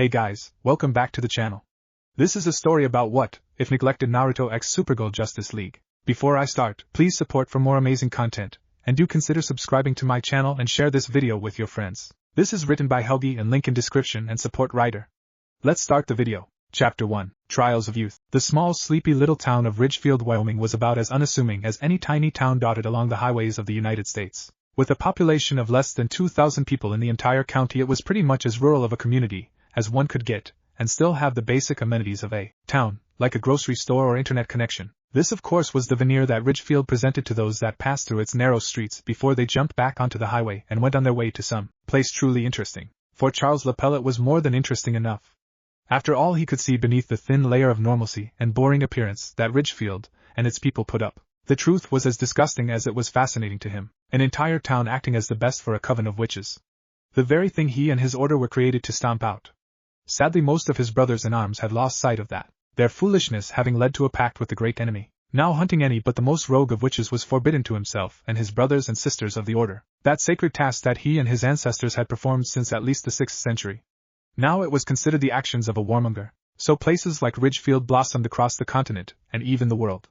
Hey guys, welcome back to the channel. This is a story about what, if neglected Naruto x Supergirl Justice League. Before I start, please support for more amazing content, and do consider subscribing to my channel and share this video with your friends. This is written by Helghy and link in description and support writer. Let's start the video. Chapter 1, Trials of Youth. The small sleepy little town of Ridgefield, Wyoming was about as unassuming as any tiny town dotted along the highways of the United States. With a population of less than 2,000 people in the entire county, it was pretty much as rural of a community as one could get, and still have the basic amenities of a town, like a grocery store or internet connection. This of course was the veneer that Ridgefield presented to those that passed through its narrow streets before they jumped back onto the highway and went on their way to some place truly interesting. For Charles Lepel it was more than interesting enough. After all he could see beneath the thin layer of normalcy and boring appearance that Ridgefield and its people put up, the truth was as disgusting as it was fascinating to him. An entire town acting as the best for a coven of witches. The very thing he and his order were created to stomp out. Sadly, most of his brothers in arms had lost sight of that, their foolishness having led to a pact with the great enemy. Now hunting any but the most rogue of witches was forbidden to himself and his brothers and sisters of the order, that sacred task that he and his ancestors had performed since at least the 6th century. Now it was considered the actions of a warmonger, so places like Ridgefield blossomed across the continent, and even the world.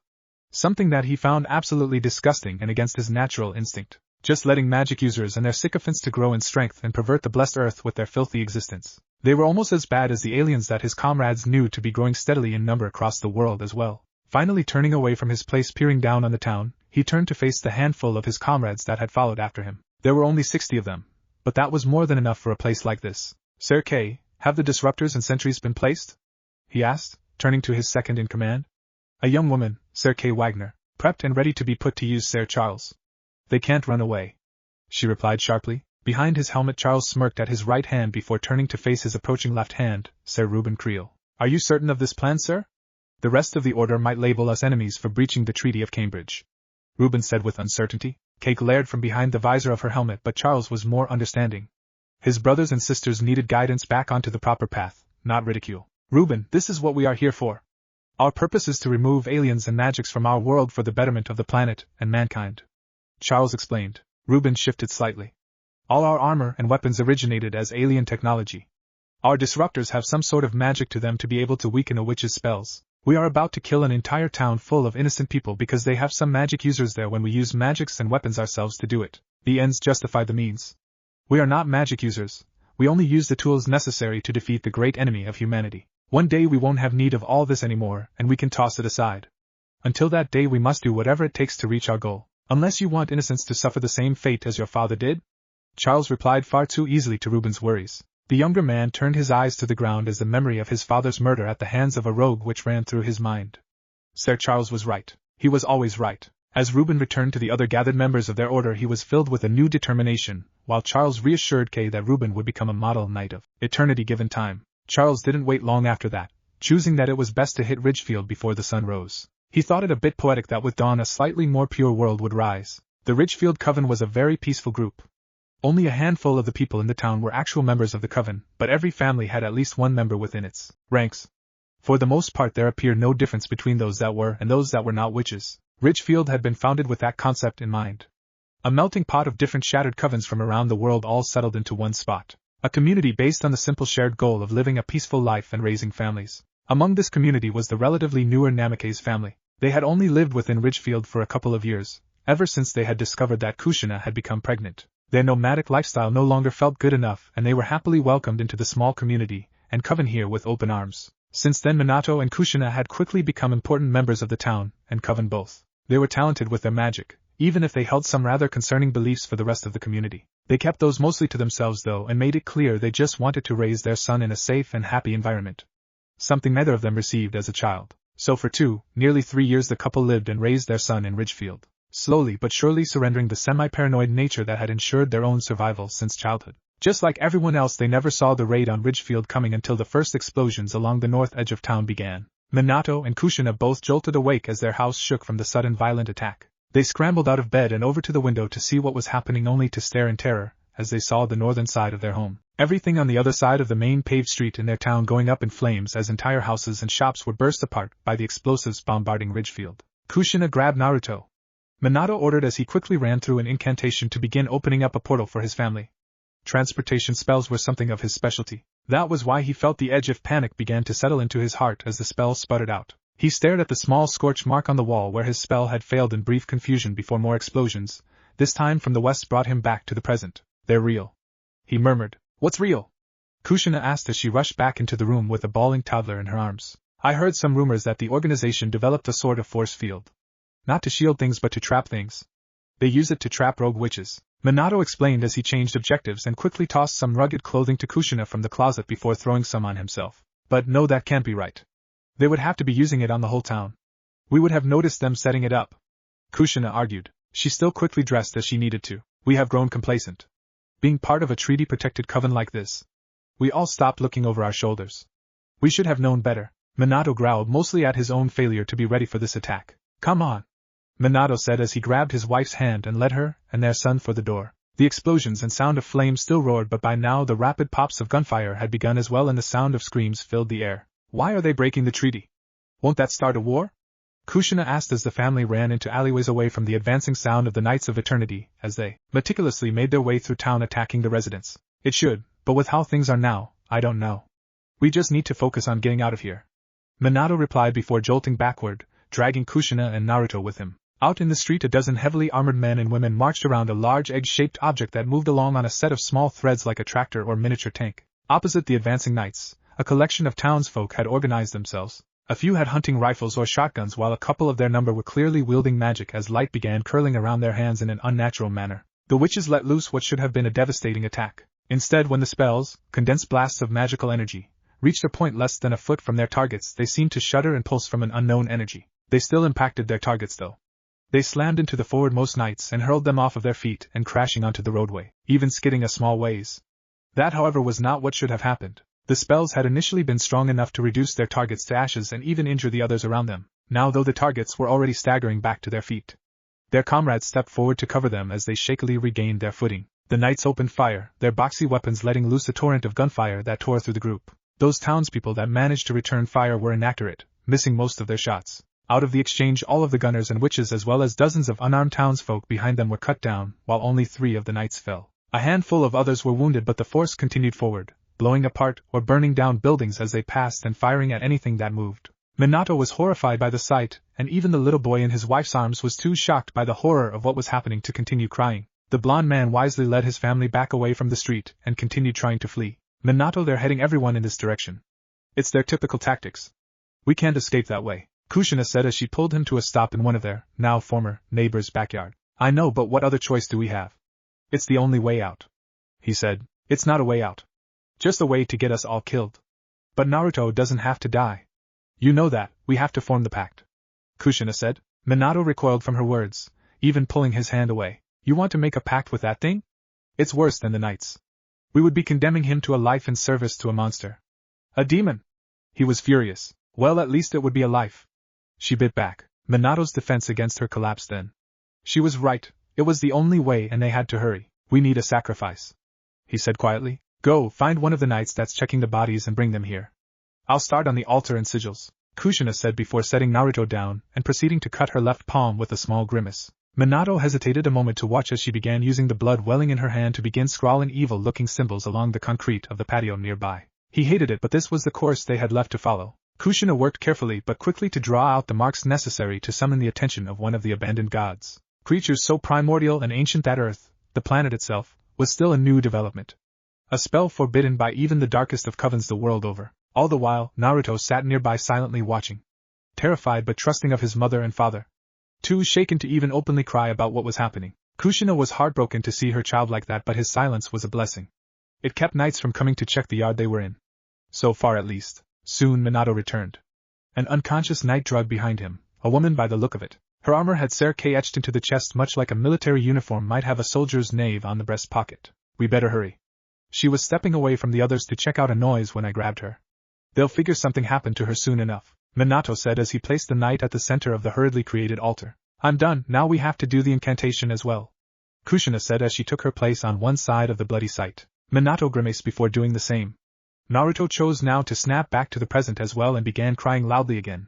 Something that he found absolutely disgusting and against his natural instinct, just letting magic users and their sycophants to grow in strength and pervert the blessed earth with their filthy existence. They were almost as bad as the aliens that his comrades knew to be growing steadily in number across the world as well. Finally turning away from his place peering down on the town, he turned to face the handful of his comrades that had followed after him. There were only 60 of them, but that was more than enough for a place like this. Sir K, have the disruptors and sentries been placed? He asked, turning to his second in command. A young woman, Sir K. Wagner, prepped and ready to be put to use, Sir Charles. They can't run away, she replied sharply. Behind his helmet Charles smirked at his right hand before turning to face his approaching left hand, Sir Reuben Creel. Are you certain of this plan, sir? The rest of the order might label us enemies for breaching the Treaty of Cambridge, Reuben said with uncertainty. Kay glared from behind the visor of her helmet, but Charles was more understanding. His brothers and sisters needed guidance back onto the proper path, not ridicule. Reuben, this is what we are here for. Our purpose is to remove aliens and magics from our world for the betterment of the planet and mankind, Charles explained. Reuben shifted slightly. All our armor and weapons originated as alien technology. Our disruptors have some sort of magic to them to be able to weaken a witch's spells. We are about to kill an entire town full of innocent people because they have some magic users there when we use magics and weapons ourselves to do it. The ends justify the means. We are not magic users. We only use the tools necessary to defeat the great enemy of humanity. One day we won't have need of all this anymore and we can toss it aside. Until that day we must do whatever it takes to reach our goal. Unless you want innocents to suffer the same fate as your father did? Charles replied far too easily to Reuben's worries. The younger man turned his eyes to the ground as the memory of his father's murder at the hands of a rogue which ran through his mind. Sir Charles was right. He was always right. As Reuben returned to the other gathered members of their order, he was filled with a new determination, while Charles reassured Kay that Reuben would become a model knight of eternity given time. Charles didn't wait long after that, choosing that it was best to hit Ridgefield before the sun rose. He thought it a bit poetic that with dawn a slightly more pure world would rise. The Ridgefield Coven was a very peaceful group. Only a handful of the people in the town were actual members of the coven, but every family had at least one member within its ranks. For the most part there appeared no difference between those that were and those that were not witches. Ridgefield had been founded with that concept in mind. A melting pot of different shattered covens from around the world all settled into one spot. A community based on the simple shared goal of living a peaceful life and raising families. Among this community was the relatively newer Namikaze family. They had only lived within Ridgefield for a couple of years, ever since they had discovered that Kushina had become pregnant. Their nomadic lifestyle no longer felt good enough and they were happily welcomed into the small community and coven here with open arms. Since then Minato and Kushina had quickly become important members of the town and coven both. They were talented with their magic, even if they held some rather concerning beliefs for the rest of the community. They kept those mostly to themselves though and made it clear they just wanted to raise their son in a safe and happy environment. Something neither of them received as a child. So for nearly 3 years the couple lived and raised their son in Ridgefield, slowly but surely surrendering the semi-paranoid nature that had ensured their own survival since childhood. Just like everyone else they never saw the raid on Ridgefield coming until the first explosions along the north edge of town began. Minato and Kushina both jolted awake as their house shook from the sudden violent attack. They scrambled out of bed and over to the window to see what was happening, only to stare in terror as they saw the northern side of their home. Everything on the other side of the main paved street in their town going up in flames as entire houses and shops were burst apart by the explosives bombarding Ridgefield. Kushina grabbed Naruto. Minato ordered as he quickly ran through an incantation to begin opening up a portal for his family. Transportation spells were something of his specialty. That was why he felt the edge of panic began to settle into his heart as the spell sputtered out. He stared at the small scorch mark on the wall where his spell had failed in brief confusion before more explosions, this time from the west, brought him back to the present. They're real, he murmured. What's real? Kushina asked as she rushed back into the room with a bawling toddler in her arms. I heard some rumors that the organization developed a sort of force field. Not to shield things but to trap things. They use it to trap rogue witches, Minato explained as he changed objectives and quickly tossed some rugged clothing to Kushina from the closet before throwing some on himself. But no, that can't be right. They would have to be using it on the whole town. We would have noticed them setting it up, Kushina argued. She still quickly dressed as she needed to. We have grown complacent. Being part of a treaty-protected coven like this. We all stopped looking over our shoulders. We should have known better, Minato growled, mostly at his own failure to be ready for this attack. Come on, Minato said as he grabbed his wife's hand and led her and their son for the door. The explosions and sound of flames still roared, but by now the rapid pops of gunfire had begun as well, and the sound of screams filled the air. Why are they breaking the treaty? Won't that start a war? Kushina asked as the family ran into alleyways away from the advancing sound of the Knights of Eternity, as they meticulously made their way through town attacking the residents. It should, but with how things are now, I don't know. We just need to focus on getting out of here, Minato replied before jolting backward, dragging Kushina and Naruto with him. Out in the street, a dozen heavily armored men and women marched around a large egg-shaped object that moved along on a set of small threads like a tractor or miniature tank. Opposite the advancing knights, a collection of townsfolk had organized themselves. A few had hunting rifles or shotguns, while a couple of their number were clearly wielding magic as light began curling around their hands in an unnatural manner. The witches let loose what should have been a devastating attack. Instead, when the spells, condensed blasts of magical energy, reached a point less than a foot from their targets, they seemed to shudder and pulse from an unknown energy. They still impacted their targets though. They slammed into the forwardmost knights and hurled them off of their feet and crashing onto the roadway, even skidding a small ways. That, however, was not what should have happened. The spells had initially been strong enough to reduce their targets to ashes and even injure the others around them. Now, though, the targets were already staggering back to their feet. Their comrades stepped forward to cover them as they shakily regained their footing. The knights opened fire, their boxy weapons letting loose a torrent of gunfire that tore through the group. Those townspeople that managed to return fire were inaccurate, missing most of their shots. Out of the exchange, all of the gunners and witches as well as dozens of unarmed townsfolk behind them were cut down, while only 3 of the knights fell. A handful of others were wounded, but the force continued forward, blowing apart or burning down buildings as they passed and firing at anything that moved. Minato was horrified by the sight, and even the little boy in his wife's arms was too shocked by the horror of what was happening to continue crying. The blond man wisely led his family back away from the street and continued trying to flee. Minato, they're heading everyone in this direction. It's their typical tactics. We can't escape that way, Kushina said as she pulled him to a stop in one of their, now former, neighbors' backyard. I know, but what other choice do we have? It's the only way out, he said. It's not a way out. Just a way to get us all killed. But Naruto doesn't have to die. You know that, we have to form the pact, Kushina said. Minato recoiled from her words, even pulling his hand away. You want to make a pact with that thing? It's worse than the knights. We would be condemning him to a life in service to a monster. A demon. He was furious. Well, at least it would be a life. She bit back. Minato's defense against her collapsed then. She was right, it was the only way and they had to hurry. We need a sacrifice, he said quietly. Go, find one of the knights that's checking the bodies and bring them here. I'll start on the altar and sigils, Kushina said before setting Naruto down and proceeding to cut her left palm with a small grimace. Minato hesitated a moment to watch as she began using the blood welling in her hand to begin scrawling evil-looking symbols along the concrete of the patio nearby. He hated it, but this was the course they had left to follow. Kushina worked carefully but quickly to draw out the marks necessary to summon the attention of one of the abandoned gods. Creatures so primordial and ancient that Earth, the planet itself, was still a new development. A spell forbidden by even the darkest of covens the world over. All the while, Naruto sat nearby silently watching. Terrified but trusting of his mother and father. Too shaken to even openly cry about what was happening. Kushina was heartbroken to see her child like that, but his silence was a blessing. It kept knights from coming to check the yard they were in. So far at least. Soon Minato returned. An unconscious knight dragged behind him, a woman by the look of it. Her armor had Serkei etched into the chest much like a military uniform might have a soldier's knave on the breast pocket. We better hurry. She was stepping away from the others to check out a noise when I grabbed her. They'll figure something happened to her soon enough, Minato said as he placed the knight at the center of the hurriedly created altar. I'm done, now we have to do the incantation as well, Kushina said as she took her place on one side of the bloody site. Minato grimaced before doing the same. Naruto chose now to snap back to the present as well and began crying loudly again.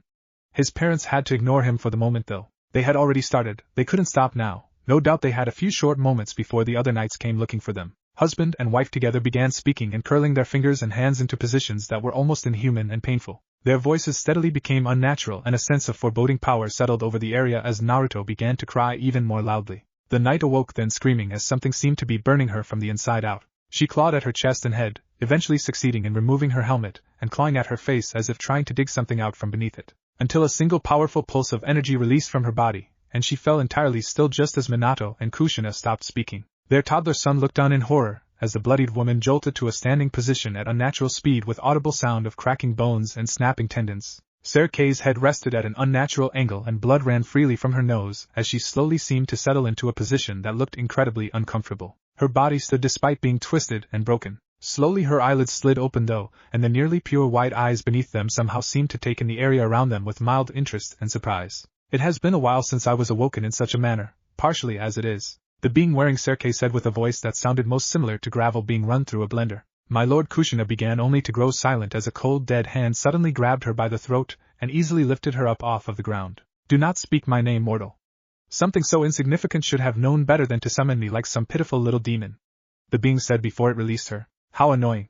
His parents had to ignore him for the moment though. They had already started, they couldn't stop now. No doubt they had a few short moments before the other knights came looking for them. Husband and wife together began speaking and curling their fingers and hands into positions that were almost inhuman and painful. Their voices steadily became unnatural and a sense of foreboding power settled over the area as Naruto began to cry even more loudly. The knight awoke then screaming as something seemed to be burning her from the inside out. She clawed at her chest and head, eventually succeeding in removing her helmet, and clawing at her face as if trying to dig something out from beneath it, until a single powerful pulse of energy released from her body, and she fell entirely still just as Minato and Kushina stopped speaking. Their toddler son looked on in horror, as the bloodied woman jolted to a standing position at unnatural speed with audible sound of cracking bones and snapping tendons. Serkei's head rested at an unnatural angle and blood ran freely from her nose as she slowly seemed to settle into a position that looked incredibly uncomfortable. Her body stood despite being twisted and broken. Slowly her eyelids slid open though, and the nearly pure white eyes beneath them somehow seemed to take in the area around them with mild interest and surprise. It has been a while since I was awoken in such a manner, partially as it is, the being wearing Serkei said with a voice that sounded most similar to gravel being run through a blender. My lord. Kushina began only to grow silent as a cold dead hand suddenly grabbed her by the throat and easily lifted her up off of the ground. Do not speak my name, mortal. Something so insignificant should have known better than to summon me like some pitiful little demon, the being said before it released her. How annoying.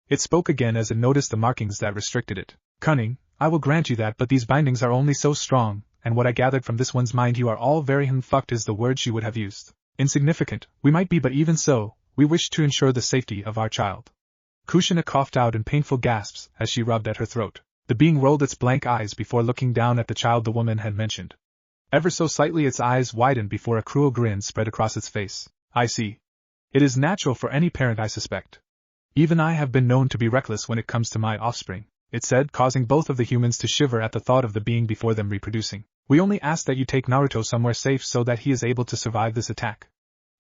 It spoke again as it noticed the markings that restricted it. Cunning, I will grant you that, but these bindings are only so strong, and what I gathered from this one's mind, you are all very fucked is the word she would have used. Insignificant, we might be, but even so, we wish to ensure the safety of our child. Kushina coughed out in painful gasps as she rubbed at her throat. The being rolled its blank eyes before looking down at the child the woman had mentioned. Ever so slightly its eyes widened before a cruel grin spread across its face. I see. It is natural for any parent, I suspect. Even I have been known to be reckless when it comes to my offspring, it said, causing both of the humans to shiver at the thought of the being before them reproducing. We only ask that you take Naruto somewhere safe so that he is able to survive this attack.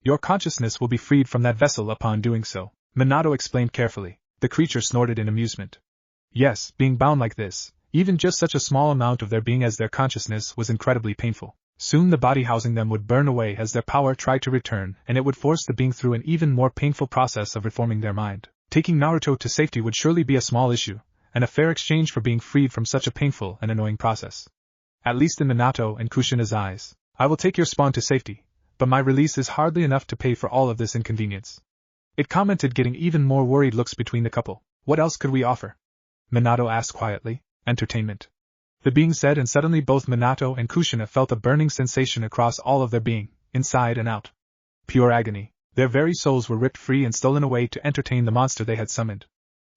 Your consciousness will be freed from that vessel upon doing so, Minato explained carefully. The creature snorted in amusement. Yes, being bound like this, even just such a small amount of their being as their consciousness, was incredibly painful. Soon the body housing them would burn away as their power tried to return, and it would force the being through an even more painful process of reforming their mind. Taking Naruto to safety would surely be a small issue, and a fair exchange for being freed from such a painful and annoying process. At least in Minato and Kushina's eyes. I will take your spawn to safety, but my release is hardly enough to pay for all of this inconvenience, it commented, getting even more worried looks between the couple. What else could we offer? Minato asked quietly. Entertainment, the being said, and suddenly both Minato and Kushina felt a burning sensation across all of their being, inside and out. Pure agony. Their very souls were ripped free and stolen away to entertain the monster they had summoned.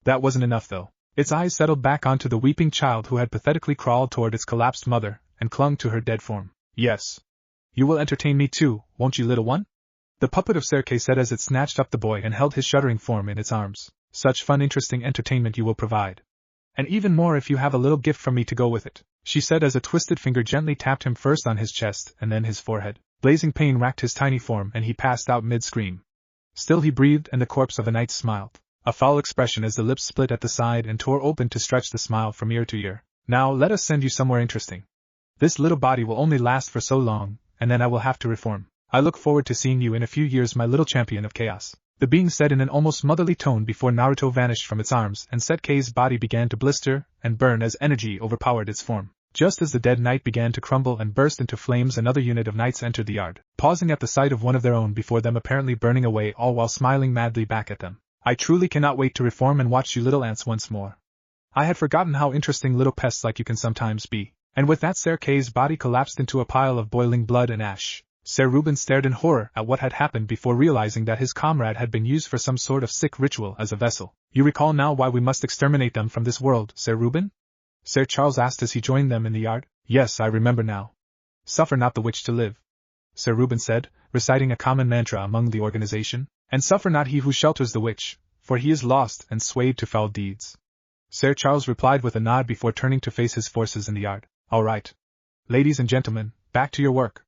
That wasn't enough though. Its eyes settled back onto the weeping child who had pathetically crawled toward its collapsed mother and clung to her dead form. Yes. You will entertain me too, won't you, little one? The puppet of Serkei said as it snatched up the boy and held his shuddering form in its arms. Such fun, interesting entertainment you will provide. And even more if you have a little gift from me to go with it, she said as a twisted finger gently tapped him first on his chest and then his forehead. Blazing pain racked his tiny form and he passed out mid-scream. Still he breathed, and the corpse of a knight smiled. A foul expression as the lips split at the side and tore open to stretch the smile from ear to ear. Now let us send you somewhere interesting. This little body will only last for so long, and then I will have to reform. I look forward to seeing you in a few years, my little champion of chaos, the being said in an almost motherly tone before Naruto vanished from its arms and Serkei's body began to blister and burn as energy overpowered its form. Just as the dead knight began to crumble and burst into flames, another unit of knights entered the yard, pausing at the sight of one of their own before them, apparently burning away, all while smiling madly back at them. I truly cannot wait to reform and watch you little ants once more. I had forgotten how interesting little pests like you can sometimes be. And with that, Serkei's body collapsed into a pile of boiling blood and ash. Sir Reuben stared in horror at what had happened before realizing that his comrade had been used for some sort of sick ritual as a vessel. You recall now why we must exterminate them from this world, Sir Reuben? Sir Charles asked as he joined them in the yard. Yes, I remember now. Suffer not the witch to live, Sir Reuben said, reciting a common mantra among the organization. And suffer not he who shelters the witch, for he is lost and swayed to foul deeds. Sir Charles replied with a nod before turning to face his forces in the yard. All right. Ladies and gentlemen, back to your work,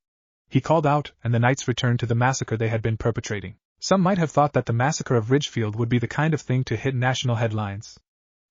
he called out, and the knights returned to the massacre they had been perpetrating. Some might have thought that the massacre of Ridgefield would be the kind of thing to hit national headlines.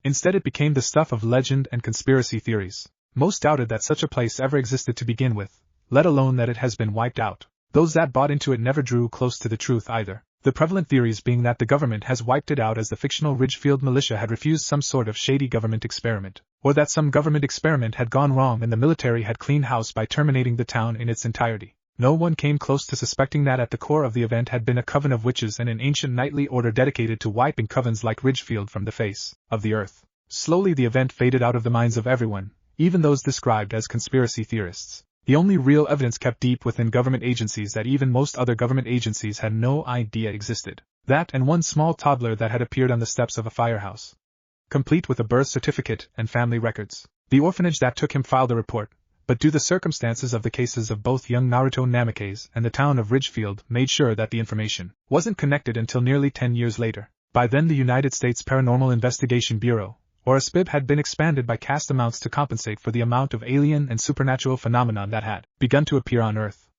Instead it became the stuff of legend and conspiracy theories. Most doubted that such a place ever existed to begin with, let alone that it has been wiped out. Those that bought into it never drew close to the truth either. The prevalent theories being that the government has wiped it out as the fictional Ridgefield militia had refused some sort of shady government experiment, or that some government experiment had gone wrong and the military had cleaned house by terminating the town in its entirety. No one came close to suspecting that at the core of the event had been a coven of witches and an ancient knightly order dedicated to wiping covens like Ridgefield from the face of the earth. Slowly the event faded out of the minds of everyone, even those described as conspiracy theorists. The only real evidence kept deep within government agencies that even most other government agencies had no idea existed. That and one small toddler that had appeared on the steps of a firehouse, complete with a birth certificate and family records. The orphanage that took him filed a report, but due to the circumstances of the cases of both young Naruto Namikaze and the town of Ridgefield made sure that the information wasn't connected until nearly 10 years later. By then the United States Paranormal Investigation Bureau, or SPIB, had been expanded by caste amounts to compensate for the amount of alien and supernatural phenomena that had begun to appear on Earth.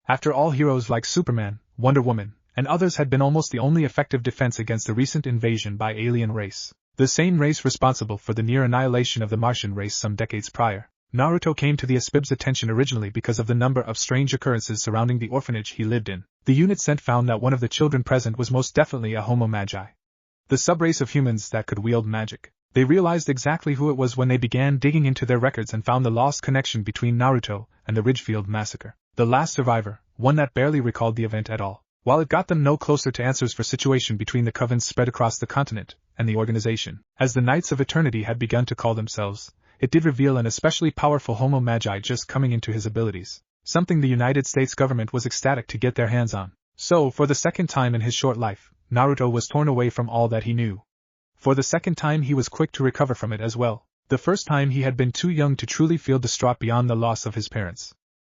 After all, heroes like Superman, Wonder Woman, and others had been almost the only effective defense against the recent invasion by alien race, the same race responsible for the near annihilation of the Martian race some decades prior. Naruto came to the SPIB's attention originally because of the number of strange occurrences surrounding the orphanage he lived in. The unit sent found that one of the children present was most definitely a Homo Magi, the subrace of humans that could wield magic. They realized exactly who it was when they began digging into their records and found the lost connection between Naruto and the Ridgefield massacre. The last survivor, one that barely recalled the event at all. While it got them no closer to answers for situation between the covens spread across the continent and the organization, as the Knights of Eternity had begun to call themselves, it did reveal an especially powerful Homo Magi just coming into his abilities, something the United States government was ecstatic to get their hands on. So, for the second time in his short life, Naruto was torn away from all that he knew. For the second time he was quick to recover from it as well. The first time he had been too young to truly feel distraught beyond the loss of his parents.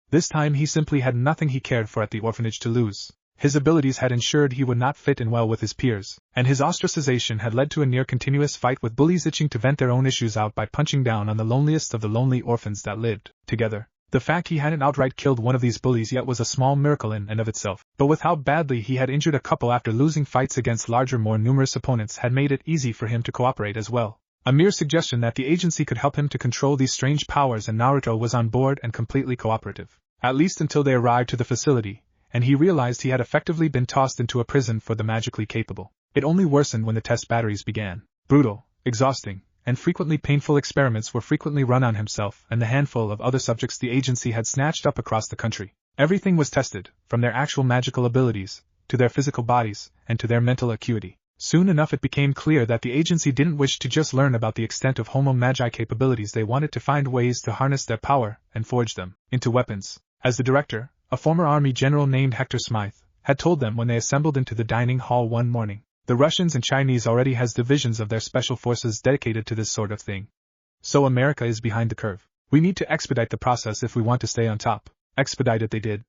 This time he simply had nothing he cared for at the orphanage to lose. His abilities had ensured he would not fit in well with his peers, and his ostracization had led to a near-continuous fight with bullies itching to vent their own issues out by punching down on the loneliest of the lonely orphans that lived together. The fact he hadn't outright killed one of these bullies yet was a small miracle in and of itself, but with how badly he had injured a couple after losing fights against larger, more numerous opponents had made it easy for him to cooperate as well. A mere suggestion that the agency could help him to control these strange powers, and Naruto was on board and completely cooperative. At least until they arrived to the facility, and he realized he had effectively been tossed into a prison for the magically capable. It only worsened when the test batteries began. Brutal, exhausting, and frequently painful experiments were frequently run on himself and the handful of other subjects the agency had snatched up across the country. Everything was tested, from their actual magical abilities, to their physical bodies, and to their mental acuity. Soon enough it became clear that the agency didn't wish to just learn about the extent of Homo Magi capabilities, they wanted to find ways to harness their power and forge them into weapons. As the director, a former army general named Hector Smythe, had told them when they assembled into the dining hall one morning, the Russians and Chinese already has divisions of their special forces dedicated to this sort of thing. So America is behind the curve. We need to expedite the process if we want to stay on top. Expedite it they did.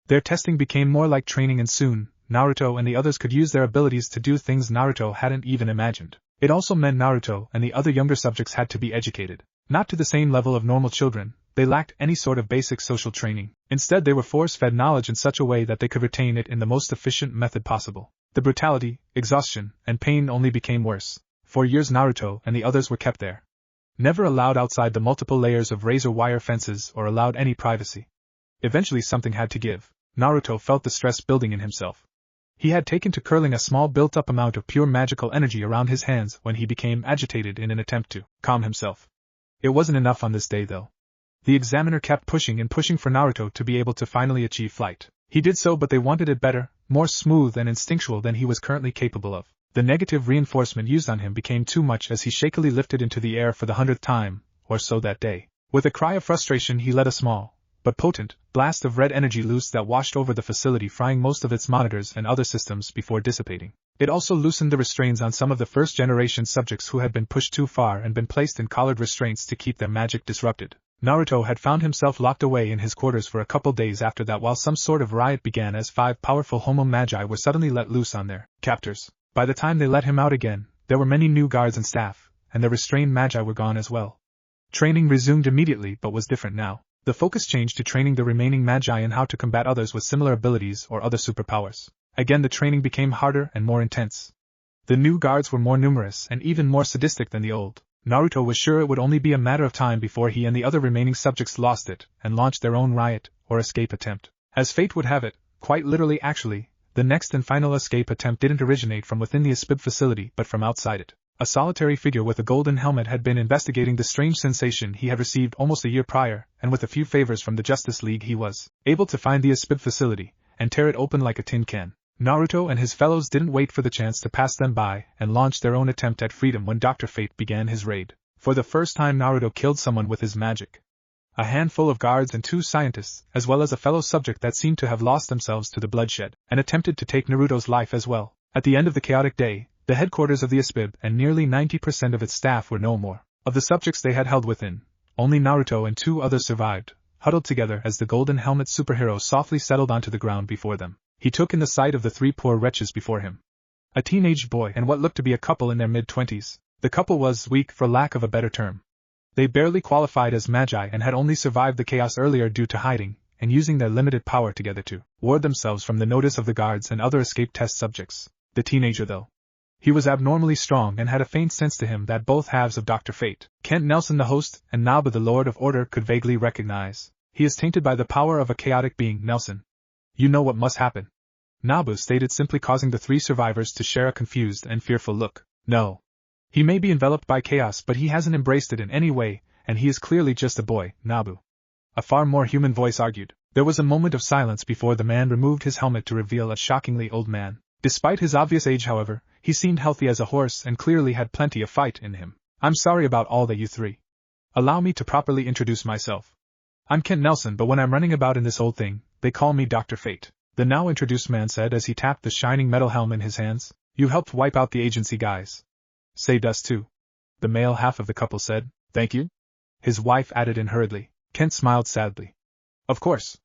Their testing became more like training, and soon, Naruto and the others could use their abilities to do things Naruto hadn't even imagined. It also meant Naruto and the other younger subjects had to be educated. Not to the same level of normal children. They lacked any sort of basic social training. Instead they were force-fed knowledge in such a way that they could retain it in the most efficient method possible. The brutality, exhaustion, and pain only became worse. For years Naruto and the others were kept there, never allowed outside the multiple layers of razor wire fences or allowed any privacy. Eventually something had to give. Naruto felt the stress building in himself. He had taken to curling a small built-up amount of pure magical energy around his hands when he became agitated in an attempt to calm himself. It wasn't enough on this day though. The examiner kept pushing and pushing for Naruto to be able to finally achieve flight. He did so, but they wanted it better, more smooth and instinctual than he was currently capable of. The negative reinforcement used on him became too much as he shakily lifted into the air for the 100th time, or so that day. With a cry of frustration he let a small, but potent, blast of red energy loose that washed over the facility, frying most of its monitors and other systems before dissipating. It also loosened the restraints on some of the first-generation subjects who had been pushed too far and been placed in collared restraints to keep their magic disrupted. Naruto had found himself locked away in his quarters for a couple days after that while some sort of riot began as 5 powerful Homo Magi were suddenly let loose on their captors. By the time they let him out again, there were many new guards and staff, and the restrained Magi were gone as well. Training resumed immediately but was different now. The focus changed to training the remaining Magi in how to combat others with similar abilities or other superpowers. Again the training became harder and more intense. The new guards were more numerous and even more sadistic than the old. Naruto was sure it would only be a matter of time before he and the other remaining subjects lost it and launched their own riot or escape attempt. As fate would have it, quite literally actually, the next and final escape attempt didn't originate from within the SPIB facility but from outside it. A solitary figure with a golden helmet had been investigating the strange sensation he had received almost a year prior, and with a few favors from the Justice League he was able to find the SPIB facility and tear it open like a tin can. Naruto and his fellows didn't wait for the chance to pass them by and launched their own attempt at freedom when Dr. Fate began his raid. For the first time Naruto killed someone with his magic. A handful of guards and 2 scientists, as well as a fellow subject that seemed to have lost themselves to the bloodshed, and attempted to take Naruto's life as well. At the end of the chaotic day, the headquarters of the SPIB and nearly 90% of its staff were no more. Of the subjects they had held within, only Naruto and 2 others survived, huddled together as the golden helmet superhero softly settled onto the ground before them. He took in the sight of the 3 poor wretches before him. A teenage boy and what looked to be a couple in their mid-20s. The couple was weak for lack of a better term. They barely qualified as magi and had only survived the chaos earlier due to hiding and using their limited power together to ward themselves from the notice of the guards and other escape test subjects. The teenager though. He was abnormally strong and had a faint sense to him that both halves of Dr. Fate, Kent Nelson the host and Nabu the Lord of Order could vaguely recognize. He is tainted by the power of a chaotic being, Nelson. You know what must happen. Nabu stated, simply, causing the 3 survivors to share a confused and fearful look. No. He may be enveloped by chaos but he hasn't embraced it in any way, and he is clearly just a boy, Nabu. A far more human voice argued. There was a moment of silence before the man removed his helmet to reveal a shockingly old man. Despite his obvious age, however, he seemed healthy as a horse and clearly had plenty of fight in him. I'm sorry about all that, you 3. Allow me to properly introduce myself. I'm Kent Nelson, but when I'm running about in this old thing, they call me Dr. Fate, the now introduced man said as he tapped the shining metal helm in his hands. You helped wipe out the agency guys. Saved us too. The male half of the couple said. Thank you? His wife added in hurriedly. Kent smiled sadly. Of course.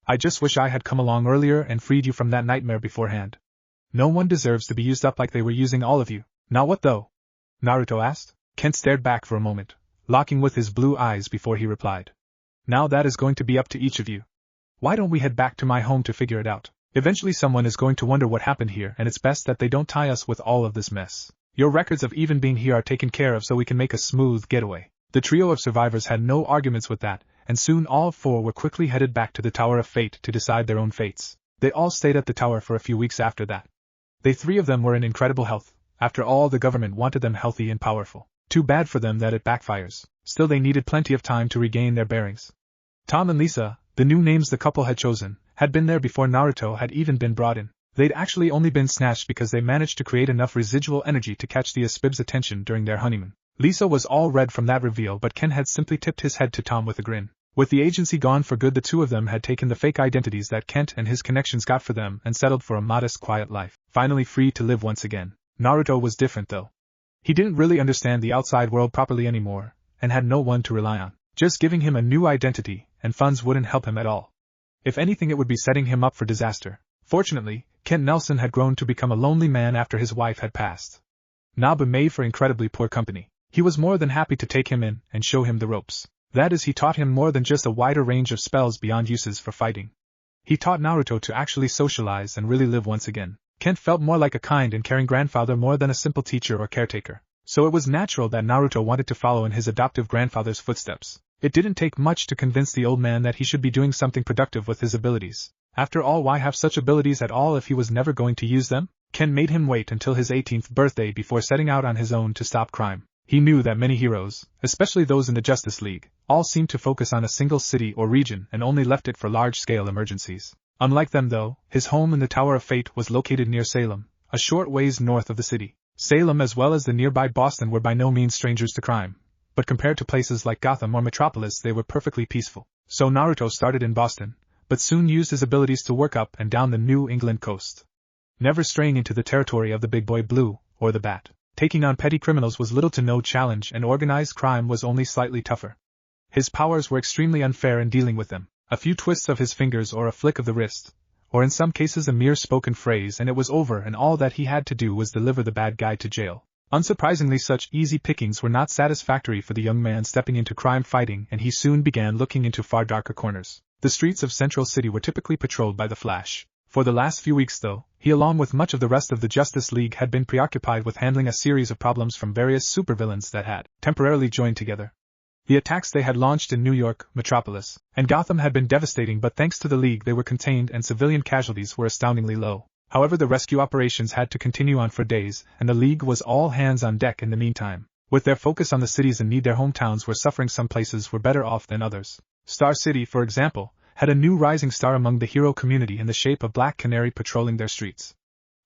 I just wish I had come along earlier and freed you from that nightmare beforehand. No one deserves to be used up like they were using all of you. Now what though? Naruto asked. Kent stared back for a moment, locking with his blue eyes before he replied. Now that is going to be up to each of you. Why don't we head back to my home to figure it out? Eventually someone is going to wonder what happened here, and it's best that they don't tie us with all of this mess. Your records of even being here are taken care of so we can make a smooth getaway. The trio of survivors had no arguments with that, and soon all 4 were quickly headed back to the Tower of Fate to decide their own fates. They all stayed at the tower for a few weeks after that. They 3 of them were in incredible health. After all, the government wanted them healthy and powerful. Too bad for them that it backfires. Still, they needed plenty of time to regain their bearings. Tom and Lisa, the new names the couple had chosen, had been there before Naruto had even been brought in. They'd actually only been snatched because they managed to create enough residual energy to catch the SPIB's attention during their honeymoon. Lisa was all red from that reveal, but Ken had simply tipped his head to Tom with a grin. With the agency gone for good, the 2 of them had taken the fake identities that Kent and his connections got for them and settled for a modest, quiet life, finally free to live once again. Naruto was different though. He didn't really understand the outside world properly anymore, and had no one to rely on. Just giving him a new identity and funds wouldn't help him at all. If anything, it would be setting him up for disaster. Fortunately, Kent Nelson had grown to become a lonely man after his wife had passed. Nabu made for incredibly poor company. He was more than happy to take him in and show him the ropes. That is, he taught him more than just a wider range of spells beyond uses for fighting. He taught Naruto to actually socialize and really live once again. Kent felt more like a kind and caring grandfather more than a simple teacher or caretaker. So it was natural that Naruto wanted to follow in his adoptive grandfather's footsteps. It didn't take much to convince the old man that he should be doing something productive with his abilities. After all, why have such abilities at all if he was never going to use them? Ken made him wait until his 18th birthday before setting out on his own to stop crime. He knew that many heroes, especially those in the Justice League, all seemed to focus on a single city or region and only left it for large-scale emergencies. Unlike them though, his home in the Tower of Fate was located near Salem, a short ways north of the city. Salem as well as the nearby Boston were by no means strangers to crime, but compared to places like Gotham or Metropolis they were perfectly peaceful. So Naruto started in Boston, but soon used his abilities to work up and down the New England coast, never straying into the territory of the Big Boy Blue or the Bat. Taking on petty criminals was little to no challenge, and organized crime was only slightly tougher. His powers were extremely unfair in dealing with them. A few twists of his fingers or a flick of the wrist, or in some cases a mere spoken phrase, and it was over, and all that he had to do was deliver the bad guy to jail. Unsurprisingly, such easy pickings were not satisfactory for the young man stepping into crime fighting, and he soon began looking into far darker corners. The streets of Central City were typically patrolled by the Flash. For the last few weeks though, he along with much of the rest of the Justice League had been preoccupied with handling a series of problems from various supervillains that had temporarily joined together. The attacks they had launched in New York, Metropolis, and Gotham had been devastating, but thanks to the League they were contained and civilian casualties were astoundingly low. However, the rescue operations had to continue on for days, and the League was all hands on deck in the meantime. With their focus on the cities in need, their hometowns were suffering. Some places were better off than others. Star City, for example, had a new rising star among the hero community in the shape of Black Canary patrolling their streets.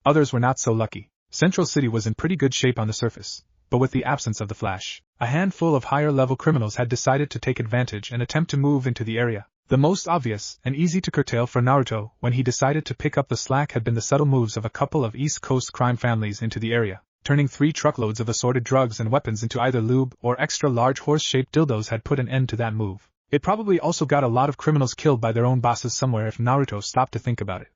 Others were not so lucky. Central City was in pretty good shape on the surface, but with the absence of the Flash, a handful of higher-level criminals had decided to take advantage and attempt to move into the area. The most obvious and easy to curtail for Naruto when he decided to pick up the slack had been the subtle moves of a couple of East Coast crime families into the area. Turning 3 truckloads of assorted drugs and weapons into either lube or extra-large horse-shaped dildos had put an end to that move. It probably also got a lot of criminals killed by their own bosses somewhere if Naruto stopped to think about it.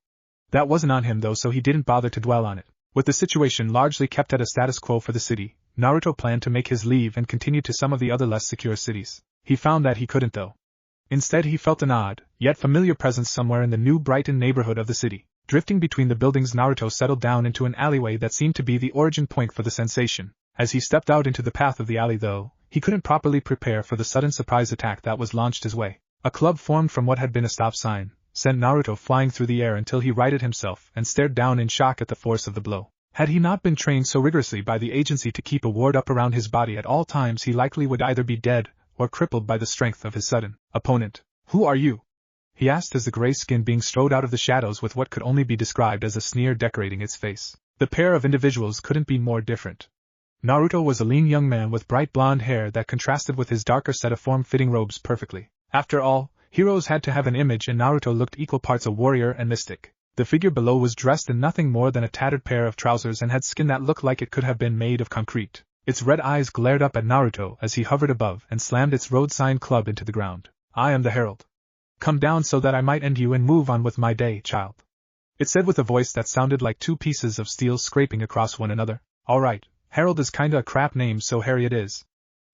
That wasn't on him though, so he didn't bother to dwell on it. With the situation largely kept at a status quo for the city, Naruto planned to make his leave and continue to some of the other less secure cities. He found that he couldn't though. Instead, he felt an odd, yet familiar presence somewhere in the New Brighton neighborhood of the city. Drifting between the buildings, Naruto settled down into an alleyway that seemed to be the origin point for the sensation. As he stepped out into the path of the alley though, he couldn't properly prepare for the sudden surprise attack that was launched his way. A club formed from what had been a stop sign sent Naruto flying through the air until he righted himself and stared down in shock at the force of the blow. Had he not been trained so rigorously by the agency to keep a ward up around his body at all times, he likely would either be dead or crippled by the strength of his sudden opponent. "Who are you?" he asked as the gray skin being strode out of the shadows with what could only be described as a sneer decorating its face. The pair of individuals couldn't be more different. Naruto was a lean young man with bright blonde hair that contrasted with his darker set of form-fitting robes perfectly. After all, heroes had to have an image, and Naruto looked equal parts a warrior and mystic. The figure below was dressed in nothing more than a tattered pair of trousers and had skin that looked like it could have been made of concrete. Its red eyes glared up at Naruto as he hovered above and slammed its road sign club into the ground. "I am the Herald. Come down so that I might end you and move on with my day, child," it said with a voice that sounded like 2 pieces of steel scraping across one another. "Alright, Herald is kinda a crap name, so Harry it is.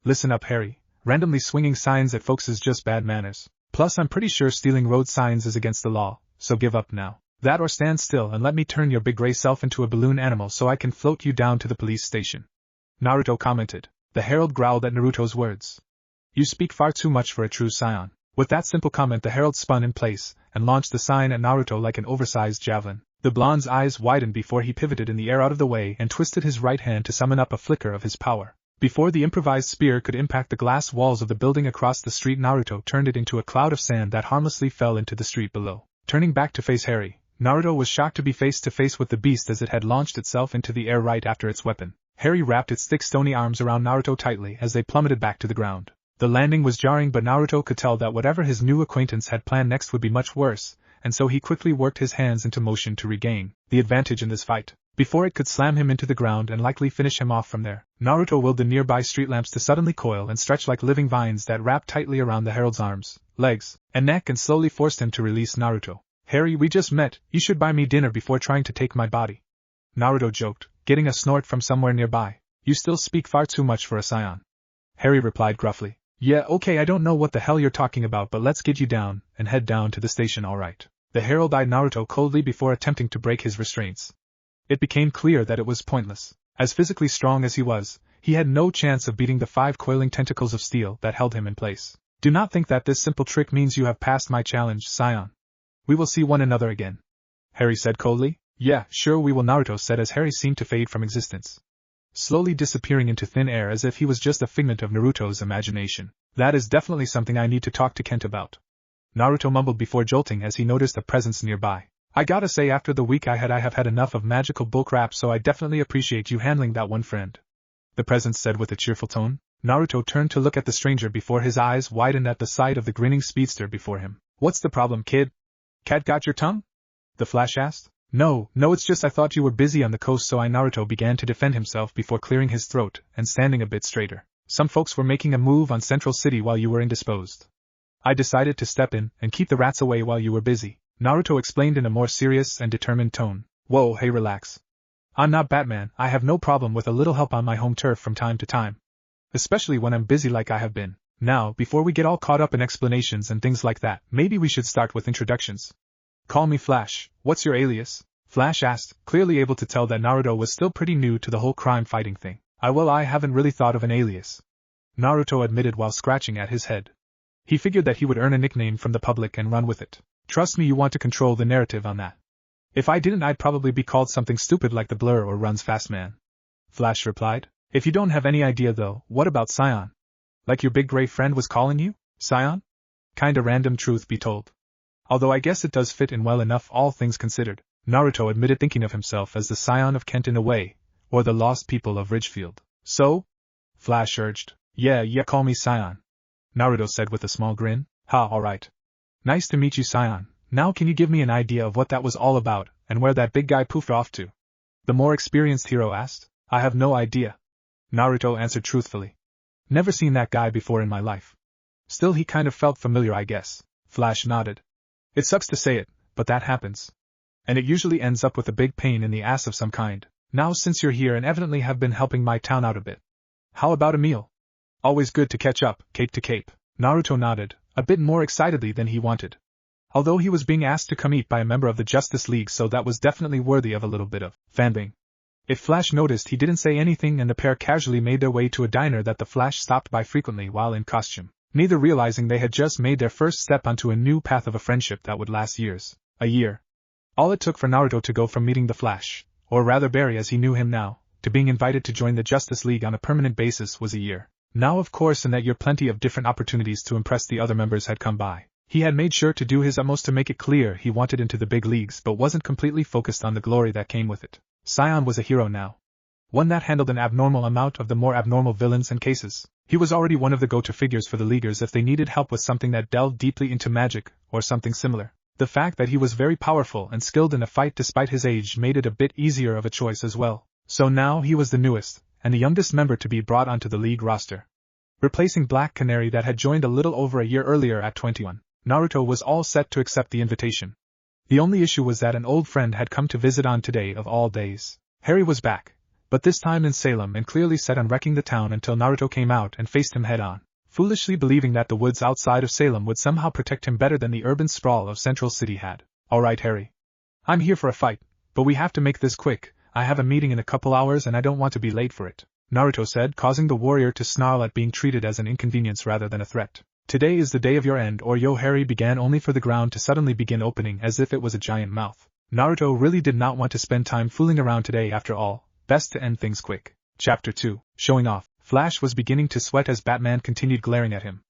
Listen up, Harry, randomly swinging signs at folks is just bad manners. Plus I'm pretty sure stealing road signs is against the law, so give up now. That or stand still and let me turn your big gray self into a balloon animal so I can float you down to the police station," Naruto commented. The Herald growled at Naruto's words. "You speak far too much for a true scion." With that simple comment, the Herald spun in place and launched the sign at Naruto like an oversized javelin. The blonde's eyes widened before he pivoted in the air out of the way and twisted his right hand to summon up a flicker of his power. Before the improvised spear could impact the glass walls of the building across the street, Naruto turned it into a cloud of sand that harmlessly fell into the street below. Turning back to face Harry, Naruto was shocked to be face to face with the beast as it had launched itself into the air right after its weapon. Harry wrapped its thick stony arms around Naruto tightly as they plummeted back to the ground. The landing was jarring, but Naruto could tell that whatever his new acquaintance had planned next would be much worse, and so he quickly worked his hands into motion to regain the advantage in this fight. Before it could slam him into the ground and likely finish him off from there, Naruto willed the nearby street lamps to suddenly coil and stretch like living vines that wrapped tightly around the Herald's arms, legs, and neck and slowly forced him to release Naruto. "Harry, we just met, you should buy me dinner before trying to take my body," Naruto joked, getting a snort from somewhere nearby. "You still speak far too much for a scion," Harry replied gruffly. "Yeah, okay, I don't know what the hell you're talking about, but let's get you down and head down to the station, alright." The Herald eyed Naruto coldly before attempting to break his restraints. It became clear that it was pointless. As physically strong as he was, he had no chance of beating the 5 coiling tentacles of steel that held him in place. "Do not think that this simple trick means you have passed my challenge, scion. We will see one another again," Harry said coldly. "Yeah, sure we will," Naruto said as Harry seemed to fade from existence, slowly disappearing into thin air as if he was just a figment of Naruto's imagination. "That is definitely something I need to talk to Kent about," Naruto mumbled before jolting as he noticed a presence nearby. "I gotta say, after the week I have had enough of magical bullcrap, so I definitely appreciate you handling that one, friend," the presence said with a cheerful tone. Naruto turned to look at the stranger before his eyes widened at the sight of the grinning speedster before him. "What's the problem, kid? Cat got your tongue?" the Flash asked. No, it's just I thought you were busy on the coast, so Naruto began to defend himself before clearing his throat and standing a bit straighter. "Some folks were making a move on Central City while you were indisposed. I decided to step in and keep the rats away while you were busy," Naruto explained in a more serious and determined tone. "Whoa, hey, relax. I'm not Batman. I have no problem with a little help on my home turf from time to time, especially when I'm busy like I have been. Now, before we get all caught up in explanations and things like that, maybe we should start with introductions. Call me Flash. What's your alias?" Flash asked, clearly able to tell that Naruto was still pretty new to the whole crime-fighting thing. I haven't really thought of an alias," Naruto admitted while scratching at his head. He figured that he would earn a nickname from the public and run with it. "Trust me, you want to control the narrative on that," If I didn't, I'd probably be called something stupid like the Blur or Runs Fast Man. Flash replied. If you don't have any idea though, what about Scion? Like your big gray friend was calling you? Scion? Kinda random, truth be told. Although I guess it does fit in well enough, all things considered. Naruto admitted, thinking of himself as the Scion of Kent in a way, or the lost people of Ridgefield. So? Flash urged. Yeah, call me Scion. Naruto said with a small grin. Ha, alright. Nice to meet you, Scion. Now can you give me an idea of what that was all about, and where that big guy poofed off to? The more experienced hero asked. I have no idea. Naruto answered truthfully. Never seen that guy before in my life. Still, he kind of felt familiar, I guess. Flash nodded. It sucks to say it, but that happens. And it usually ends up with a big pain in the ass of some kind. Now since you're here and evidently have been helping my town out a bit. How about a meal? Always good to catch up, cape to cape. Naruto nodded, a bit more excitedly than he wanted. Although he was being asked to come eat by a member of the Justice League, so that was definitely worthy of a little bit of fanbing. If Flash noticed, he didn't say anything, and the pair casually made their way to a diner that the Flash stopped by frequently while in costume, neither realizing they had just made their first step onto a new path of a friendship that would last years. A year. All it took for Naruto to go from meeting the Flash, or rather Barry as he knew him now, to being invited to join the Justice League on a permanent basis was a year. Now of course in that year plenty of different opportunities to impress the other members had come by. He had made sure to do his utmost to make it clear he wanted into the big leagues but wasn't completely focused on the glory that came with it. Scion was a hero now. One that handled an abnormal amount of the more abnormal villains and cases. He was already one of the go-to figures for the Leaguers if they needed help with something that delved deeply into magic, or something similar. The fact that he was very powerful and skilled in a fight despite his age made it a bit easier of a choice as well. So now he was the newest, and the youngest member to be brought onto the League roster. Replacing Black Canary that had joined a little over a year earlier at 21, Naruto was all set to accept the invitation. The only issue was that an old friend had come to visit on today of all days. Harry was back, but this time in Salem and clearly set on wrecking the town until Naruto came out and faced him head-on, foolishly believing that the woods outside of Salem would somehow protect him better than the urban sprawl of Central City had. Alright, Harry. I'm here for a fight, but we have to make this quick. I have a meeting in a couple hours and I don't want to be late for it, Naruto said, causing the warrior to snarl at being treated as an inconvenience rather than a threat. Today is the day of your end, or yo. Harry began, only for the ground to suddenly begin opening as if it was a giant mouth. Naruto really did not want to spend time fooling around today after all, best to end things quick. Chapter 2. Showing off. Flash was beginning to sweat as Batman continued glaring at him.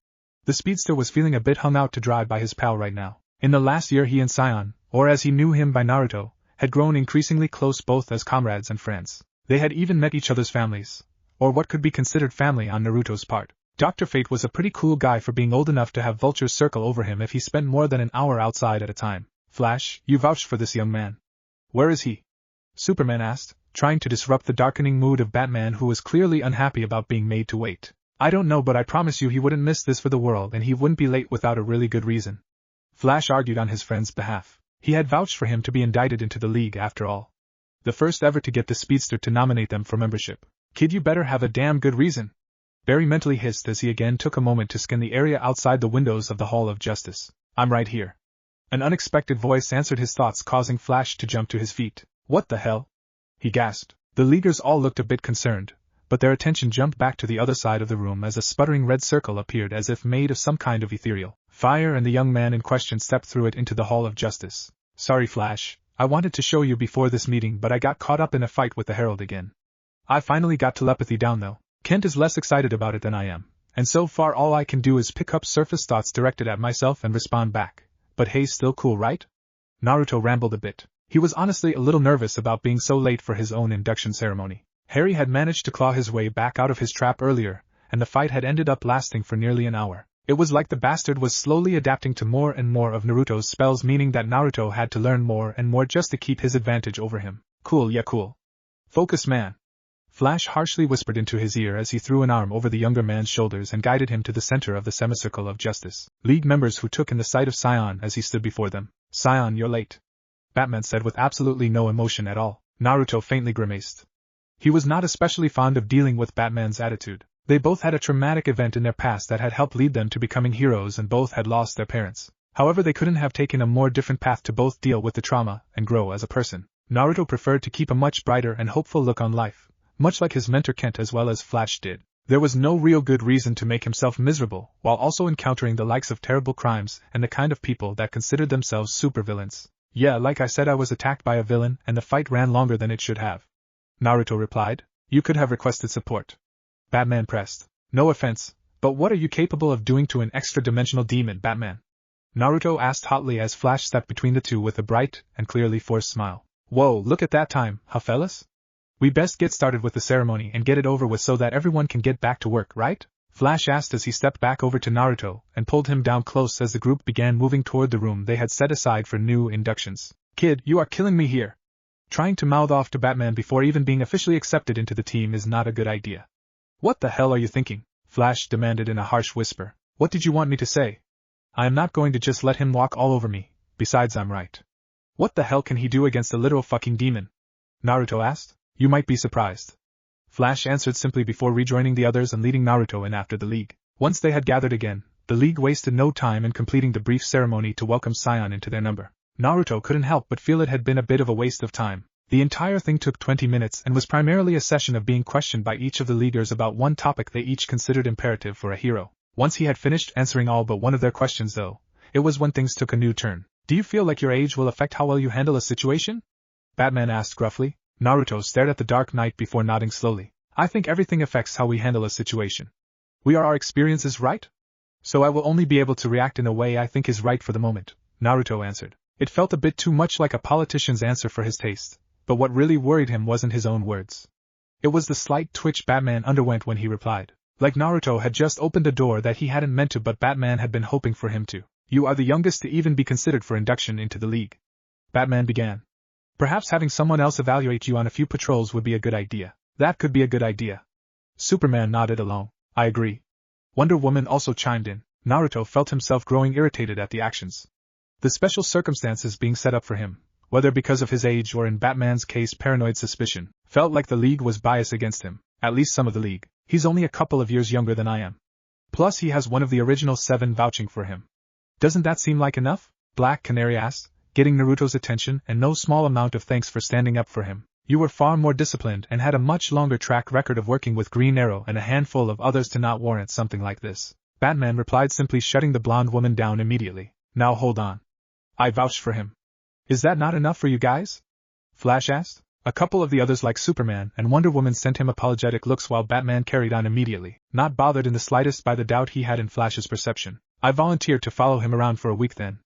The speedster was feeling a bit hung out to dry by his pal right now. In the last year he and Scion, or as he knew him by Naruto, had grown increasingly close both as comrades and friends. They had even met each other's families, or what could be considered family on Naruto's part. Dr. Fate was a pretty cool guy for being old enough to have vultures circle over him if he spent more than an hour outside at a time. Flash, you vouched for this young man. Where is he? Superman asked, trying to disrupt the darkening mood of Batman, who was clearly unhappy about being made to wait. I don't know, but I promise you he wouldn't miss this for the world, and he wouldn't be late without a really good reason. Flash argued on his friend's behalf. He had vouched for him to be indicted into the League after all. The first ever to get the speedster to nominate them for membership. Kid, you better have a damn good reason. Barry mentally hissed as he again took a moment to scan the area outside the windows of the Hall of Justice. I'm right here. An unexpected voice answered his thoughts, causing Flash to jump to his feet. What the hell? He gasped. The Leaguers all looked a bit concerned, but their attention jumped back to the other side of the room as a sputtering red circle appeared as if made of some kind of ethereal fire, and the young man in question stepped through it into the Hall of Justice. Sorry, Flash, I wanted to show you before this meeting, but I got caught up in a fight with the Herald again. I finally got telepathy down though. Kent is less excited about it than I am, and so far all I can do is pick up surface thoughts directed at myself and respond back. But hey, still cool, right? Naruto rambled a bit. He was honestly a little nervous about being so late for his own induction ceremony. Harry had managed to claw his way back out of his trap earlier, and the fight had ended up lasting for nearly an hour. It was like the bastard was slowly adapting to more and more of Naruto's spells, meaning that Naruto had to learn more and more just to keep his advantage over him. Cool, yeah, cool. Focus, man. Flash harshly whispered into his ear as he threw an arm over the younger man's shoulders and guided him to the center of the semicircle of justice. League members who took in the sight of Scion as he stood before them. Scion, you're late, Batman said with absolutely no emotion at all. Naruto faintly grimaced. He was not especially fond of dealing with Batman's attitude. They both had a traumatic event in their past that had helped lead them to becoming heroes, and both had lost their parents. However, they couldn't have taken a more different path to both deal with the trauma and grow as a person. Naruto preferred to keep a much brighter and hopeful look on life, much like his mentor Kent as well as Flash did. There was no real good reason to make himself miserable while also encountering the likes of terrible crimes and the kind of people that considered themselves supervillains. Yeah, like I said, I was attacked by a villain and the fight ran longer than it should have. Naruto replied. You could have requested support. Batman pressed. No offense, but what are you capable of doing to an extra-dimensional demon, Batman? Naruto asked hotly as Flash stepped between the two with a bright and clearly forced smile. Whoa, look at that time, huh fellas? We best get started with the ceremony and get it over with so that everyone can get back to work, right? Flash asked as he stepped back over to Naruto and pulled him down close as the group began moving toward the room they had set aside for new inductions. Kid, you are killing me here. Trying to mouth off to Batman before even being officially accepted into the team is not a good idea. What the hell are you thinking? Flash demanded in a harsh whisper. What did you want me to say? I am not going to just let him walk all over me, besides I'm right. What the hell can he do against a literal fucking demon? Naruto asked. You might be surprised. Flash answered simply before rejoining the others and leading Naruto in after the League. Once they had gathered again, the League wasted no time in completing the brief ceremony to welcome Saiyan into their number. Naruto couldn't help but feel it had been a bit of a waste of time. The entire thing took 20 minutes and was primarily a session of being questioned by each of the leaguers about one topic they each considered imperative for a hero. Once he had finished answering all but one of their questions though, it was when things took a new turn. Do you feel like your age will affect how well you handle a situation? Batman asked gruffly. Naruto stared at the Dark Knight before nodding slowly. I think everything affects how we handle a situation. We are our experiences, right? So I will only be able to react in a way I think is right for the moment, Naruto answered. It felt a bit too much like a politician's answer for his taste, but what really worried him wasn't his own words. It was the slight twitch Batman underwent when he replied. Like Naruto had just opened a door that he hadn't meant to, but Batman had been hoping for him to. You are the youngest to even be considered for induction into the League. Batman began. Perhaps having someone else evaluate you on a few patrols would be a good idea. That could be a good idea. Superman nodded along. I agree. Wonder Woman also chimed in. Naruto felt himself growing irritated at the actions. The special circumstances being set up for him, whether because of his age or in Batman's case paranoid suspicion, felt like the League was biased against him, at least some of the League. He's only a couple of years younger than I am. Plus he has one of the original 7 vouching for him. Doesn't that seem like enough? Black Canary asked, getting Naruto's attention and no small amount of thanks for standing up for him. You were far more disciplined and had a much longer track record of working with Green Arrow and a handful of others to not warrant something like this. Batman replied, simply shutting the blonde woman down immediately. Now hold on. I vouched for him. Is that not enough for you guys? Flash asked. A couple of the others like Superman and Wonder Woman sent him apologetic looks while Batman carried on immediately, not bothered in the slightest by the doubt he had in Flash's perception. I volunteered to follow him around for a week then.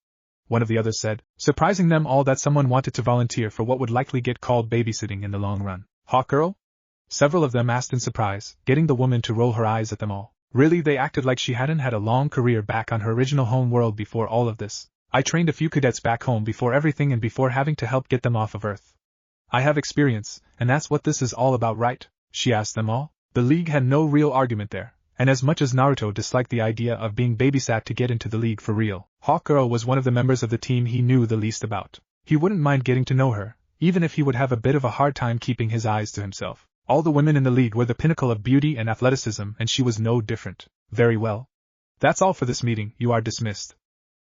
One of the others said, surprising them all that someone wanted to volunteer for what would likely get called babysitting in the long run. Hawkgirl? Several of them asked in surprise, getting the woman to roll her eyes at them all. Really, they acted like she hadn't had a long career back on her original home world before all of this. I trained a few cadets back home before everything and before having to help get them off of Earth. I have experience, and that's what this is all about, right? She asked them all. The League had no real argument there. And as much as Naruto disliked the idea of being babysat to get into the League for real, Hawkgirl was one of the members of the team he knew the least about. He wouldn't mind getting to know her, even if he would have a bit of a hard time keeping his eyes to himself. All the women in the League were the pinnacle of beauty and athleticism, and she was no different. Very well. That's all for this meeting, you are dismissed.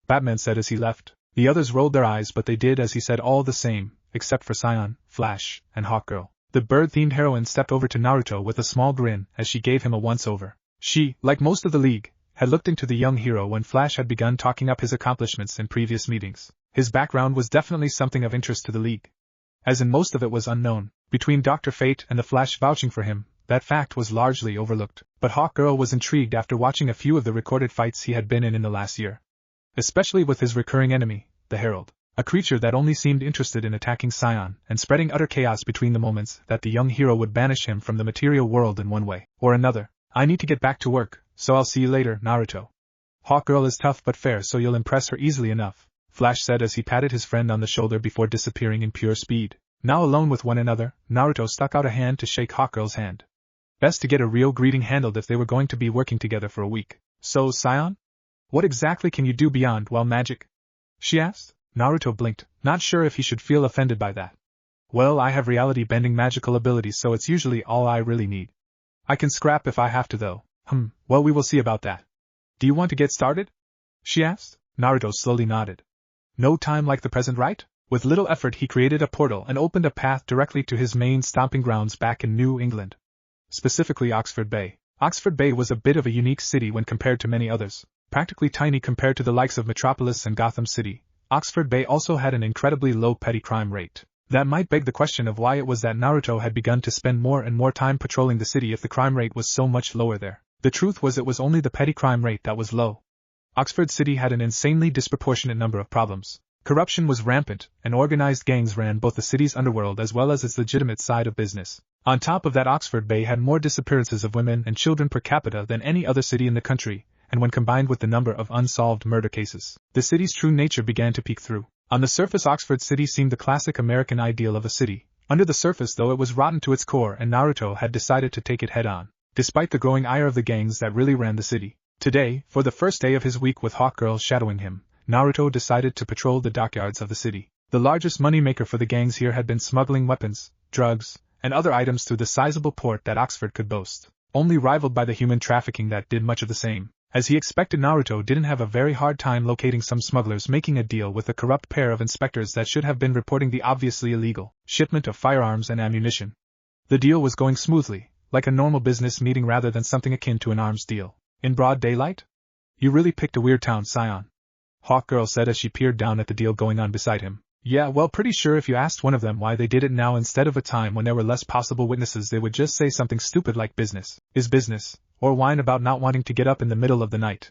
Batman said as he left. The others rolled their eyes, but they did as he said all the same, except for Saiyan, Flash, and Hawkgirl. The bird-themed heroine stepped over to Naruto with a small grin as she gave him a once-over. She, like most of the League, had looked into the young hero when Flash had begun talking up his accomplishments in previous meetings. His background was definitely something of interest to the League. As in most of it was unknown, between Dr. Fate and the Flash vouching for him, that fact was largely overlooked. But Hawkgirl was intrigued after watching a few of the recorded fights he had been in the last year. Especially with his recurring enemy, the Herald. A creature that only seemed interested in attacking Saiyan and spreading utter chaos between the moments that the young hero would banish him from the material world in one way or another. I need to get back to work, so I'll see you later, Naruto. Hawkgirl is tough but fair, so you'll impress her easily enough, Flash said as he patted his friend on the shoulder before disappearing in pure speed. Now alone with one another, Naruto stuck out a hand to shake Hawkgirl's hand. Best to get a real greeting handled if they were going to be working together for a week. So, Saiyan? What exactly can you do beyond, well, magic? She asked. Naruto blinked, not sure if he should feel offended by that. Well, I have reality-bending magical abilities, so it's usually all I really need. I can scrap if I have to though. Well, we will see about that. Do you want to get started? She asked. Naruto slowly nodded. No time like the present, right? With little effort he created a portal and opened a path directly to his main stomping grounds back in New England. Specifically Oxford Bay. Oxford Bay was a bit of a unique city when compared to many others, practically tiny compared to the likes of Metropolis and Gotham City, Oxford Bay also had an incredibly low petty crime rate. That might beg the question of why it was that Naruto had begun to spend more and more time patrolling the city if the crime rate was so much lower there. The truth was it was only the petty crime rate that was low. Oxford City had an insanely disproportionate number of problems. Corruption was rampant, and organized gangs ran both the city's underworld as well as its legitimate side of business. On top of that, Oxford Bay had more disappearances of women and children per capita than any other city in the country, and when combined with the number of unsolved murder cases, the city's true nature began to peek through. On the surface, Oxford City seemed the classic American ideal of a city. Under the surface, though, it was rotten to its core, and Naruto had decided to take it head-on, despite the growing ire of the gangs that really ran the city. Today, for the first day of his week with Hawkgirl shadowing him, Naruto decided to patrol the dockyards of the city. The largest moneymaker for the gangs here had been smuggling weapons, drugs, and other items through the sizable port that Oxford could boast, only rivaled by the human trafficking that did much of the same. As he expected, Naruto didn't have a very hard time locating some smugglers making a deal with a corrupt pair of inspectors that should have been reporting the obviously illegal shipment of firearms and ammunition. The deal was going smoothly, like a normal business meeting rather than something akin to an arms deal. In broad daylight? You really picked a weird town, Scion, Hawkgirl said as she peered down at the deal going on beside him. Yeah, well, pretty sure if you asked one of them why they did it now instead of a time when there were less possible witnesses, they would just say something stupid like business is business, or whine about not wanting to get up in the middle of the night.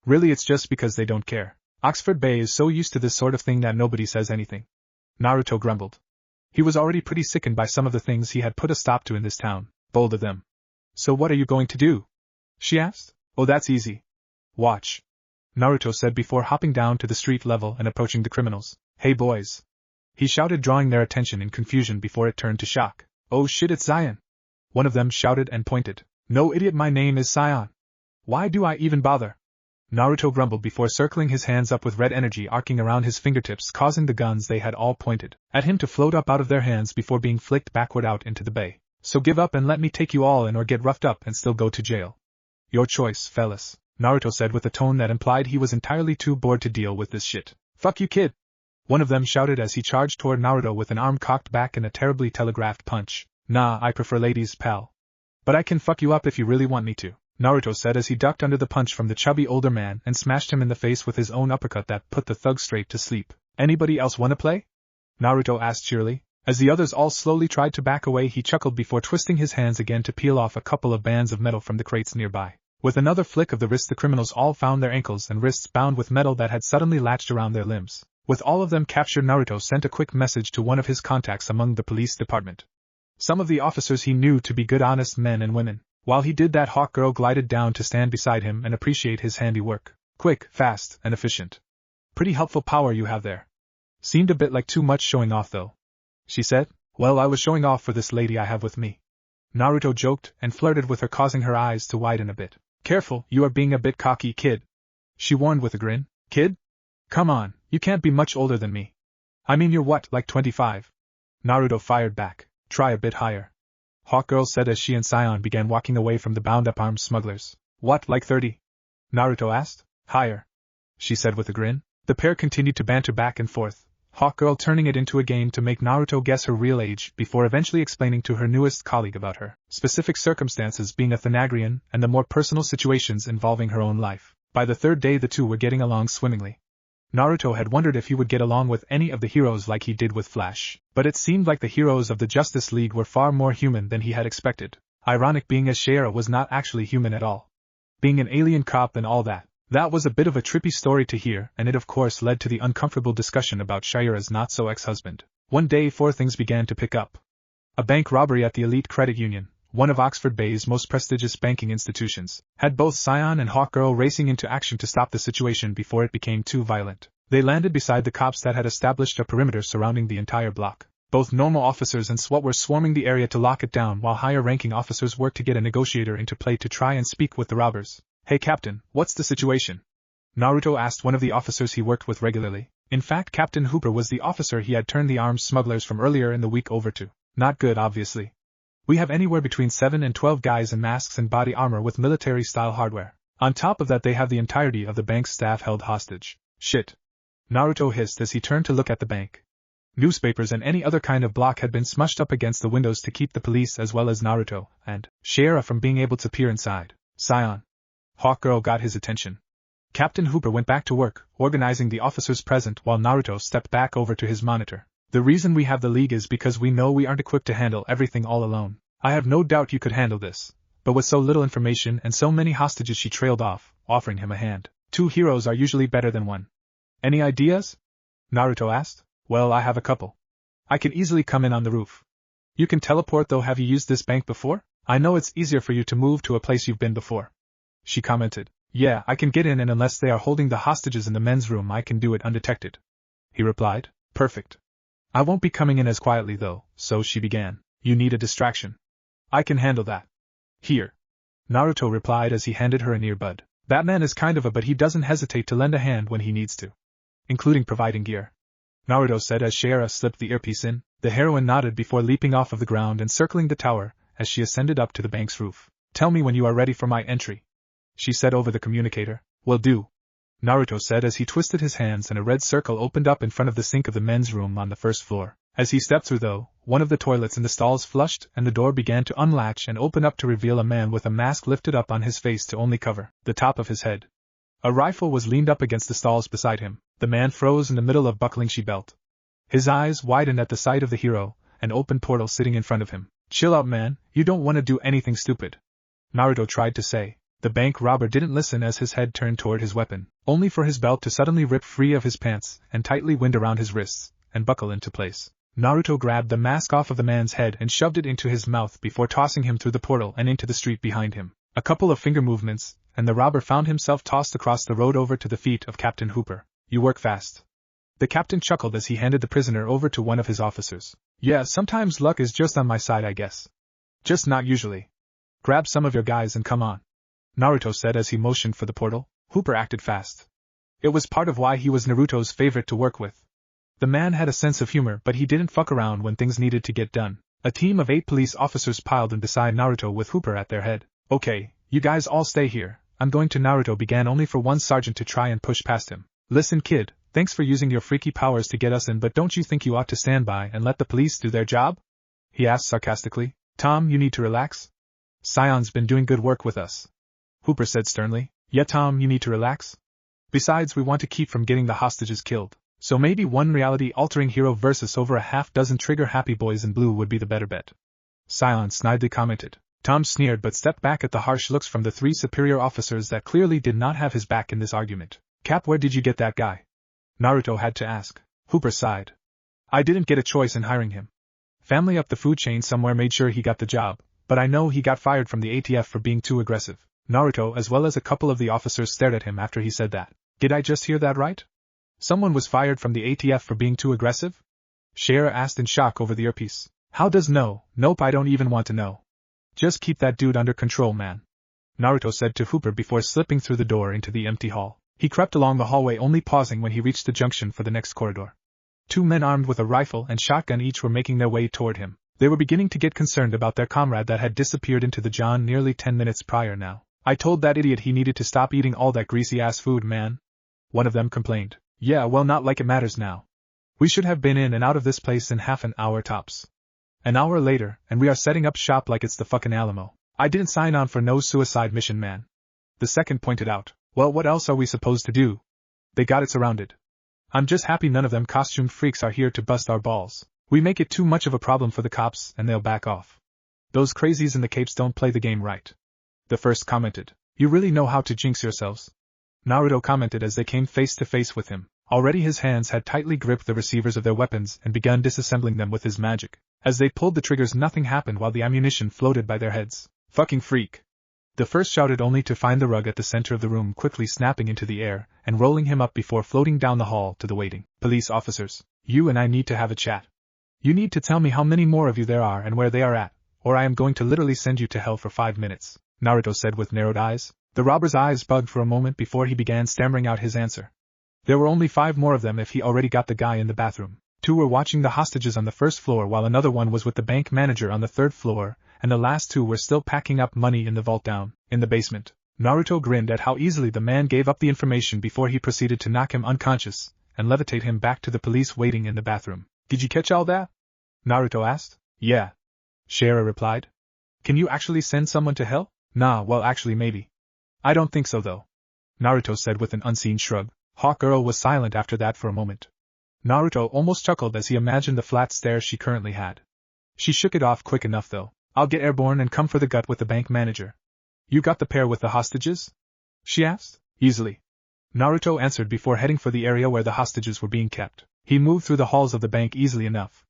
Really, it's just because they don't care. Oxford Bay is so used to this sort of thing that nobody says anything. Naruto grumbled. He was already pretty sickened by some of the things he had put a stop to in this town, bold of them. So what are you going to do? She asked. Oh, that's easy. Watch, Naruto said before hopping down to the street level and approaching the criminals. Hey boys, he shouted, drawing their attention in confusion before it turned to shock. Oh shit, it's Zion. One of them shouted and pointed. No, idiot, my name is Scion. Why do I even bother? Naruto grumbled before circling his hands up with red energy arcing around his fingertips, causing the guns they had all pointed at him to float up out of their hands before being flicked backward out into the bay. So give up and let me take you all in, or get roughed up and still go to jail. Your choice, fellas, Naruto said with a tone that implied he was entirely too bored to deal with this shit. Fuck you, kid, one of them shouted as he charged toward Naruto with an arm cocked back and a terribly telegraphed punch. Nah, I prefer ladies, pal. But I can fuck you up if you really want me to, Naruto said as he ducked under the punch from the chubby older man and smashed him in the face with his own uppercut that put the thug straight to sleep. Anybody else wanna play? Naruto asked cheerily. As the others all slowly tried to back away, he chuckled before twisting his hands again to peel off a couple of bands of metal from the crates nearby. With another flick of the wrist, the criminals all found their ankles and wrists bound with metal that had suddenly latched around their limbs. With all of them captured, Naruto sent a quick message to one of his contacts among the police department. Some of the officers he knew to be good, honest men and women. While he did that, Hawkgirl glided down to stand beside him and appreciate his handiwork. Quick, fast, and efficient. Pretty helpful power you have there. Seemed a bit like too much showing off though, she said. Well, I was showing off for this lady I have with me, Naruto joked and flirted with her, causing her eyes to widen a bit. Careful, you are being a bit cocky, kid, she warned with a grin. Kid? Come on, you can't be much older than me. I mean, you're what, like 25? Naruto fired back. Try a bit higher, Hawkgirl said as she and Scion began walking away from the bound-up armed smugglers. What, like 30? Naruto asked. Higher, she said with a grin. The pair continued to banter back and forth, Hawkgirl turning it into a game to make Naruto guess her real age before eventually explaining to her newest colleague about her specific circumstances, being a Thanagarian, and the more personal situations involving her own life. By the third day, the two were getting along swimmingly. Naruto had wondered if he would get along with any of the heroes like he did with Flash, but it seemed like the heroes of the Justice League were far more human than he had expected. Ironic being as Shira was not actually human at all. Being an alien cop and all that. That was a bit of a trippy story to hear, and it of course led to the uncomfortable discussion about Shira's not-so-ex-husband. One day, things began to pick up. A bank robbery at the Elite Credit Union, one of Oxford Bay's most prestigious banking institutions, had both Scion and Hawkgirl racing into action to stop the situation before it became too violent. They landed beside the cops that had established a perimeter surrounding the entire block. Both normal officers and SWAT were swarming the area to lock it down, while higher-ranking officers worked to get a negotiator into play to try and speak with the robbers. Hey Captain, what's the situation? Naruto asked one of the officers he worked with regularly. In fact, Captain Hooper was the officer he had turned the armed smugglers from earlier in the week over to. Not good, obviously. We have anywhere between 7 and 12 guys in masks and body armor with military-style hardware. On top of that, they have the entirety of the bank's staff held hostage. Shit, Naruto hissed as he turned to look at the bank. Newspapers and any other kind of block had been smushed up against the windows to keep the police as well as Naruto and Shira from being able to peer inside. Scion, Hawkgirl got his attention. Captain Hooper went back to work, organizing the officers present while Naruto stepped back over to his monitor. The reason we have the League is because we know we aren't equipped to handle everything all alone. I have no doubt you could handle this. But with so little information and so many hostages, she trailed off, offering him a hand. 2 heroes are usually better than 1. Any ideas? Naruto asked. Well, I have a couple. I can easily come in on the roof. You can teleport though. Have you used this bank before? I know it's easier for you to move to a place you've been before. She commented. Yeah, I can get in, and unless they are holding the hostages in the men's room I can do it undetected. He replied. Perfect. I won't be coming in as quietly though, so she began. You need a distraction. I can handle that. Here. Naruto replied as he handed her an earbud. Batman is kind of a, but he doesn't hesitate to lend a hand when he needs to. Including providing gear. Naruto said as Shara slipped the earpiece in. The heroine nodded before leaping off of the ground and circling the tower as she ascended up to the bank's roof. Tell me when you are ready for my entry, she said over the communicator. Will do, Naruto said as he twisted his hands and a red circle opened up in front of the sink of the men's room on the first floor. As he stepped through though, one of the toilets in the stalls flushed and the door began to unlatch and open up to reveal a man with a mask lifted up on his face to only cover the top of his head. A rifle was leaned up against the stalls beside him. The man froze in the middle of buckling she belt. His eyes widened at the sight of the hero, an open portal sitting in front of him. Chill out, man, you don't want to do anything stupid, Naruto tried to say. The bank robber didn't listen as his head turned toward his weapon, only for his belt to suddenly rip free of his pants and tightly wind around his wrists and buckle into place. Naruto grabbed the mask off of the man's head and shoved it into his mouth before tossing him through the portal and into the street behind him. A couple of finger movements, and the robber found himself tossed across the road over to the feet of Captain Hooper. You work fast. The captain chuckled as he handed the prisoner over to one of his officers. Yeah, sometimes luck is just on my side, I guess. Just not usually. Grab some of your guys and come on, Naruto said as he motioned for the portal. Hooper acted fast. It was part of why he was Naruto's favorite to work with. The man had a sense of humor, but he didn't fuck around when things needed to get done. A team of 8 police officers piled in beside Naruto with Hooper at their head. Okay, you guys all stay here. I'm going to. Naruto began, only for one sergeant to try and push past him. Listen, kid, thanks for using your freaky powers to get us in, but don't you think you ought to stand by and let the police do their job? He asked sarcastically. Tom, you need to relax. Sion's been doing good work with us, Hooper said sternly. Yeah, Tom, you need to relax. Besides, we want to keep from getting the hostages killed. So maybe one reality-altering hero versus over a half-dozen trigger-happy boys in blue would be the better bet. Sion snidely commented. Tom sneered but stepped back at the harsh looks from the 3 superior officers that clearly did not have his back in this argument. Cap, where did you get that guy? Naruto had to ask. Hooper sighed. I didn't get a choice in hiring him. Family up the food chain somewhere made sure he got the job, but I know he got fired from the ATF for being too aggressive. Naruto as well as a couple of the officers stared at him after he said that. Did I just hear that right? Someone was fired from the ATF for being too aggressive? Shara asked in shock over the earpiece. How does Nope, I don't even want to know. Just keep that dude under control, man, Naruto said to Hooper before slipping through the door into the empty hall. He crept along the hallway, only pausing when he reached the junction for the next corridor. 2 men armed with a rifle and shotgun each were making their way toward him. They were beginning to get concerned about their comrade that had disappeared into the John nearly 10 minutes prior now. I told that idiot he needed to stop eating all that greasy-ass food, man, one of them complained. Yeah, well, not like it matters now. We should have been in and out of this place in half an hour tops. An hour later, and we are setting up shop like it's the fucking Alamo. I didn't sign on for no suicide mission, man, the second pointed out. Well, what else are we supposed to do? They got it surrounded. I'm just happy none of them costumed freaks are here to bust our balls. We make it too much of a problem for the cops and they'll back off. Those crazies in the capes don't play the game right, the first commented. You really know how to jinx yourselves, Naruto commented as they came face to face with him. Already his hands had tightly gripped the receivers of their weapons and begun disassembling them with his magic. As they pulled the triggers, nothing happened while the ammunition floated by their heads. Fucking freak, the first shouted, only to find the rug at the center of the room quickly snapping into the air and rolling him up before floating down the hall to the waiting police officers. You and I need to have a chat. You need to tell me how many more of you there are and where they are at, or I am going to literally send you to hell for 5 minutes, Naruto said with narrowed eyes. The robber's eyes bugged for a moment before he began stammering out his answer. There were only 5 more of them if he already got the guy in the bathroom. 2 were watching the hostages on the first floor while another one was with the bank manager on the 3rd floor, and the last 2 were still packing up money in the vault down in the basement. Naruto grinned at how easily the man gave up the information before he proceeded to knock him unconscious and levitate him back to the police waiting in the bathroom. Did you catch all that? Naruto asked. Yeah, Shara replied. Can you actually send someone to hell? Nah, well, actually maybe. I don't think so though. Naruto said with an unseen shrug. Hawkgirl was silent after that for a moment. Naruto almost chuckled as he imagined the flat stare she currently had. She shook it off quick enough though. I'll get airborne and come for the gut with the bank manager. You got the pair with the hostages? She asked. Easily. Naruto answered before heading for the area where the hostages were being kept. He moved through the halls of the bank easily enough.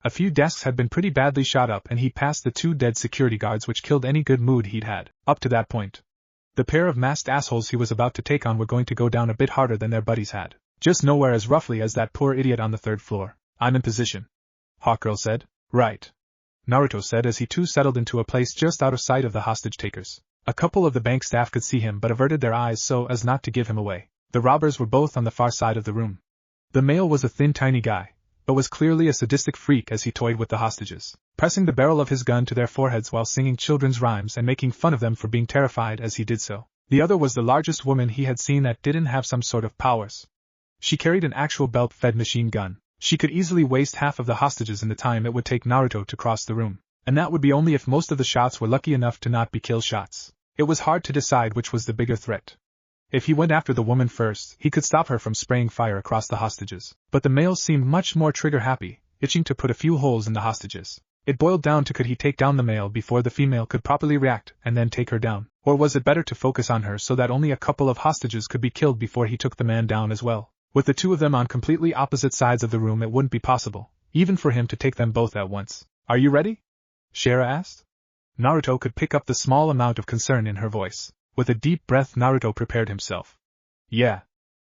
A few desks had been pretty badly shot up and he passed the 2 dead security guards which killed any good mood he'd had, up to that point. The pair of masked assholes he was about to take on were going to go down a bit harder than their buddies had. Just nowhere as roughly as that poor idiot on the 3rd floor. I'm in position. Hawkgirl said. Right. Naruto said as he too settled into a place just out of sight of the hostage takers. A couple of the bank staff could see him but averted their eyes so as not to give him away. The robbers were both on the far side of the room. The male was a thin tiny guy, but was clearly a sadistic freak as he toyed with the hostages, pressing the barrel of his gun to their foreheads while singing children's rhymes and making fun of them for being terrified as he did so. The other was the largest woman he had seen that didn't have some sort of powers. She carried an actual belt-fed machine gun. She could easily waste half of the hostages in the time it would take Naruto to cross the room, and that would be only if most of the shots were lucky enough to not be kill shots. It was hard to decide which was the bigger threat. If he went after the woman first, he could stop her from spraying fire across the hostages, but the male seemed much more trigger-happy, itching to put a few holes in the hostages. It boiled down to could he take down the male before the female could properly react and then take her down, or was it better to focus on her so that only a couple of hostages could be killed before he took the man down as well? With the 2 of them on completely opposite sides of the room it wouldn't be possible, even for him to take them both at once. Are you ready? Shara asked. Naruto could pick up the small amount of concern in her voice. With a deep breath Naruto prepared himself. Yeah.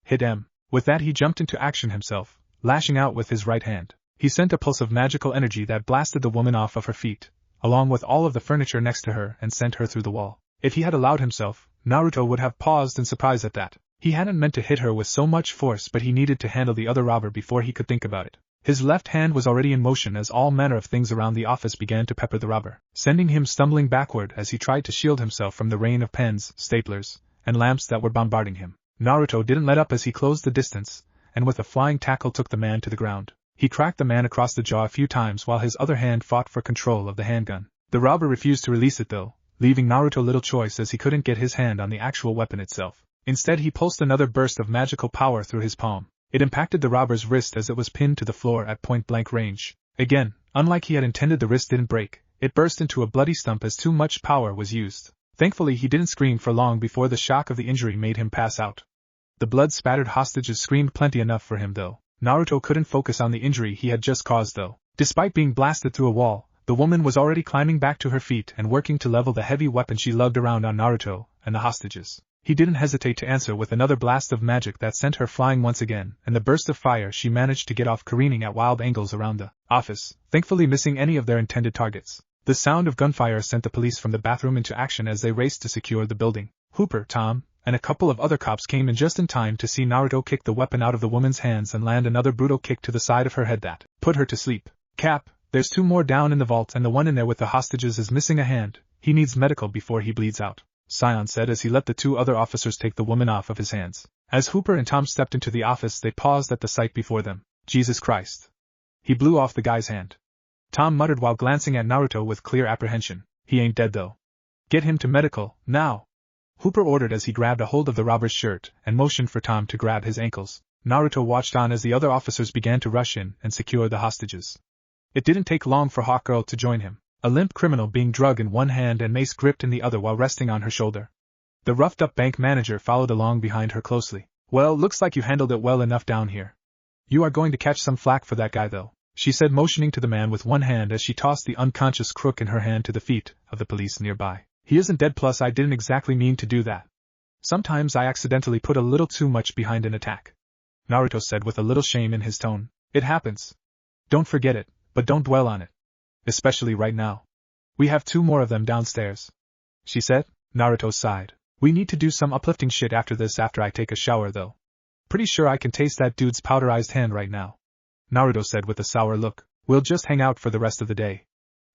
Hit him. With that he jumped into action himself, lashing out with his right hand. He sent a pulse of magical energy that blasted the woman off of her feet, along with all of the furniture next to her and sent her through the wall. If he had allowed himself, Naruto would have paused in surprise at that. He hadn't meant to hit her with so much force but he needed to handle the other robber before he could think about it. His left hand was already in motion as all manner of things around the office began to pepper the robber, sending him stumbling backward as he tried to shield himself from the rain of pens, staplers, and lamps that were bombarding him. Naruto didn't let up as he closed the distance, and with a flying tackle took the man to the ground. He cracked the man across the jaw a few times while his other hand fought for control of the handgun. The robber refused to release it though, leaving Naruto little choice as he couldn't get his hand on the actual weapon itself. Instead he pulsed another burst of magical power through his palm. It impacted the robber's wrist as it was pinned to the floor at point-blank range. Again, unlike he had intended, the wrist didn't break. It burst into a bloody stump as too much power was used. Thankfully he didn't scream for long before the shock of the injury made him pass out. The blood-spattered hostages screamed plenty enough for him though. Naruto couldn't focus on the injury he had just caused though. Despite being blasted through a wall, the woman was already climbing back to her feet and working to level the heavy weapon she lugged around on Naruto and the hostages. He didn't hesitate to answer with another blast of magic that sent her flying once again, and the burst of fire she managed to get off careening at wild angles around the office, thankfully missing any of their intended targets. The sound of gunfire sent the police from the bathroom into action as they raced to secure the building. Hooper, Tom, and a couple of other cops came in just in time to see Naruto kick the weapon out of the woman's hands and land another brutal kick to the side of her head that put her to sleep. Cap, there's 2 more down in the vault and the one in there with the hostages is missing a hand. He needs medical before he bleeds out, Sion said as he let the 2 other officers take the woman off of his hands. As Hooper and Tom stepped into the office they paused at the sight before them. Jesus Christ. He blew off the guy's hand. Tom muttered while glancing at Naruto with clear apprehension. He ain't dead though. Get him to medical, now. Hooper ordered as he grabbed a hold of the robber's shirt and motioned for Tom to grab his ankles. Naruto watched on as the other officers began to rush in and secure the hostages. It didn't take long for Hawkgirl to join him, a limp criminal being drugged in one hand and mace gripped in the other while resting on her shoulder. The roughed-up bank manager followed along behind her closely. Well, looks like you handled it well enough down here. You are going to catch some flack for that guy though, she said, motioning to the man with one hand as she tossed the unconscious crook in her hand to the feet of the police nearby. He isn't dead, plus I didn't exactly mean to do that. Sometimes I accidentally put a little too much behind an attack, Naruto said with a little shame in his tone. It happens. Don't forget it, but don't dwell on it. Especially right now. We have 2 more of them downstairs, she said. Naruto sighed. We need to do some uplifting shit after this after I take a shower though. Pretty sure I can taste that dude's powderized hand right now, Naruto said with a sour look. We'll just hang out for the rest of the day.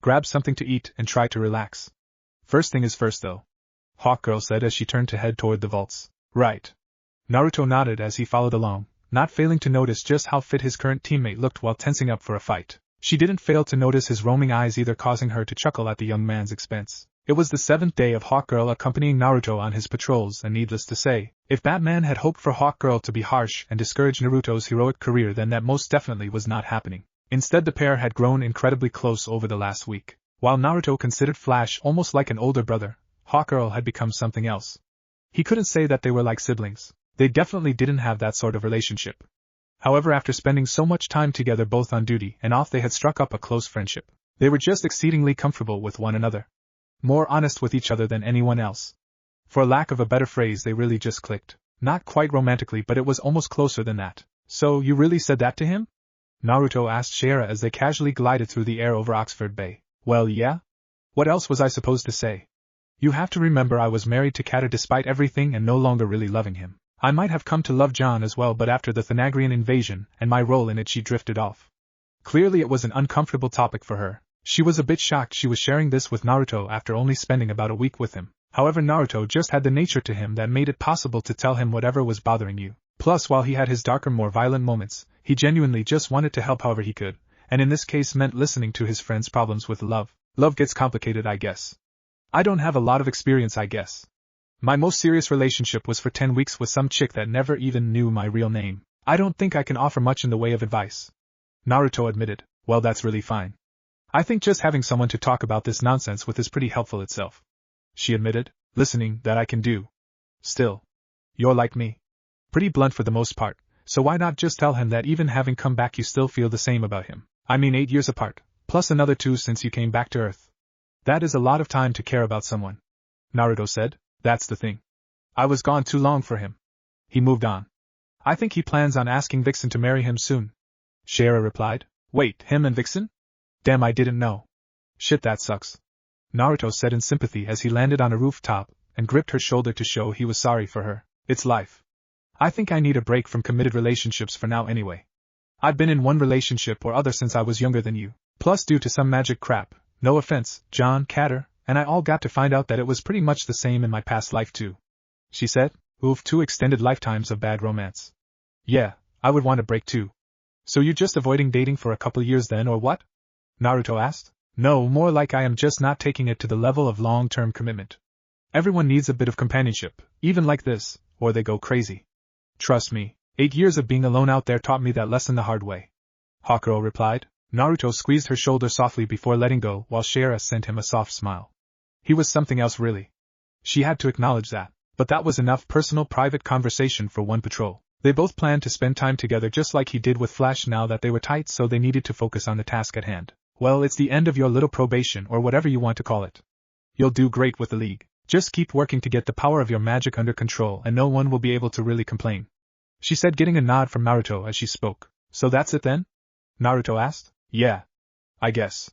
Grab something to eat and try to relax. First thing is first though, Hawkgirl said as she turned to head toward the vaults. Right. Naruto nodded as he followed along, not failing to notice just how fit his current teammate looked while tensing up for a fight. She didn't fail to notice his roaming eyes either, causing her to chuckle at the young man's expense. It was the 7th day of Hawkgirl accompanying Naruto on his patrols, and needless to say, if Batman had hoped for Hawkgirl to be harsh and discourage Naruto's heroic career, then that most definitely was not happening. Instead, the pair had grown incredibly close over the last week. While Naruto considered Flash almost like an older brother, Hawkgirl had become something else. He couldn't say that they were like siblings. They definitely didn't have that sort of relationship. However, after spending so much time together both on duty and off, they had struck up a close friendship. They were just exceedingly comfortable with one another. More honest with each other than anyone else. For lack of a better phrase, they really just clicked. Not quite romantically, but it was almost closer than that. So, you really said that to him? Naruto asked Shara as they casually glided through the air over Oxford Bay. Well, yeah? What else was I supposed to say? You have to remember I was married to Kata despite everything and no longer really loving him. I might have come to love John as well, but after the Thanagarian invasion and my role in it, she drifted off. Clearly it was an uncomfortable topic for her. She was a bit shocked she was sharing this with Naruto after only spending about a week with him. However, Naruto just had the nature to him that made it possible to tell him whatever was bothering you. Plus, while he had his darker, more violent moments, he genuinely just wanted to help however he could, and in this case meant listening to his friend's problems with love. Love gets complicated, I guess. I don't have a lot of experience, I guess. My most serious relationship was for 10 weeks with some chick that never even knew my real name. I don't think I can offer much in the way of advice. Naruto admitted. Well, that's really fine. I think just having someone to talk about this nonsense with is pretty helpful itself. She admitted. Listening, that I can do. Still. You're like me. Pretty blunt for the most part, so why not just tell him that even having come back you still feel the same about him? I mean 8 years apart, plus another 2 since you came back to Earth. That is a lot of time to care about someone. Naruto said. That's the thing. I was gone too long for him. He moved on. I think he plans on asking Vixen to marry him soon. Shara replied. Wait, him and Vixen? Damn, I didn't know. Shit, that sucks. Naruto said in sympathy as he landed on a rooftop and gripped her shoulder to show he was sorry for her. It's life. I think I need a break from committed relationships for now anyway. I've been in one relationship or other since I was younger than you. Plus, due to some magic crap, no offense, John, Catter, and I all got to find out that it was pretty much the same in my past life too. She said. Oof, 2 extended lifetimes of bad romance. Yeah, I would want a break too. So you're just avoiding dating for a couple years then, or what? Naruto asked. No, more like I am just not taking it to the level of long-term commitment. Everyone needs a bit of companionship, even like this, or they go crazy. Trust me, 8 years of being alone out there taught me that lesson the hard way. Hawkgirl replied. Naruto squeezed her shoulder softly before letting go, while Shara sent him a soft smile. He was something else really. She had to acknowledge that, but that was enough personal private conversation for one patrol. They both planned to spend time together just like he did with Flash now that they were tight, so they needed to focus on the task at hand. Well, it's the end of your little probation or whatever you want to call it. You'll do great with the League. Just keep working to get the power of your magic under control and no one will be able to really complain. She said, getting a nod from Naruto as she spoke. So that's it then? Naruto asked. Yeah. I guess.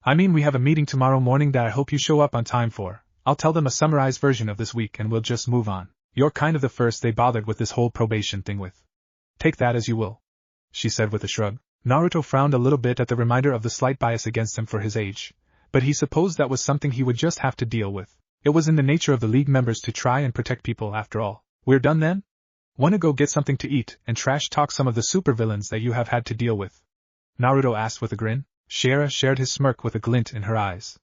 I mean, we have a meeting tomorrow morning that I hope you show up on time for. I'll tell them a summarized version of this week and we'll just move on. You're kind of the first they bothered with this whole probation thing with. Take that as you will. She said with a shrug. Naruto frowned a little bit at the reminder of the slight bias against him for his age, but he supposed that was something he would just have to deal with. It was in the nature of the League members to try and protect people after all. We're done then? Wanna go get something to eat and trash talk some of the supervillains that you have had to deal with? Naruto asked with a grin. Shara shared his smirk with a glint in her eyes.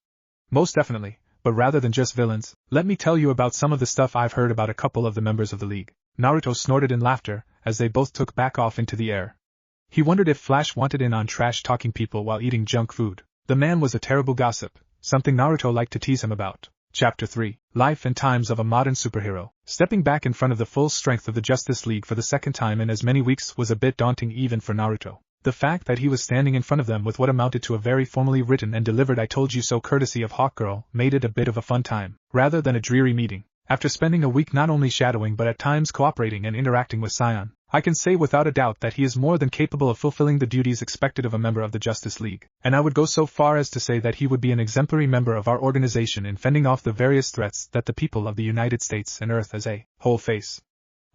Most definitely, but rather than just villains, let me tell you about some of the stuff I've heard about a couple of the members of the League. Naruto snorted in laughter as they both took back off into the air. He wondered if Flash wanted in on trash-talking people while eating junk food. The man was a terrible gossip, something Naruto liked to tease him about. Chapter 3. Life and Times of a Modern Superhero. Stepping back in front of the full strength of the Justice League for the second time in as many weeks was a bit daunting even for Naruto. The fact that he was standing in front of them with what amounted to a very formally written and delivered "I told you so" courtesy of Hawkgirl made it a bit of a fun time, rather than a dreary meeting. After spending a week not only shadowing but at times cooperating and interacting with Scion, I can say without a doubt that he is more than capable of fulfilling the duties expected of a member of the Justice League, and I would go so far as to say that he would be an exemplary member of our organization in fending off the various threats that the people of the United States and Earth as a whole face.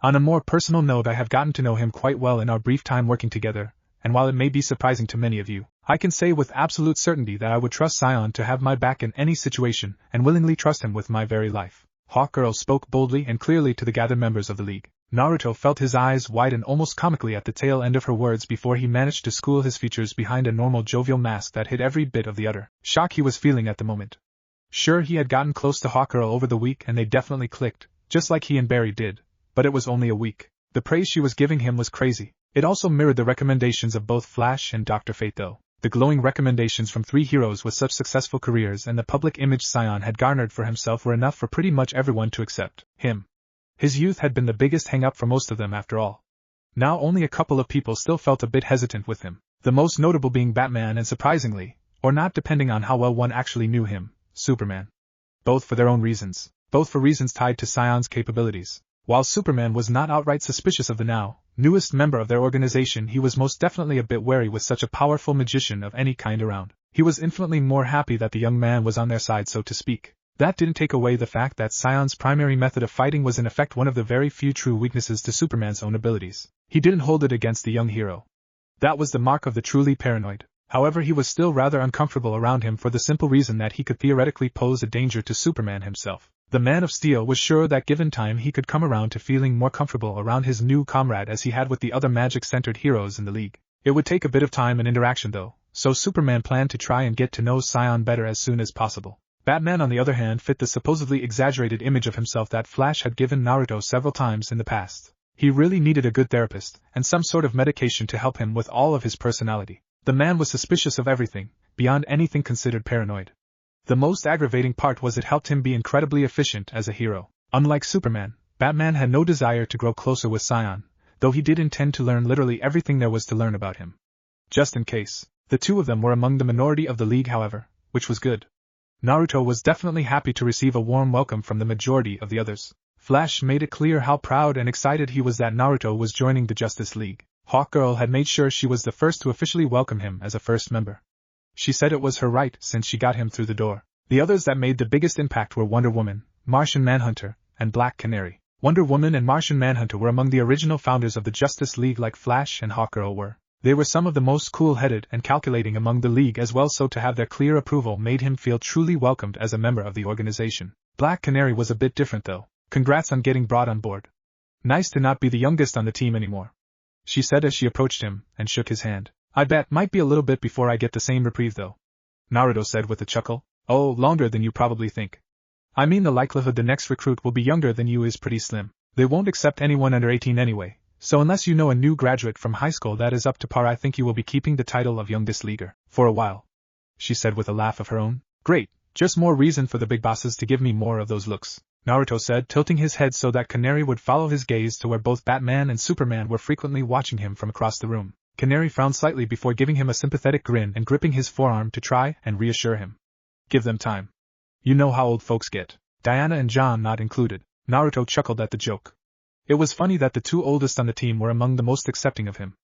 On a more personal note, I have gotten to know him quite well in our brief time working together, and while it may be surprising to many of you, I can say with absolute certainty that I would trust Scion to have my back in any situation and willingly trust him with my very life. Hawkgirl spoke boldly and clearly to the gathered members of the League. Naruto felt his eyes widen almost comically at the tail end of her words before he managed to school his features behind a normal jovial mask that hid every bit of the utter shock he was feeling at the moment. Sure, he had gotten close to Hawkgirl over the week and they definitely clicked, just like he and Barry did, but it was only a week. The praise she was giving him was crazy. It also mirrored the recommendations of both Flash and Dr. Fate though. The glowing recommendations from three heroes with such successful careers and the public image Scion had garnered for himself were enough for pretty much everyone to accept him. His youth had been the biggest hang-up for most of them after all. Now only a couple of people still felt a bit hesitant with him, the most notable being Batman and surprisingly, or not depending on how well one actually knew him, Superman. Both for their own reasons, both for reasons tied to Scion's capabilities. While Superman was not outright suspicious of the newest member of their organization, he was most definitely a bit wary with such a powerful magician of any kind around. He was infinitely more happy that the young man was on their side, so to speak. That didn't take away the fact that Scion's primary method of fighting was in effect one of the very few true weaknesses to Superman's own abilities. He didn't hold it against the young hero. That was the mark of the truly paranoid. However, he was still rather uncomfortable around him for the simple reason that he could theoretically pose a danger to Superman himself. The Man of Steel was sure that given time he could come around to feeling more comfortable around his new comrade as he had with the other magic-centered heroes in the League. It would take a bit of time and interaction though, so Superman planned to try and get to know Scion better as soon as possible. Batman on the other hand fit the supposedly exaggerated image of himself that Flash had given Naruto several times in the past. He really needed a good therapist, and some sort of medication to help him with all of his personality. The man was suspicious of everything, beyond anything considered paranoid. The most aggravating part was it helped him be incredibly efficient as a hero. Unlike Superman, Batman had no desire to grow closer with Scion, though he did intend to learn literally everything there was to learn about him. Just in case. The two of them were among the minority of the League, however, which was good. Naruto was definitely happy to receive a warm welcome from the majority of the others. Flash made it clear how proud and excited he was that Naruto was joining the Justice League. Hawkgirl had made sure she was the first to officially welcome him as a first member. She said it was her right since she got him through the door. The others that made the biggest impact were Wonder Woman, Martian Manhunter, and Black Canary. Wonder Woman and Martian Manhunter were among the original founders of the Justice League like Flash and Hawkgirl were. They were some of the most cool-headed and calculating among the League as well, so to have their clear approval made him feel truly welcomed as a member of the organization. Black Canary was a bit different though. Congrats on getting brought on board. Nice to not be the youngest on the team anymore, she said as she approached him and shook his hand. I bet might be a little bit before I get the same reprieve though, Naruto said with a chuckle. Oh, longer than you probably think. I mean, the likelihood the next recruit will be younger than you is pretty slim. They won't accept anyone under 18 anyway, so unless you know a new graduate from high school that is up to par, I think you will be keeping the title of youngest leaguer for a while, she said with a laugh of her own. Great, just more reason for the big bosses to give me more of those looks, Naruto said, tilting his head so that Canary would follow his gaze to where both Batman and Superman were frequently watching him from across the room. Canary frowned slightly before giving him a sympathetic grin and gripping his forearm to try and reassure him. Give them time. You know how old folks get. Diana and John not included. Naruto chuckled at the joke. It was funny that the two oldest on the team were among the most accepting of him.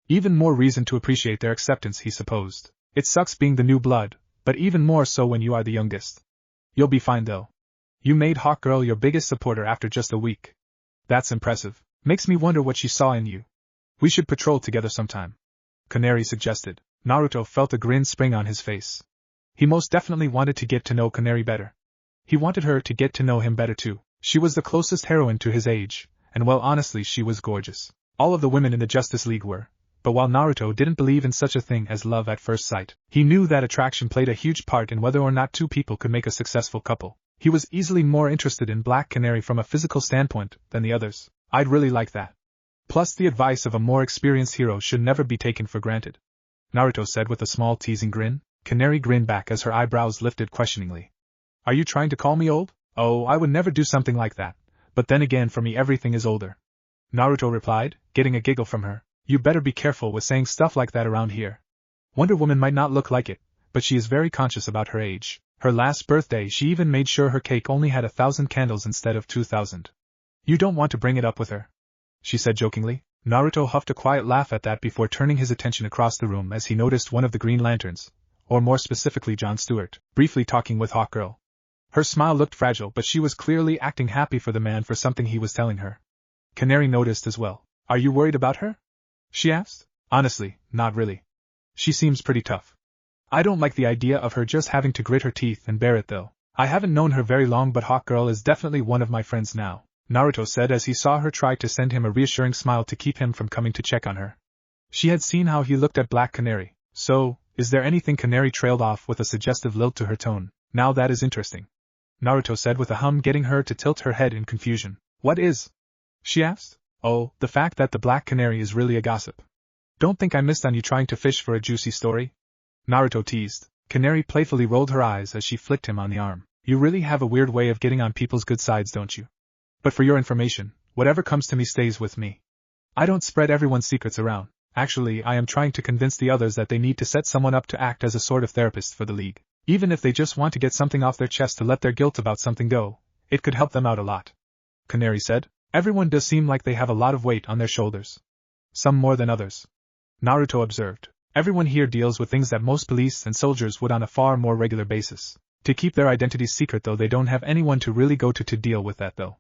Even more reason to appreciate their acceptance, he supposed. It sucks being the new blood, but even more so when you are the youngest. You'll be fine though. You made Hawkgirl your biggest supporter after just a week. That's impressive. Makes me wonder what she saw in you. We should patrol together sometime, Canary suggested. Naruto felt a grin spring on his face. He most definitely wanted to get to know Canary better. He wanted her to get to know him better too. She was the closest heroine to his age, and well, honestly, she was gorgeous. All of the women in the Justice League were, but while Naruto didn't believe in such a thing as love at first sight, he knew that attraction played a huge part in whether or not two people could make a successful couple. He was easily more interested in Black Canary from a physical standpoint than the others. I'd really like that. Plus, the advice of a more experienced hero should never be taken for granted, Naruto said with a small teasing grin. Canary grinned back as her eyebrows lifted questioningly. Are you trying to call me old? Oh, I would never do something like that, but then again, for me everything is older, Naruto replied, getting a giggle from her. You better be careful with saying stuff like that around here. Wonder Woman might not look like it, but she is very conscious about her age. Her last birthday she even made sure her cake only had 1,000 candles instead of 2,000. You don't want to bring it up with her, she said jokingly. Naruto huffed a quiet laugh at that before turning his attention across the room as he noticed one of the Green Lanterns, or more specifically John Stewart, briefly talking with Hawkgirl. Her smile looked fragile, but she was clearly acting happy for the man for something he was telling her. Canary noticed as well. Are you worried about her? She asked. Honestly, not really. She seems pretty tough. I don't like the idea of her just having to grit her teeth and bear it though. I haven't known her very long, but Hawkgirl is definitely one of my friends now, Naruto said as he saw her try to send him a reassuring smile to keep him from coming to check on her. She had seen how he looked at Black Canary, so, is there anything? Canary trailed off with a suggestive lilt to her tone. Now that is interesting, Naruto said with a hum, getting her to tilt her head in confusion. What is? She asked. Oh, the fact that the Black Canary is really a gossip. Don't think I missed on you trying to fish for a juicy story? Naruto teased. Canary playfully rolled her eyes as she flicked him on the arm. You really have a weird way of getting on people's good sides, don't you? But for your information, whatever comes to me stays with me. I don't spread everyone's secrets around. Actually, I am trying to convince the others that they need to set someone up to act as a sort of therapist for the League. Even if they just want to get something off their chest to let their guilt about something go, it could help them out a lot. Canary said. Everyone does seem like they have a lot of weight on their shoulders. Some more than others. Naruto observed. Everyone here deals with things that most police and soldiers would on a far more regular basis. To keep their identities secret though, they don't have anyone to really go to deal with that though.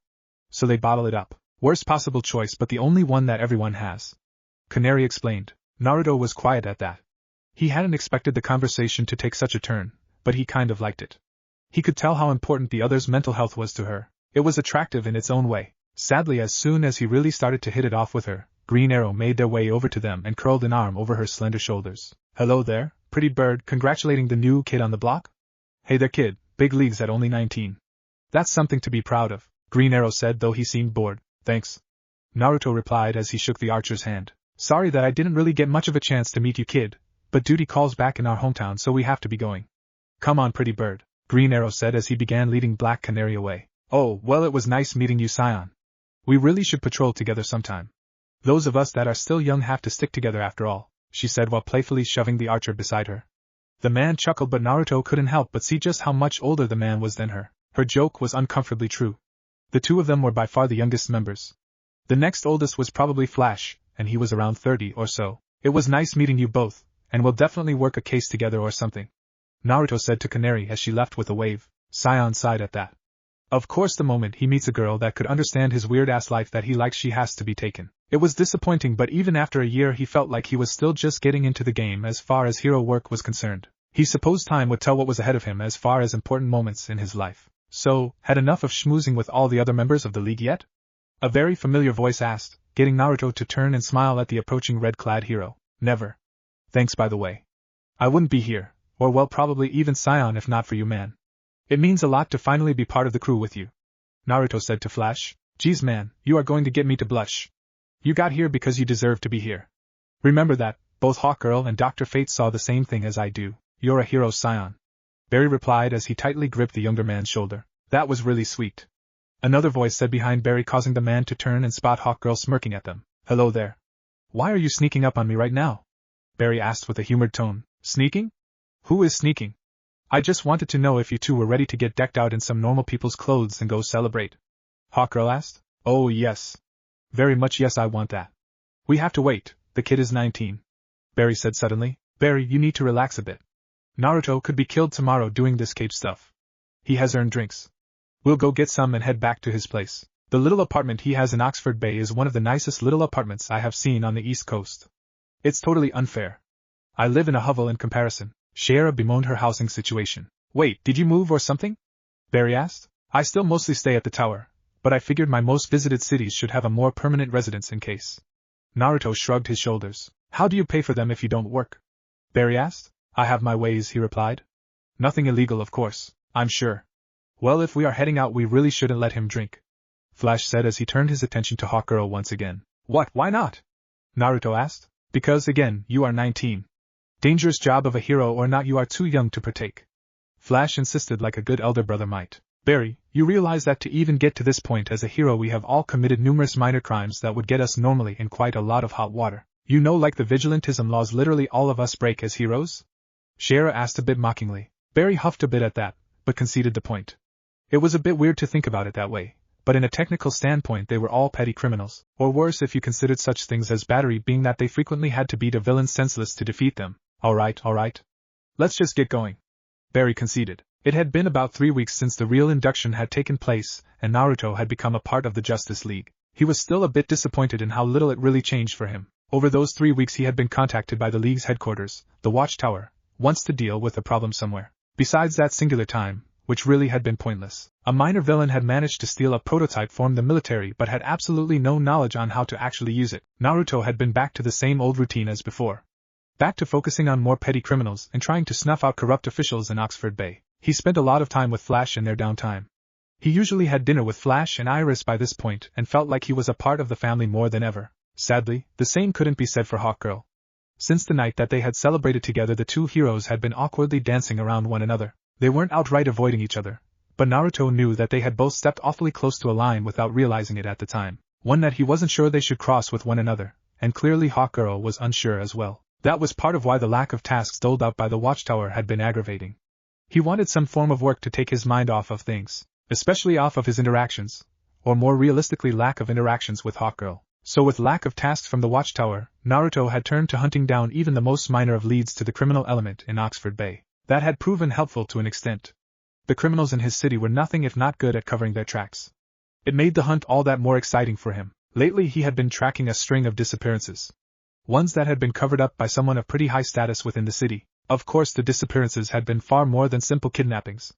So they bottle it up. Worst possible choice, but the only one that everyone has. Canary explained. Naruto was quiet at that. He hadn't expected the conversation to take such a turn, but he kind of liked it. He could tell how important the other's mental health was to her. It was attractive in its own way. Sadly, as soon as he really started to hit it off with her, Green Arrow made their way over to them and curled an arm over her slender shoulders. Hello there, pretty bird, congratulating the new kid on the block? Hey there kid, big leagues at only 19. That's something to be proud of, Green Arrow said, though he seemed bored. Thanks. Naruto replied as he shook the archer's hand. Sorry that I didn't really get much of a chance to meet you kid, but duty calls back in our hometown, so we have to be going. Come on pretty bird, Green Arrow said as he began leading Black Canary away. Oh, well, it was nice meeting you, Scion. We really should patrol together sometime. Those of us that are still young have to stick together after all, she said while playfully shoving the archer beside her. The man chuckled, but Naruto couldn't help but see just how much older the man was than her. Her joke was uncomfortably true. The two of them were by far the youngest members. The next oldest was probably Flash, and he was around 30 or so. It was nice meeting you both, and we'll definitely work a case together or something, Naruto said to Canary as she left with a wave. Scion sighed at that. Of course, the moment he meets a girl that could understand his weird-ass life that he likes, she has to be taken. It was disappointing, but even after a year he felt like he was still just getting into the game as far as hero work was concerned. He supposed time would tell what was ahead of him as far as important moments in his life. So, had enough of schmoozing with all the other members of the League yet? A very familiar voice asked, getting Naruto to turn and smile at the approaching red-clad hero. Never. Thanks, by the way. I wouldn't be here, or well, probably even Scion, if not for you, man. It means a lot to finally be part of the crew with you, Naruto said to Flash. Geez man, you are going to get me to blush. You got here because you deserve to be here. Remember that, both Hawkgirl and Dr. Fate saw the same thing as I do. You're a hero, Scion. Barry replied as he tightly gripped the younger man's shoulder. That was really sweet. Another voice said behind Barry, causing the man to turn and spot Hawkgirl smirking at them. Hello there. Why are you sneaking up on me right now? Barry asked with a humored tone. Sneaking? Who is sneaking? I just wanted to know if you two were ready to get decked out in some normal people's clothes and go celebrate. Hawkgirl asked. Oh yes. Very much yes, I want that. We have to wait, the kid is 19. Barry said suddenly. Barry, you need to relax a bit. Naruto could be killed tomorrow doing this cage stuff. He has earned drinks. We'll go get some and head back to his place. The little apartment he has in Oxford Bay is one of the nicest little apartments I have seen on the East Coast. It's totally unfair. I live in a hovel in comparison. Shiera bemoaned her housing situation. Wait, did you move or something? Barry asked. I still mostly stay at the tower, but I figured my most visited cities should have a more permanent residence in case. Naruto shrugged his shoulders. How do you pay for them if you don't work? Barry asked. I have my ways, he replied. Nothing illegal, of course, I'm sure. Well, if we are heading out, we really shouldn't let him drink, Flash said as he turned his attention to Hawkgirl once again. What, why not? Naruto asked. Because, again, you are 19. Dangerous job of a hero or not, you are too young to partake. Flash insisted like a good elder brother might. Barry, you realize that to even get to this point as a hero we have all committed numerous minor crimes that would get us normally in quite a lot of hot water. You know, like the vigilantism laws literally all of us break as heroes? Shiera asked a bit mockingly. Barry huffed a bit at that, but conceded the point. It was a bit weird to think about it that way, but in a technical standpoint they were all petty criminals, or worse if you considered such things as battery, being that they frequently had to beat a villain senseless to defeat them. Alright. Let's just get going, Barry conceded. It had been about 3 weeks since the real induction had taken place, and Naruto had become a part of the Justice League. He was still a bit disappointed in how little it really changed for him. Over those 3 weeks he had been contacted by the League's headquarters, the Watchtower, once to deal with a problem somewhere. Besides that singular time, which really had been pointless, a minor villain had managed to steal a prototype from the military but had absolutely no knowledge on how to actually use it. Naruto had been back to the same old routine as before. Back to focusing on more petty criminals and trying to snuff out corrupt officials in Oxford Bay. He spent a lot of time with Flash in their downtime. He usually had dinner with Flash and Iris by this point and felt like he was a part of the family more than ever. Sadly, the same couldn't be said for Hawkgirl. Since the night that they had celebrated together, the two heroes had been awkwardly dancing around one another. They weren't outright avoiding each other, but Naruto knew that they had both stepped awfully close to a line without realizing it at the time. One that he wasn't sure they should cross with one another, and clearly Hawkgirl was unsure as well. That was part of why the lack of tasks doled out by the Watchtower had been aggravating. He wanted some form of work to take his mind off of things, especially off of his interactions, or more realistically lack of interactions with Hawkgirl. So with lack of tasks from the Watchtower, Naruto had turned to hunting down even the most minor of leads to the criminal element in Oxford Bay. That had proven helpful to an extent. The criminals in his city were nothing if not good at covering their tracks. It made the hunt all that more exciting for him. Lately he had been tracking a string of disappearances. Ones that had been covered up by someone of pretty high status within the city. Of course, the disappearances had been far more than simple kidnappings.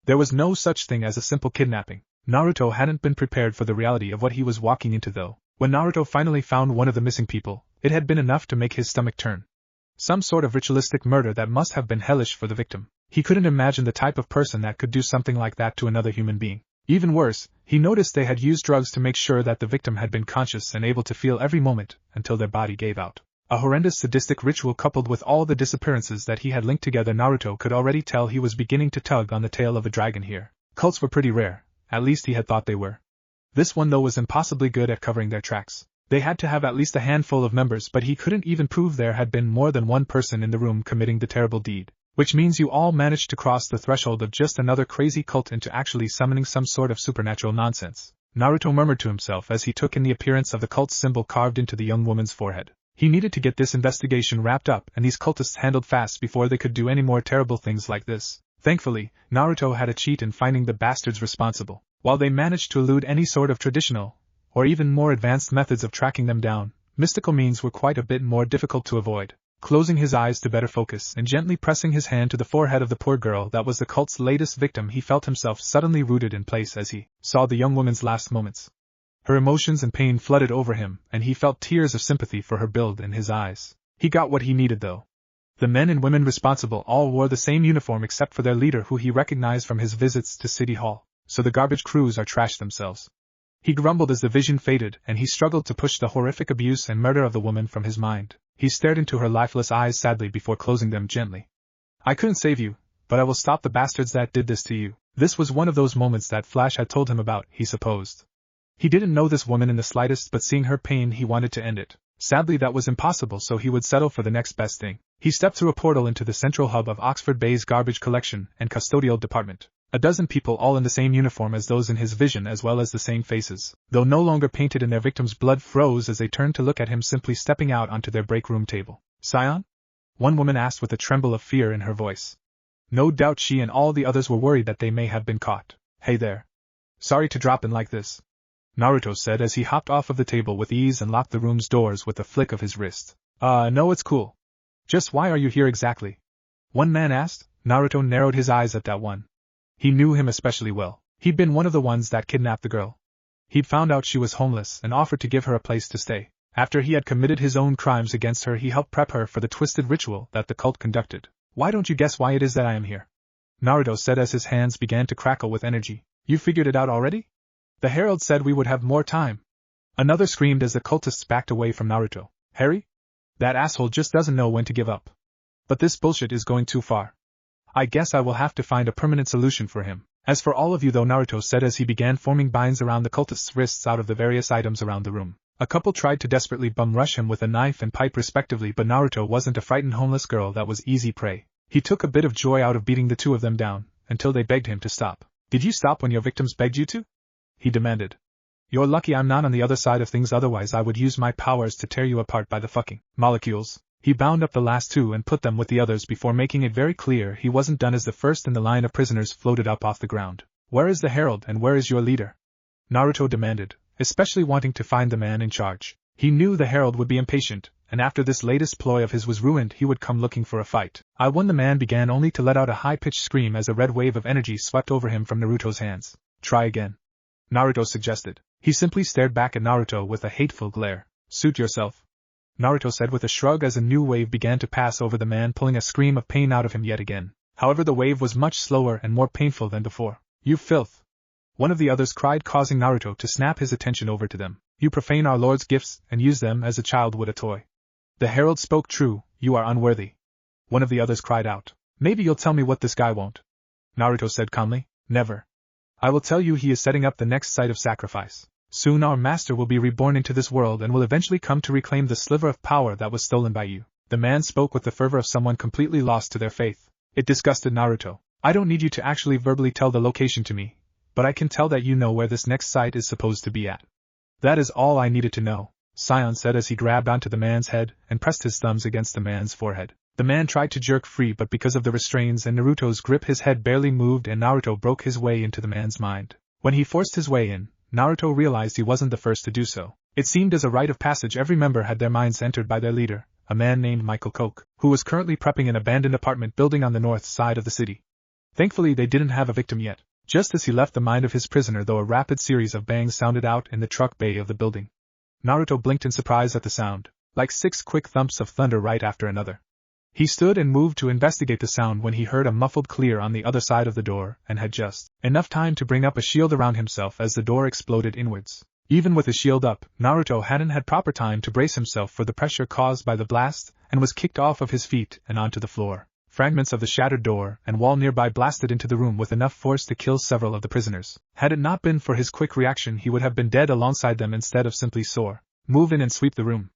There was no such thing as a simple kidnapping. Naruto hadn't been prepared for the reality of what he was walking into though. When Naruto finally found one of the missing people, it had been enough to make his stomach turn. Some sort of ritualistic murder that must have been hellish for the victim. He couldn't imagine the type of person that could do something like that to another human being. Even worse, he noticed they had used drugs to make sure that the victim had been conscious and able to feel every moment until their body gave out. A horrendous sadistic ritual coupled with all the disappearances that he had linked together. Naruto could already tell he was beginning to tug on the tail of a dragon here. Cults were pretty rare, at least he had thought they were. This one though was impossibly good at covering their tracks. They had to have at least a handful of members, but he couldn't even prove there had been more than one person in the room committing the terrible deed. Which means you all managed to cross the threshold of just another crazy cult into actually summoning some sort of supernatural nonsense. Naruto murmured to himself as he took in the appearance of the cult's symbol carved into the young woman's forehead. He needed to get this investigation wrapped up and these cultists handled fast before they could do any more terrible things like this. Thankfully, Naruto had a cheat in finding the bastards responsible. While they managed to elude any sort of traditional, or even more advanced methods of tracking them down, mystical means were quite a bit more difficult to avoid. Closing his eyes to better focus and gently pressing his hand to the forehead of the poor girl that was the cult's latest victim, he felt himself suddenly rooted in place as he saw the young woman's last moments. Her emotions and pain flooded over him, and he felt tears of sympathy for her build in his eyes. He got what he needed though. The men and women responsible all wore the same uniform except for their leader, who he recognized from his visits to City Hall. So the garbage crews are trash themselves. He grumbled as the vision faded and he struggled to push the horrific abuse and murder of the woman from his mind. He stared into her lifeless eyes sadly before closing them gently. I couldn't save you, but I will stop the bastards that did this to you. This was one of those moments that Flash had told him about, he supposed. He didn't know this woman in the slightest, but seeing her pain he wanted to end it. Sadly that was impossible, so he would settle for the next best thing. He stepped through a portal into the central hub of Oxford Bay's garbage collection and custodial department. A dozen people all in the same uniform as those in his vision, as well as the same faces, though no longer painted in their victims' blood, froze as they turned to look at him simply stepping out onto their break room table. Scion? One woman asked with a tremble of fear in her voice. No doubt she and all the others were worried that they may have been caught. Hey there. Sorry to drop in like this, Naruto said as he hopped off of the table with ease and locked the room's doors with a flick of his wrist. No, it's cool. Just why are you here exactly? One man asked. Naruto narrowed his eyes at that one. He knew him especially well. He'd been one of the ones that kidnapped the girl. He'd found out she was homeless and offered to give her a place to stay. After he had committed his own crimes against her, he helped prep her for the twisted ritual that the cult conducted. Why don't you guess why it is that I am here? Naruto said as his hands began to crackle with energy. You figured it out already? The Herald said we would have more time. Another screamed as the cultists backed away from Naruto. Harry? That asshole just doesn't know when to give up. But this bullshit is going too far. I guess I will have to find a permanent solution for him. As for all of you though, Naruto said as he began forming binds around the cultists' wrists out of the various items around the room. A couple tried to desperately bum rush him with a knife and pipe respectively, but Naruto wasn't a frightened homeless girl that was easy prey. He took a bit of joy out of beating the two of them down, until they begged him to stop. Did you stop when your victims begged you to? He demanded. You're lucky I'm not on the other side of things, otherwise I would use my powers to tear you apart by the fucking molecules. He bound up the last two and put them with the others before making it very clear he wasn't done as the first in the line of prisoners floated up off the ground. Where is the Herald and where is your leader? Naruto demanded, especially wanting to find the man in charge. He knew the Herald would be impatient, and after this latest ploy of his was ruined he would come looking for a fight. I won, the man began, only to let out a high-pitched scream as a red wave of energy swept over him from Naruto's hands. Try again, Naruto suggested. He simply stared back at Naruto with a hateful glare. Suit yourself, Naruto said with a shrug as a new wave began to pass over the man, pulling a scream of pain out of him yet again. However, the wave was much slower and more painful than before. "You filth!" one of the others cried, causing Naruto to snap his attention over to them. "You profane our Lord's gifts and use them as a child would a toy." "The Herald spoke true, you are unworthy," one of the others cried out. "Maybe you'll tell me what this guy won't," Naruto said calmly. "Never. I will tell you, he is setting up the next site of sacrifice. Soon our master will be reborn into this world and will eventually come to reclaim the sliver of power that was stolen by you." The man spoke with the fervor of someone completely lost to their faith. It disgusted Naruto. "I don't need you to actually verbally tell the location to me, but I can tell that you know where this next site is supposed to be at." "That is all I needed to know," Sion said as he grabbed onto the man's head and pressed his thumbs against the man's forehead. The man tried to jerk free, but because of the restraints and Naruto's grip his head barely moved, and Naruto broke his way into the man's mind. When he forced his way in, Naruto realized he wasn't the first to do so. It seemed as a rite of passage every member had their minds entered by their leader, a man named Michael Koch, who was currently prepping an abandoned apartment building on the north side of the city. Thankfully they didn't have a victim yet. Just as he left the mind of his prisoner, though, a rapid series of bangs sounded out in the truck bay of the building. Naruto blinked in surprise at the sound, like 6 quick thumps of thunder right after another. He stood and moved to investigate the sound when he heard a muffled clear on the other side of the door, and had just enough time to bring up a shield around himself as the door exploded inwards. Even with his shield up, Naruto hadn't had proper time to brace himself for the pressure caused by the blast, and was kicked off of his feet and onto the floor. Fragments of the shattered door and wall nearby blasted into the room with enough force to kill several of the prisoners. Had it not been for his quick reaction, he would have been dead alongside them instead of simply sore. "Move in and sweep the room,"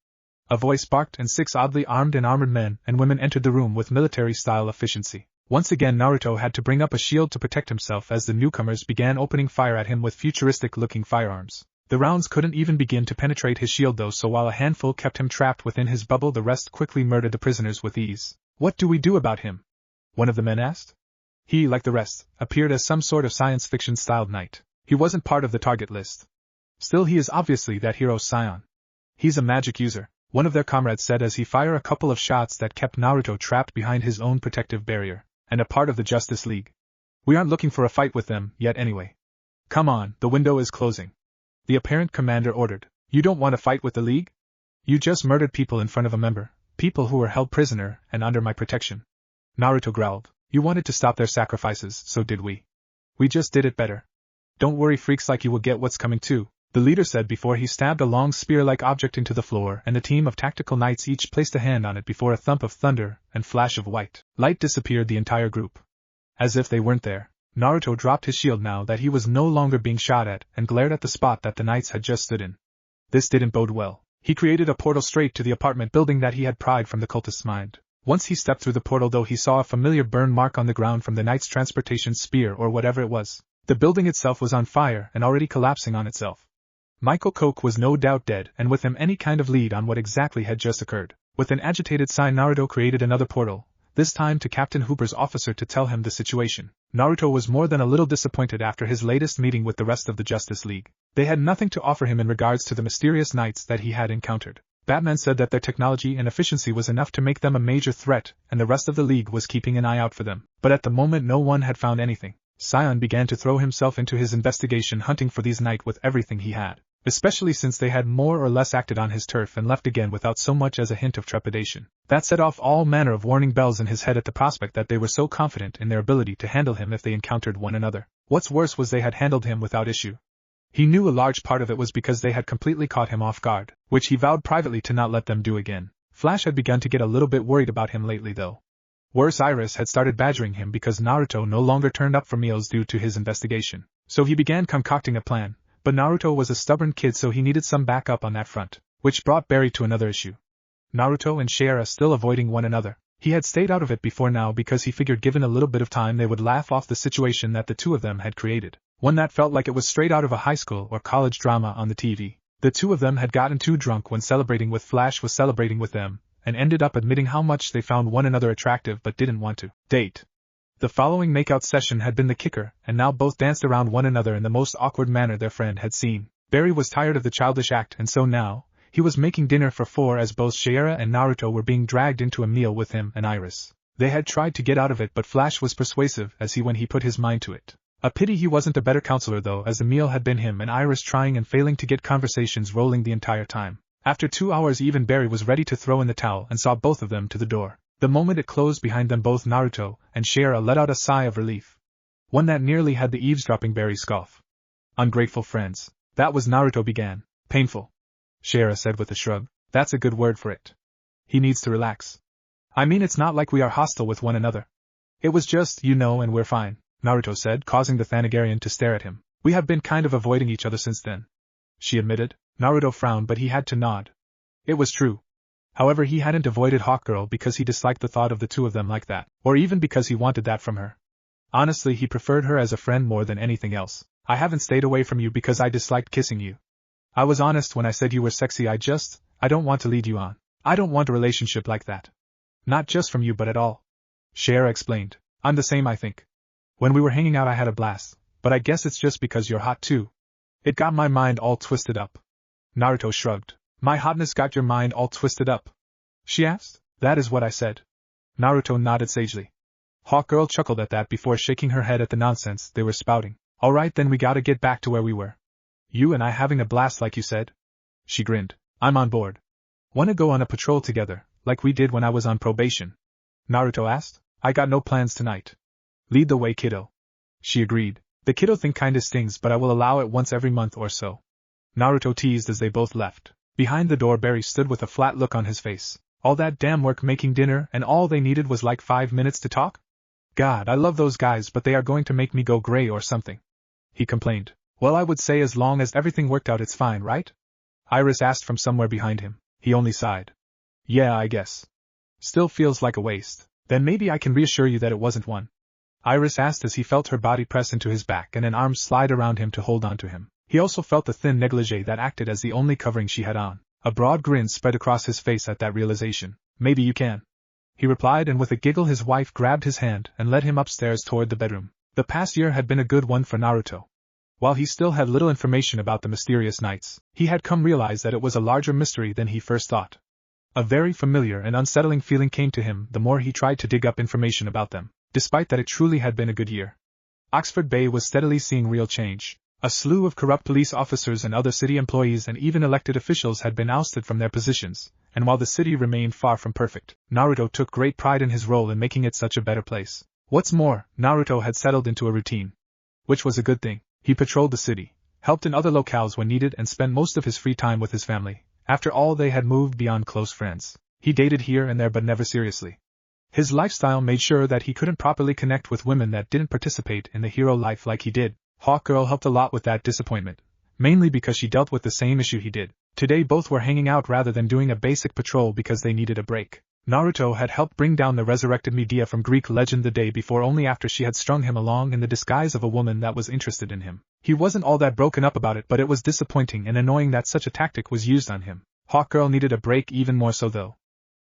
a voice barked, and 6 oddly armed and armored men and women entered the room with military-style efficiency. Once again Naruto had to bring up a shield to protect himself as the newcomers began opening fire at him with futuristic-looking firearms. The rounds couldn't even begin to penetrate his shield though, so while a handful kept him trapped within his bubble, the rest quickly murdered the prisoners with ease. "What do we do about him?" one of the men asked. He, like the rest, appeared as some sort of science fiction-styled knight. He wasn't part of the target list. Still, he is obviously that hero Sion. "He's a magic user," one of their comrades said as he fired a couple of shots that kept Naruto trapped behind his own protective barrier, and a part of the Justice League. "We aren't looking for a fight with them yet anyway. Come on, the window is closing," the apparent commander ordered. "You don't want to fight with the League? You just murdered people in front of a member, people who were held prisoner and under my protection." Naruto growled. "You wanted to stop their sacrifices, so did we. We just did it better. Don't worry, freaks like you will get what's coming too," the leader said before he stabbed a long spear-like object into the floor, and a team of tactical knights each placed a hand on it before a thump of thunder and flash of white light disappeared the entire group. As if they weren't there, Naruto dropped his shield now that he was no longer being shot at and glared at the spot that the knights had just stood in. This didn't bode well. He created a portal straight to the apartment building that he had pried from the cultist's mind. Once he stepped through the portal though, he saw a familiar burn mark on the ground from the knight's transportation spear or whatever it was. The building itself was on fire and already collapsing on itself. Michael Koch was no doubt dead, and with him any kind of lead on what exactly had just occurred. With an agitated sigh, Naruto created another portal, this time to Captain Hooper's officer to tell him the situation. Naruto was more than a little disappointed after his latest meeting with the rest of the Justice League. They had nothing to offer him in regards to the mysterious knights that he had encountered. Batman said that their technology and efficiency was enough to make them a major threat, and the rest of the League was keeping an eye out for them. But at the moment no one had found anything. Sion began to throw himself into his investigation, hunting for these knights with everything he had, especially since they had more or less acted on his turf and left again without so much as a hint of trepidation. That set off all manner of warning bells in his head at the prospect that they were so confident in their ability to handle him if they encountered one another. What's worse was they had handled him without issue. He knew a large part of it was because they had completely caught him off guard, which he vowed privately to not let them do again. Flash had begun to get a little bit worried about him lately though. Worse, Iris had started badgering him because Naruto no longer turned up for meals due to his investigation. So he began concocting a plan, but Naruto was a stubborn kid, so he needed some backup on that front, which brought Barry to another issue. Naruto and Shira still avoiding one another. He had stayed out of it before now because he figured given a little bit of time they would laugh off the situation that the two of them had created. One that felt like it was straight out of a high school or college drama on the TV. The two of them had gotten too drunk when celebrating with Flash was celebrating with them, and ended up admitting how much they found one another attractive but didn't want to date. The following makeout session had been the kicker, and now both danced around one another in the most awkward manner their friend had seen. Barry was tired of the childish act, and so now, he was making dinner for 4 as both Shira and Naruto were being dragged into a meal with him and Iris. They had tried to get out of it, but Flash was persuasive when he put his mind to it. A pity he wasn't a better counselor though, as the meal had been him and Iris trying and failing to get conversations rolling the entire time. After 2 hours even Barry was ready to throw in the towel and saw both of them to the door. The moment it closed behind them both, Naruto and Shira let out a sigh of relief. One that nearly had the eavesdropping berry scoff. Ungrateful friends. That was Naruto began. Painful. Shira said with a shrug. That's a good word for it. He needs to relax. I mean, it's not like we are hostile with one another. It was just, and we're fine, Naruto said, causing the Thanagarian to stare at him. We have been kind of avoiding each other since then, she admitted. Naruto frowned, but he had to nod. It was true. However, he hadn't avoided Hawkgirl because he disliked the thought of the two of them like that, or even because he wanted that from her. Honestly, he preferred her as a friend more than anything else. I haven't stayed away from you because I disliked kissing you. I was honest when I said you were sexy. I don't want to lead you on. I don't want a relationship like that. Not just from you but at all. Shira explained. I'm the same, I think. When we were hanging out I had a blast, but I guess it's just because you're hot too. It got my mind all twisted up. Naruto shrugged. My hotness got your mind all twisted up? She asked. That is what I said. Naruto nodded sagely. Hawkgirl chuckled at that before shaking her head at the nonsense they were spouting. Alright then, we gotta get back to where we were. You and I having a blast like you said? She grinned. I'm on board. Wanna go on a patrol together, like we did when I was on probation? Naruto asked. I got no plans tonight. Lead the way, kiddo. She agreed. The kiddo thing kinda stings, but I will allow it once every month or so. Naruto teased as they both left. Behind the door, Barry stood with a flat look on his face. All that damn work making dinner, and all they needed was like 5 minutes to talk? God, I love those guys, but they are going to make me go gray or something. He complained. Well, I would say as long as everything worked out it's fine, right? Iris asked from somewhere behind him. He only sighed. Yeah, I guess. Still feels like a waste. Then maybe I can reassure you that it wasn't one. Iris asked as he felt her body press into his back and an arm slide around him to hold on to him. He also felt the thin negligee that acted as the only covering she had on. A broad grin spread across his face at that realization. Maybe you can, he replied, and with a giggle his wife grabbed his hand and led him upstairs toward the bedroom. The past year had been a good one for Naruto. While he still had little information about the mysterious knights, he had come realize that it was a larger mystery than he first thought. A very familiar and unsettling feeling came to him the more he tried to dig up information about them, despite that it truly had been a good year. Oxford Bay was steadily seeing real change. A slew of corrupt police officers and other city employees and even elected officials had been ousted from their positions, and while the city remained far from perfect, Naruto took great pride in his role in making it such a better place. What's more, Naruto had settled into a routine, which was a good thing. He patrolled the city, helped in other locales when needed, and spent most of his free time with his family. After all, they had moved beyond close friends. He dated here and there but never seriously. His lifestyle made sure that he couldn't properly connect with women that didn't participate in the hero life like he did. Hawkgirl helped a lot with that disappointment, mainly because she dealt with the same issue he did. Today both were hanging out rather than doing a basic patrol because they needed a break. Naruto had helped bring down the resurrected Medea from Greek legend the day before, only after she had strung him along in the disguise of a woman that was interested in him. He wasn't all that broken up about it, but it was disappointing and annoying that such a tactic was used on him. Hawkgirl needed a break even more so though.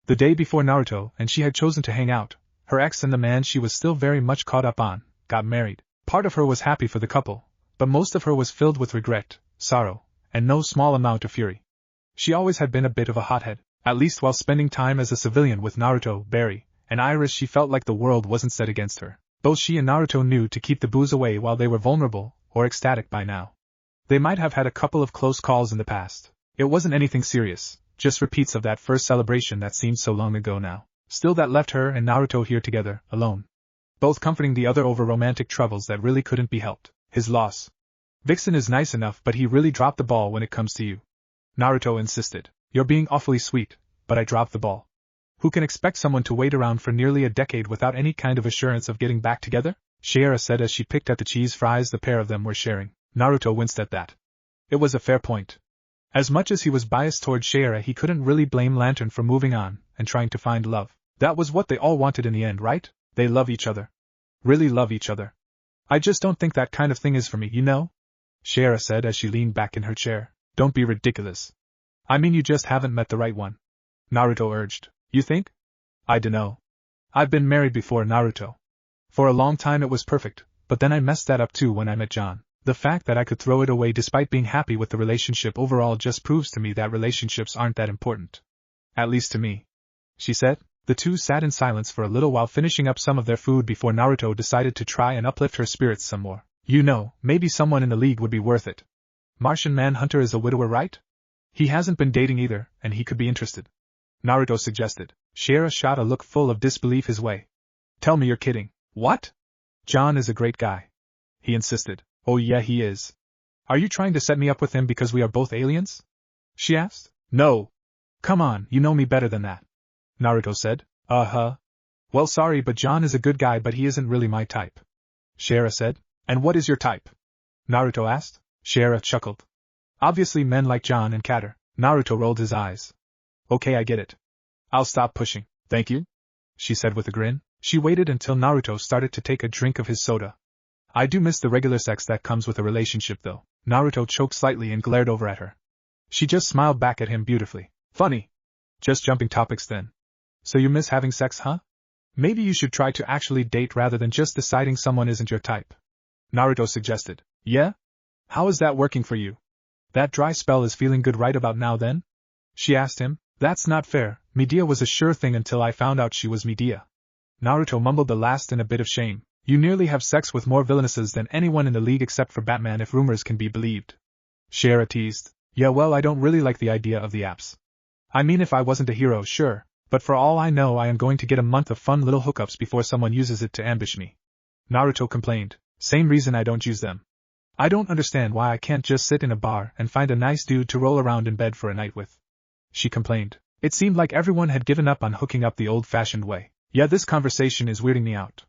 The day before Naruto and she had chosen to hang out, her ex and the man she was still very much caught up on, got married. Part of her was happy for the couple, but most of her was filled with regret, sorrow, and no small amount of fury. She always had been a bit of a hothead. At least while spending time as a civilian with Naruto, Barry, and Iris, she felt like the world wasn't set against her. Both she and Naruto knew to keep the booze away while they were vulnerable, or ecstatic by now. They might have had a couple of close calls in the past. It wasn't anything serious, just repeats of that first celebration that seemed so long ago now. Still, that left her and Naruto here together, alone. Both comforting the other over romantic troubles that really couldn't be helped. His loss. Vixen is nice enough, but he really dropped the ball when it comes to you. Naruto insisted. You're being awfully sweet, but I dropped the ball. Who can expect someone to wait around for nearly a decade without any kind of assurance of getting back together? Shira said as she picked at the cheese fries the pair of them were sharing. Naruto winced at that. It was a fair point. As much as he was biased toward Shira, he couldn't really blame Lantern for moving on and trying to find love. That was what they all wanted in the end, right? They love each other. Really love each other. I just don't think that kind of thing is for me, you know? Shira said as she leaned back in her chair. Don't be ridiculous. I mean, you just haven't met the right one. Naruto urged. You think? I dunno. I've been married before, Naruto. For a long time it was perfect, but then I messed that up too when I met John. The fact that I could throw it away despite being happy with the relationship overall just proves to me that relationships aren't that important. At least to me. She said. The two sat in silence for a little while, finishing up some of their food before Naruto decided to try and uplift her spirits some more. You know, maybe someone in the league would be worth it. Martian Manhunter is a widower, right? He hasn't been dating either, and he could be interested. Naruto suggested. Shira shot a look full of disbelief his way. Tell me you're kidding. What? John is a great guy. He insisted. Oh yeah, he is. Are you trying to set me up with him because we are both aliens? She asked. No. Come on, you know me better than that. Naruto said. Uh-huh. Well, sorry, but John is a good guy, but he isn't really my type. Shira said. And what is your type? Naruto asked. Shira chuckled. Obviously men like John and Katter. Naruto rolled his eyes. Okay, I get it. I'll stop pushing, thank you, she said with a grin. She waited until Naruto started to take a drink of his soda. I do miss the regular sex that comes with a relationship though. Naruto choked slightly and glared over at her. She just smiled back at him beautifully. Funny. Just jumping topics then. So you miss having sex, huh? Maybe you should try to actually date rather than just deciding someone isn't your type. Naruto suggested. Yeah? How is that working for you? That dry spell is feeling good right about now then? She asked him. That's not fair. Medea was a sure thing until I found out she was Medea. Naruto mumbled the last in a bit of shame. You nearly have sex with more villainesses than anyone in the league except for Batman if rumors can be believed. Shira teased. Yeah, well, I don't really like the idea of the apps. I mean, if I wasn't a hero, sure, but for all I know I am going to get a month of fun little hookups before someone uses it to ambush me. Naruto complained. Same reason I don't use them. I don't understand why I can't just sit in a bar and find a nice dude to roll around in bed for a night with. She complained. It seemed like everyone had given up on hooking up the old-fashioned way. Yeah, this conversation is weirding me out.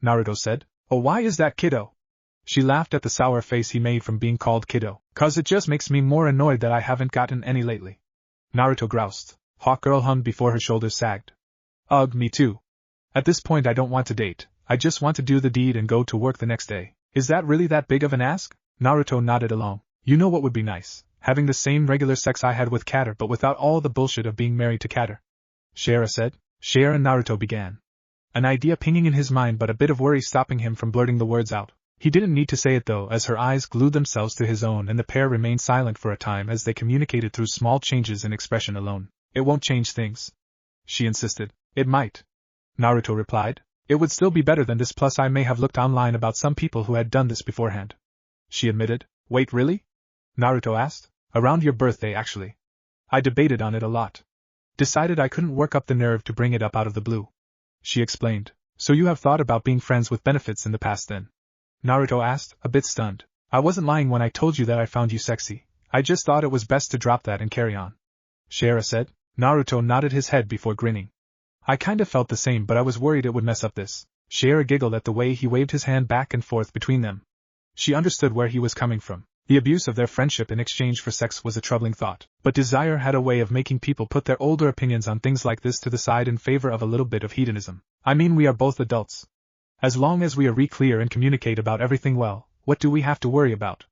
Naruto said. Oh, why is that, kiddo? She laughed at the sour face he made from being called kiddo. 'Cause it just makes me more annoyed that I haven't gotten any lately. Naruto groused. Hawkgirl hummed before her shoulders sagged. Ugh, me too. At this point I don't want to date, I just want to do the deed and go to work the next day. Is that really that big of an ask? Naruto nodded along. You know what would be nice? Having the same regular sex I had with Katter but without all the bullshit of being married to Katter. Shira said. Shira and Naruto began. An idea pinging in his mind but a bit of worry stopping him from blurting the words out. He didn't need to say it though, as her eyes glued themselves to his own and the pair remained silent for a time as they communicated through small changes in expression alone. It won't change things. She insisted. It might. Naruto replied. It would still be better than this, plus I may have looked online about some people who had done this beforehand. She admitted. Wait, really? Naruto asked. Around your birthday, actually. I debated on it a lot. Decided I couldn't work up the nerve to bring it up out of the blue. She explained. So you have thought about being friends with benefits in the past then? Naruto asked, a bit stunned. I wasn't lying when I told you that I found you sexy. I just thought it was best to drop that and carry on. Shira said. Naruto nodded his head before grinning. I kinda felt the same, but I was worried it would mess up this. Shira giggled at the way he waved his hand back and forth between them. She understood where he was coming from. The abuse of their friendship in exchange for sex was a troubling thought, but desire had a way of making people put their older opinions on things like this to the side in favor of a little bit of hedonism. I mean, we are both adults. As long as we are clear and communicate about everything well, what do we have to worry about?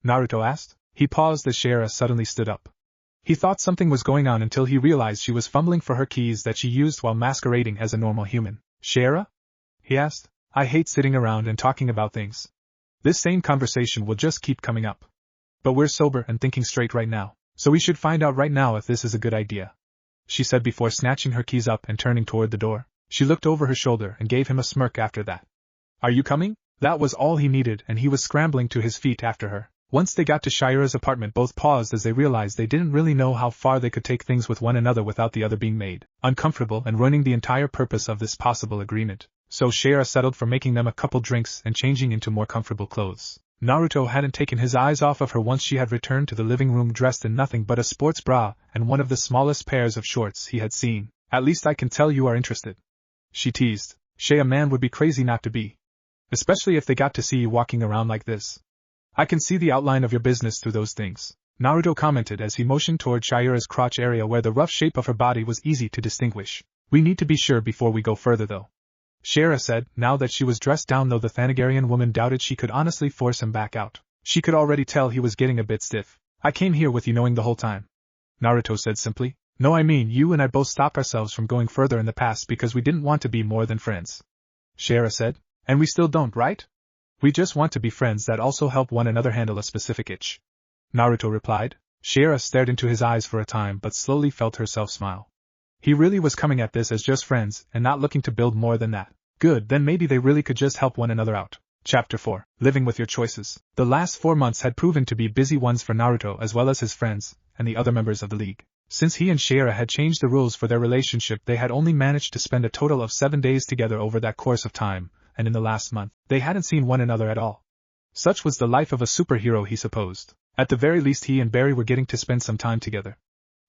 Naruto asked. He paused as Shira suddenly stood up. He thought something was going on until he realized she was fumbling for her keys that she used while masquerading as a normal human. Shira? He asked. I hate sitting around and talking about things. This same conversation will just keep coming up. But we're sober and thinking straight right now, so we should find out right now if this is a good idea. She said before snatching her keys up and turning toward the door. She looked over her shoulder and gave him a smirk after that. Are you coming? That was all he needed, and he was scrambling to his feet after her. Once they got to Shira's apartment, both paused as they realized they didn't really know how far they could take things with one another without the other being made uncomfortable and ruining the entire purpose of this possible agreement. So Shira settled for making them a couple drinks and changing into more comfortable clothes. Naruto hadn't taken his eyes off of her once she had returned to the living room dressed in nothing but a sports bra and one of the smallest pairs of shorts he had seen. At least I can tell you are interested. She teased. Shay, a man would be crazy not to be. Especially if they got to see you walking around like this. I can see the outline of your business through those things, Naruto commented as he motioned toward Shira's crotch area where the rough shape of her body was easy to distinguish. We need to be sure before we go further though. Shira said, now that she was dressed down, though the Thanagarian woman doubted she could honestly force him back out. She could already tell he was getting a bit stiff. I came here with you knowing the whole time. Naruto said simply. No, I mean, you and I both stopped ourselves from going further in the past because we didn't want to be more than friends. Shira said. And we still don't, right? We just want to be friends that also help one another handle a specific itch. Naruto replied. Shira stared into his eyes for a time but slowly felt herself smile. He really was coming at this as just friends and not looking to build more than that. Good, then maybe they really could just help one another out. Chapter 4. Living with your choices. The last 4 months had proven to be busy ones for Naruto as well as his friends and the other members of the league. Since he and Shiera had changed the rules for their relationship, they had only managed to spend a total of 7 days together over that course of time, and in the last month, they hadn't seen one another at all. Such was the life of a superhero, he supposed. At the very least, he and Barry were getting to spend some time together.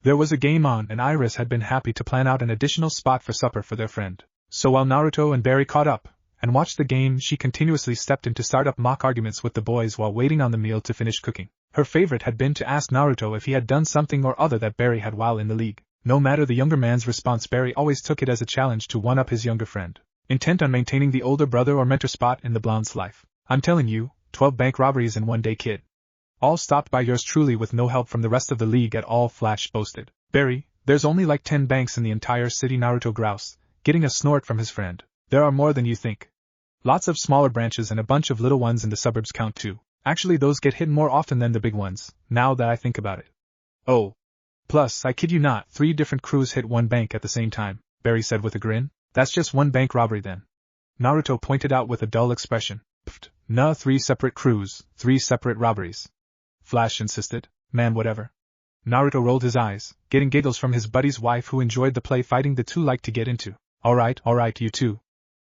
There was a game on, and Iris had been happy to plan out an additional spot for supper for their friend. So while Naruto and Barry caught up and watched the game, she continuously stepped in to start up mock arguments with the boys while waiting on the meal to finish cooking. Her favorite had been to ask Naruto if he had done something or other that Barry had while in the league. No matter the younger man's response, Barry always took it as a challenge to one-up his younger friend, intent on maintaining the older brother or mentor spot in the blonde's life. I'm telling you, 12 bank robberies in one day, kid. All stopped by yours truly with no help from the rest of the league at all, Flash boasted. Barry, there's only like 10 banks in the entire city, Naruto groused, getting a snort from his friend. There are more than you think. Lots of smaller branches and a bunch of little ones in the suburbs count too. Actually, those get hit more often than the big ones, now that I think about it. Oh. Plus, I kid you not, 3 different crews hit one bank at the same time, Barry said with a grin. That's just one bank robbery then. Naruto pointed out with a dull expression. Pfft, nah, 3 separate crews, 3 separate robberies. Flash insisted. Man, whatever. Naruto rolled his eyes, getting giggles from his buddy's wife who enjoyed the play fighting the two liked to get into. Alright, you two.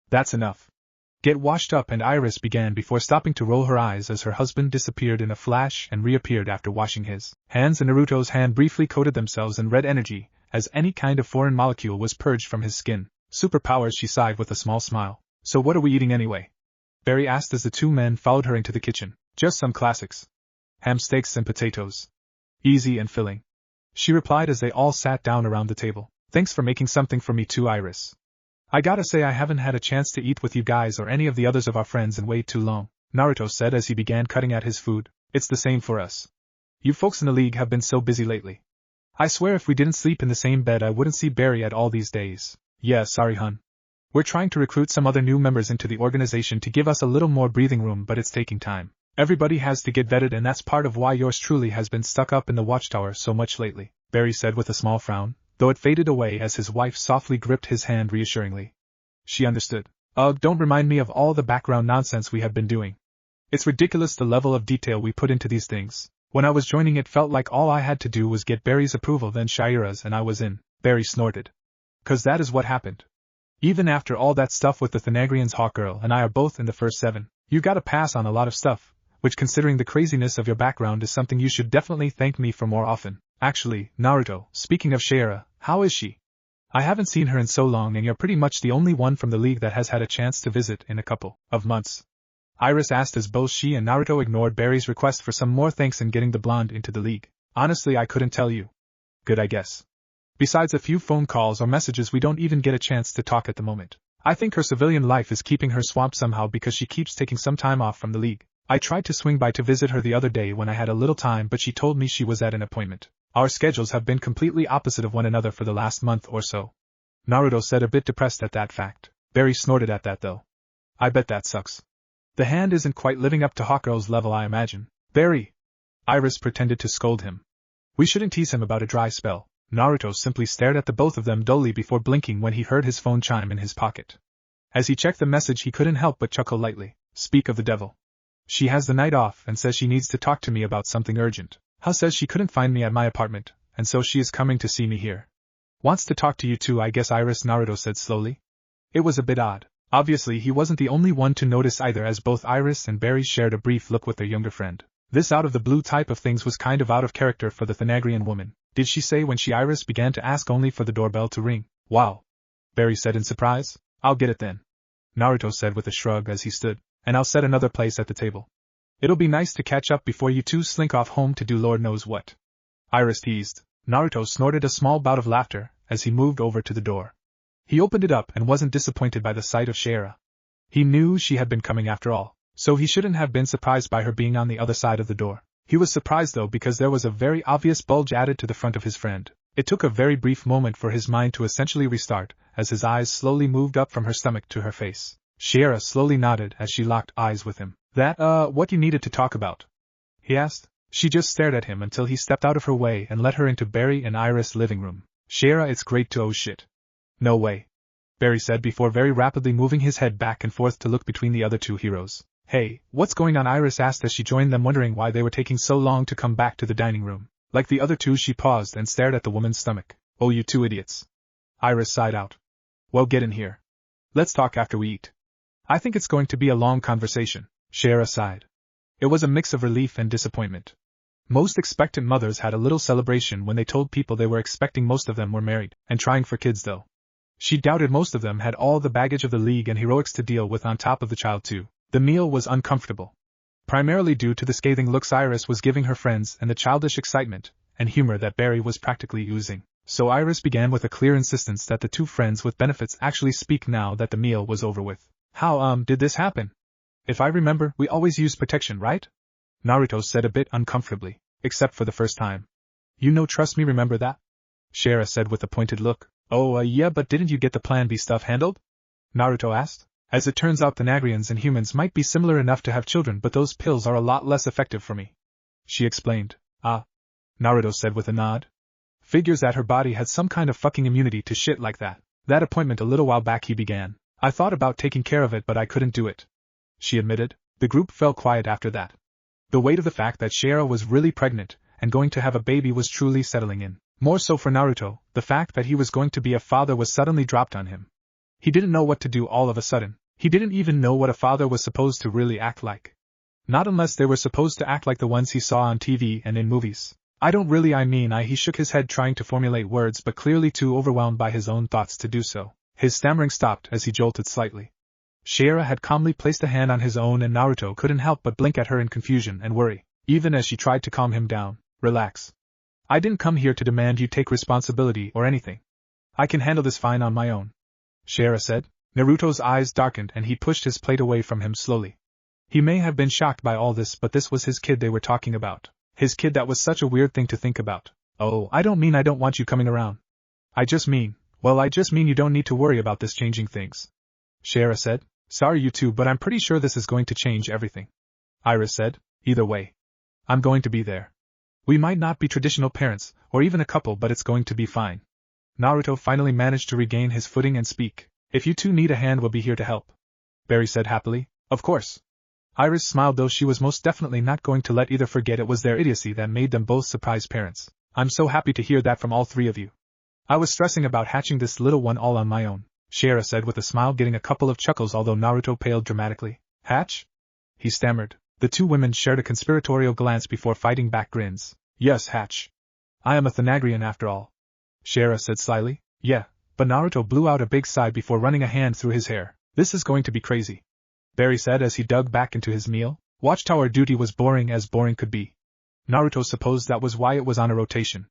That's enough. Get washed up, and Iris began before stopping to roll her eyes as her husband disappeared in a flash and reappeared after washing his hands, and Naruto's hand briefly coated themselves in red energy, as any kind of foreign molecule was purged from his skin. Superpowers, she sighed with a small smile. So what are we eating anyway? Barry asked as the two men followed her into the kitchen. Just some classics. Ham steaks and potatoes. Easy and filling. She replied as they all sat down around the table. Thanks for making something for me too, Iris. I gotta say I haven't had a chance to eat with you guys or any of the others of our friends in way too long, Naruto said as he began cutting at his food. It's the same for us. You folks in the league have been so busy lately. I swear if we didn't sleep in the same bed I wouldn't see Barry at all these days. Yeah, sorry hun. We're trying to recruit some other new members into the organization to give us a little more breathing room, but it's taking time. Everybody has to get vetted, and that's part of why yours truly has been stuck up in the watchtower so much lately, Barry said with a small frown, though it faded away as his wife softly gripped his hand reassuringly. She understood. Ugh, don't remind me of all the background nonsense we have been doing. It's ridiculous the level of detail we put into these things. When I was joining it felt like all I had to do was get Barry's approval, then Shiera's, and I was in. Barry snorted. 'Cause that is what happened. Even after all that stuff with the Thanagrian's Hawkgirl and I are both in the first 7, you gotta pass on a lot of stuff, which considering the craziness of your background is something you should definitely thank me for more often. Actually, Naruto, speaking of Shiera, how is she? I haven't seen her in so long, and you're pretty much the only one from the league that has had a chance to visit in a couple of months. Iris asked as both she and Naruto ignored Barry's request for some more thanks in getting the blonde into the league. Honestly, I couldn't tell you. Good, I guess. Besides a few phone calls or messages, we don't even get a chance to talk at the moment. I think her civilian life is keeping her swamped somehow because she keeps taking some time off from the league. I tried to swing by to visit her the other day when I had a little time, but she told me she was at an appointment. Our schedules have been completely opposite of one another for the last month or so. Naruto said, a bit depressed at that fact. Barry snorted at that though. I bet that sucks. The hand isn't quite living up to Hawkgirl's level, I imagine. Barry! Iris pretended to scold him. We shouldn't tease him about a dry spell. Naruto simply stared at the both of them dully before blinking when he heard his phone chime in his pocket. As he checked the message, he couldn't help but chuckle lightly. Speak of the devil. She has the night off and says she needs to talk to me about something urgent. Says she couldn't find me at my apartment, and so she is coming to see me here. Wants to talk to you too, I guess, Iris, Naruto said slowly. It was a bit odd. Obviously he wasn't the only one to notice either, as both Iris and Barry shared a brief look with their younger friend. This out-of-the-blue type of things was kind of out of character for the Thanagrian woman. Did she say when Iris began to ask only for the doorbell to ring? Wow. Barry said in surprise. I'll get it then. Naruto said with a shrug as he stood. And I'll set another place at the table. It'll be nice to catch up before you two slink off home to do Lord knows what. Iris teased. Naruto snorted a small bout of laughter as he moved over to the door. He opened it up and wasn't disappointed by the sight of Shiera. He knew she had been coming after all, so he shouldn't have been surprised by her being on the other side of the door. He was surprised though because there was a very obvious bulge added to the front of his friend. It took a very brief moment for his mind to essentially restart as his eyes slowly moved up from her stomach to her face. Shiera slowly nodded as she locked eyes with him. What you needed to talk about? He asked. She just stared at him until he stepped out of her way and led her into Barry and Iris' living room. Shiera, it's great to— oh shit. No way. Barry said before very rapidly moving his head back and forth to look between the other two heroes. Hey, what's going on? Iris asked as she joined them, wondering why they were taking so long to come back to the dining room. Like the other two, she paused and stared at the woman's stomach. Oh, you two idiots. Iris sighed out. Well, get in here. Let's talk after we eat. I think it's going to be a long conversation, Shara sighed. It was a mix of relief and disappointment. Most expectant mothers had a little celebration when they told people they were expecting. Most of them were married, and trying for kids though. She doubted most of them had all the baggage of the League and heroics to deal with on top of the child too. The meal was uncomfortable. Primarily due to the scathing looks Iris was giving her friends and the childish excitement and humor that Barry was practically oozing. So Iris began with a clear insistence that the two friends with benefits actually speak now that the meal was over with. How did this happen? If I remember, we always use protection, right? Naruto said a bit uncomfortably, except for the first time. You know, trust me, remember that? Shara said with a pointed look. Oh, yeah, but didn't you get the Plan B stuff handled? Naruto asked. As it turns out, the Nagrians and humans might be similar enough to have children, but those pills are a lot less effective for me. She explained. Ah. Naruto said with a nod. Figures that her body had some kind of fucking immunity to shit like that. That appointment a little while back, he began. I thought about taking care of it, but I couldn't do it. She admitted. The group fell quiet after that. The weight of the fact that Shara was really pregnant and going to have a baby was truly settling in. More so for Naruto, the fact that he was going to be a father was suddenly dropped on him. He didn't know what to do all of a sudden. He didn't even know what a father was supposed to really act like. Not unless they were supposed to act like the ones he saw on TV and in movies. He shook his head trying to formulate words, but clearly too overwhelmed by his own thoughts to do so. His stammering stopped as he jolted slightly. Shara had calmly placed a hand on his own, and Naruto couldn't help but blink at her in confusion and worry, even as she tried to calm him down. Relax. I didn't come here to demand you take responsibility or anything. I can handle this fine on my own, Shara said. Naruto's eyes darkened and he pushed his plate away from him slowly. He may have been shocked by all this, but this was his kid they were talking about. His kid. That was such a weird thing to think about. Oh, I don't mean I don't want you coming around. I just mean you don't need to worry about this changing things. Shara said. Sorry you two, but I'm pretty sure this is going to change everything. Iris said. Either way, I'm going to be there. We might not be traditional parents, or even a couple, but it's going to be fine. Naruto finally managed to regain his footing and speak. If you two need a hand, we'll be here to help. Barry said happily. Of course. Iris smiled, though she was most definitely not going to let either forget it was their idiocy that made them both surprise parents. I'm so happy to hear that from all three of you. I was stressing about hatching this little one all on my own, Shara said with a smile, getting a couple of chuckles although Naruto paled dramatically. Hatch? He stammered. The two women shared a conspiratorial glance before fighting back grins. Yes, hatch. I am a Thanagrian after all. Shara said slyly. Yeah, but Naruto blew out a big sigh before running a hand through his hair. This is going to be crazy, Barry said as he dug back into his meal. Watchtower duty was boring as boring could be. Naruto supposed that was why it was on a rotation.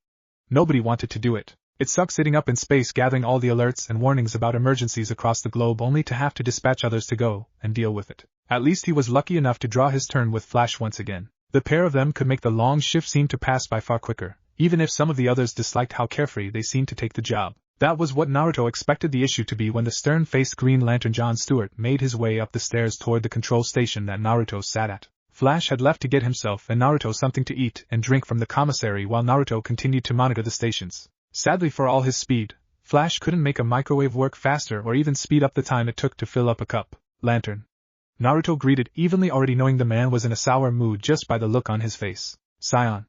Nobody wanted to do it. It sucked sitting up in space gathering all the alerts and warnings about emergencies across the globe only to have to dispatch others to go and deal with it. At least he was lucky enough to draw his turn with Flash once again. The pair of them could make the long shift seem to pass by far quicker, even if some of the others disliked how carefree they seemed to take the job. That was what Naruto expected the issue to be when the stern-faced Green Lantern John Stewart made his way up the stairs toward the control station that Naruto sat at. Flash had left to get himself and Naruto something to eat and drink from the commissary while Naruto continued to monitor the stations. Sadly, for all his speed, Flash couldn't make a microwave work faster or even speed up the time it took to fill up a cup. Lantern. Naruto greeted evenly, already knowing the man was in a sour mood just by the look on his face. Scion.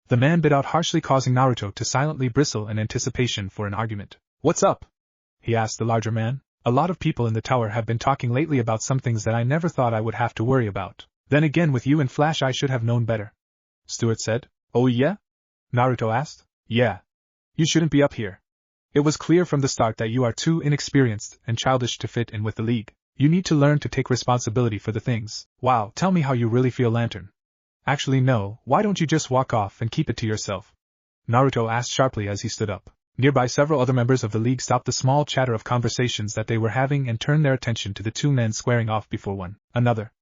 The man bit out harshly, causing Naruto to silently bristle in anticipation for an argument. What's up? He asked the larger man. A lot of people in the tower have been talking lately about some things that I never thought I would have to worry about. Then again, with you and Flash I should have known better. Stewart said. Oh yeah? Naruto asked. Yeah. You shouldn't be up here. It was clear from the start that you are too inexperienced and childish to fit in with the League. You need to learn to take responsibility for the things. Wow, tell me how you really feel, Lantern. Actually no, why don't you just walk off and keep it to yourself? Naruto asked sharply as he stood up. Nearby, several other members of the League stopped the small chatter of conversations that they were having and turned their attention to the two men squaring off before one another.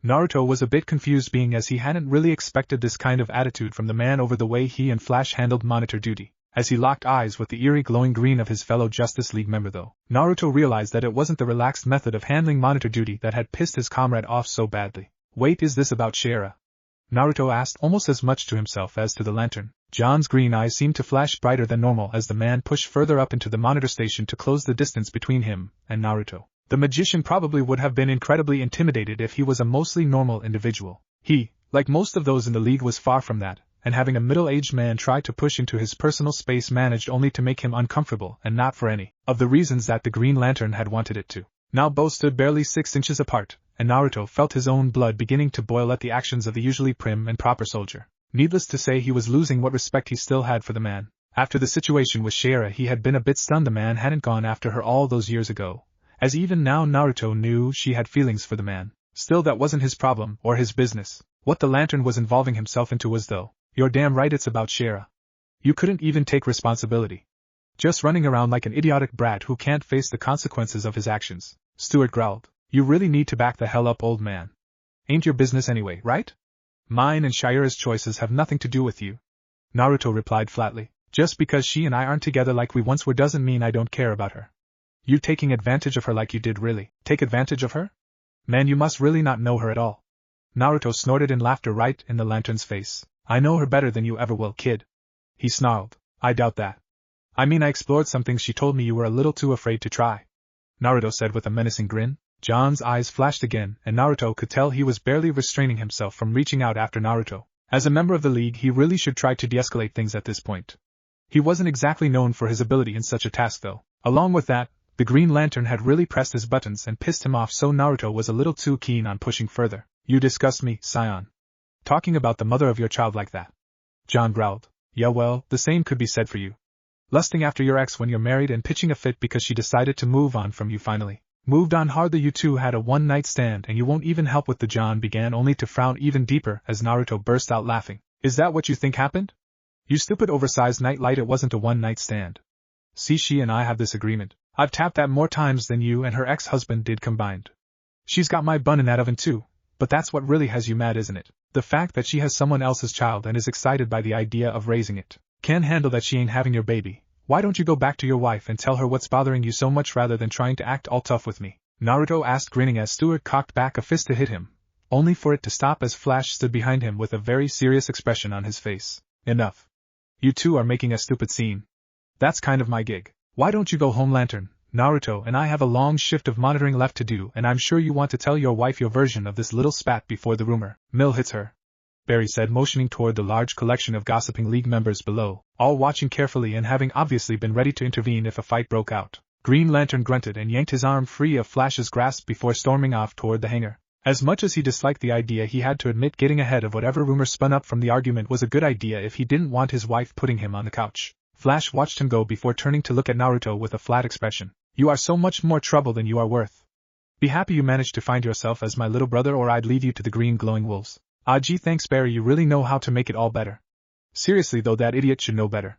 Naruto was a bit confused, being as he hadn't really expected this kind of attitude from the man over the way he and Flash handled monitor duty. As he locked eyes with the eerie glowing green of his fellow Justice League member, though, Naruto realized that it wasn't the relaxed method of handling monitor duty that had pissed his comrade off so badly. Wait, is this about Shara? Naruto asked, almost as much to himself as to the lantern. John's green eyes seemed to flash brighter than normal as the man pushed further up into the monitor station to close the distance between him and Naruto. The magician probably would have been incredibly intimidated if he was a mostly normal individual. He, like most of those in the League, was far from that, and having a middle-aged man try to push into his personal space managed only to make him uncomfortable and not for any of the reasons that the Green Lantern had wanted it to. Now both stood barely 6 inches apart, and Naruto felt his own blood beginning to boil at the actions of the usually prim and proper soldier. Needless to say, he was losing what respect he still had for the man. After the situation with Shira, he had been a bit stunned the man hadn't gone after her all those years ago, as even now Naruto knew she had feelings for the man. Still, that wasn't his problem or his business. What the Lantern was involving himself into was, though, "You're damn right it's about Shira. You couldn't even take responsibility. Just running around like an idiotic brat who can't face the consequences of his actions." Stuart growled. "You really need to back the hell up, old man. Ain't your business anyway, right? Mine and Shira's choices have nothing to do with you." Naruto replied flatly. "Just because she and I aren't together like we once were doesn't mean I don't care about her." "You taking advantage of her like you did, really? Take advantage of her? Man, you must really not know her at all." Naruto snorted in laughter right in the Lantern's face. "I know her better than you ever will, kid." He snarled. "I doubt that. I mean, I explored some things she told me you were a little too afraid to try," Naruto said with a menacing grin. John's eyes flashed again, and Naruto could tell he was barely restraining himself from reaching out after Naruto. As a member of the League, he really should try to de-escalate things at this point. He wasn't exactly known for his ability in such a task, though. Along with that, the Green Lantern had really pressed his buttons and pissed him off, so Naruto was a little too keen on pushing further. "You disgust me, Scion. Talking about the mother of your child like that." John growled. "Yeah, well, the same could be said for you. Lusting after your ex when you're married and pitching a fit because she decided to move on from you finally. Moved on hardly. You two had a one-night stand and you won't even help with the." John began only to frown even deeper as Naruto burst out laughing. "Is that what you think happened? You stupid oversized nightlight, it wasn't a one-night stand. See, she and I have this agreement. I've tapped that more times than you and her ex-husband did combined. She's got my bun in that oven too, but that's what really has you mad, isn't it? The fact that she has someone else's child and is excited by the idea of raising it. Can't handle that she ain't having your baby. Why don't you go back to your wife and tell her what's bothering you so much rather than trying to act all tough with me?" Naruto asked, grinning as Stuart cocked back a fist to hit him, only for it to stop as Flash stood behind him with a very serious expression on his face. "Enough. You two are making a stupid scene. That's kind of my gig. Why don't you go home, Lantern? Naruto and I have a long shift of monitoring left to do, and I'm sure you want to tell your wife your version of this little spat before the rumor mill hits her," Barry said, motioning toward the large collection of gossiping League members below, all watching carefully and having obviously been ready to intervene if a fight broke out. Green Lantern grunted and yanked his arm free of Flash's grasp before storming off toward the hangar. As much as he disliked the idea, he had to admit getting ahead of whatever rumor spun up from the argument was a good idea if he didn't want his wife putting him on the couch. Flash watched him go before turning to look at Naruto with a flat expression. "You are so much more trouble than you are worth. Be happy you managed to find yourself as my little brother, or I'd leave you to the green glowing wolves." "Ah, gee, thanks, Barry, you really know how to make it all better. Seriously though, that idiot should know better.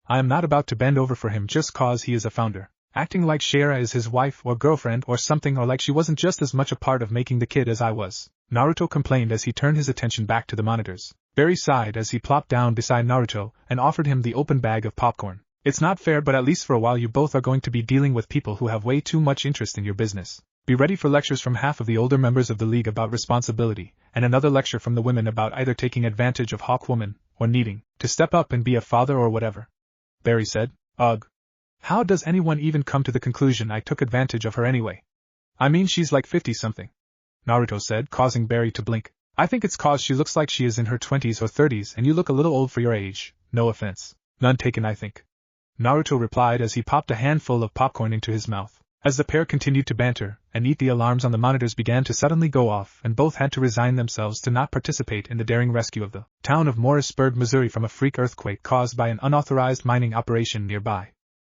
I am not about to bend over for him just cause he is a founder. Acting like Shira is his wife or girlfriend or something, or like she wasn't just as much a part of making the kid as I was," Naruto complained as he turned his attention back to the monitors. Barry sighed as he plopped down beside Naruto and offered him the open bag of popcorn. "It's not fair, but at least for a while you both are going to be dealing with people who have way too much interest in your business. Be ready for lectures from half of the older members of the League about responsibility, and another lecture from the women about either taking advantage of Hawkwoman or needing to step up and be a father or whatever," Barry said. "Ugh. How does anyone even come to the conclusion I took advantage of her anyway? I mean, she's like 50-something, Naruto said, causing Barry to blink. "I think it's cause she looks like she is in her 20s or 30s and you look a little old for your age. No offense. None taken, I think," Naruto replied as he popped a handful of popcorn into his mouth. As the pair continued to banter and eat, the alarms on the monitors began to suddenly go off, and both had to resign themselves to not participate in the daring rescue of the town of Morrisburg, Missouri from a freak earthquake caused by an unauthorized mining operation nearby.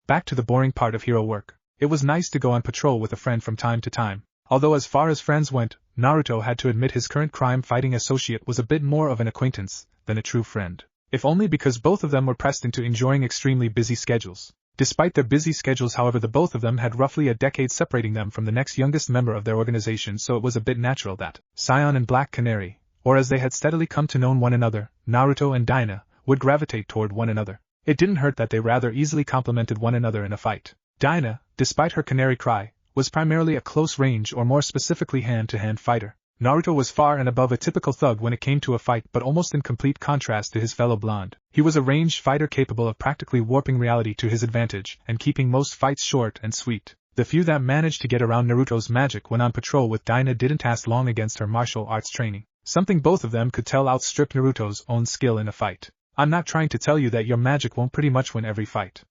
Back to the boring part of hero work. It was nice to go on patrol with a friend from time to time, although as far as friends went, Naruto had to admit his current crime-fighting associate was a bit more of an acquaintance than a true friend, if only because both of them were pressed into enjoying extremely busy schedules. Despite their busy schedules, however, the both of them had roughly a decade separating them from the next youngest member of their organization, so it was a bit natural that Scion and Black Canary, or as they had steadily come to know one another, Naruto and Dinah, would gravitate toward one another. It didn't hurt that they rather easily complemented one another in a fight. Dinah, despite her canary cry, was primarily a close-range, or more specifically hand-to-hand fighter. Naruto was far and above a typical thug when it came to a fight, but almost in complete contrast to his fellow blonde. He was a ranged fighter capable of practically warping reality to his advantage and keeping most fights short and sweet. The few that managed to get around Naruto's magic when on patrol with Dinah didn't last long against her martial arts training. Something both of them could tell outstripped Naruto's own skill in a fight. I'm not trying to tell you that your magic won't pretty much win every fight,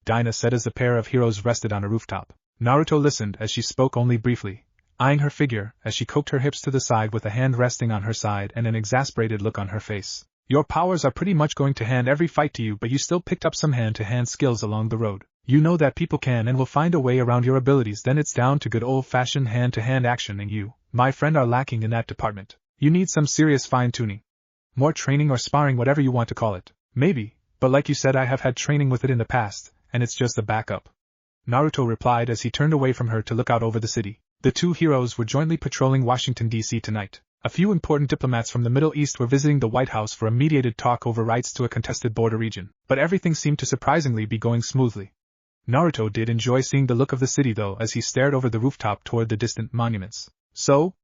Dinah said as the pair of heroes rested on a rooftop. Naruto listened as she spoke only briefly, eyeing her figure as she cocked her hips to the side with a hand resting on her side and an exasperated look on her face. Your powers are pretty much going to hand every fight to you, but you still picked up some hand-to-hand skills along the road. You know that people can and will find a way around your abilities, then it's down to good old-fashioned hand-to-hand action, and you, my friend, are lacking in that department. You need some serious fine-tuning. More training or sparring, whatever you want to call it. Maybe, but like you said, I have had training with it in the past, and it's just a backup, Naruto replied as he turned away from her to look out over the city. The two heroes were jointly patrolling Washington, D.C. tonight. A few important diplomats from the Middle East were visiting the White House for a mediated talk over rights to a contested border region, but everything seemed to surprisingly be going smoothly. Naruto did enjoy seeing the look of the city though as he stared over the rooftop toward the distant monuments. So?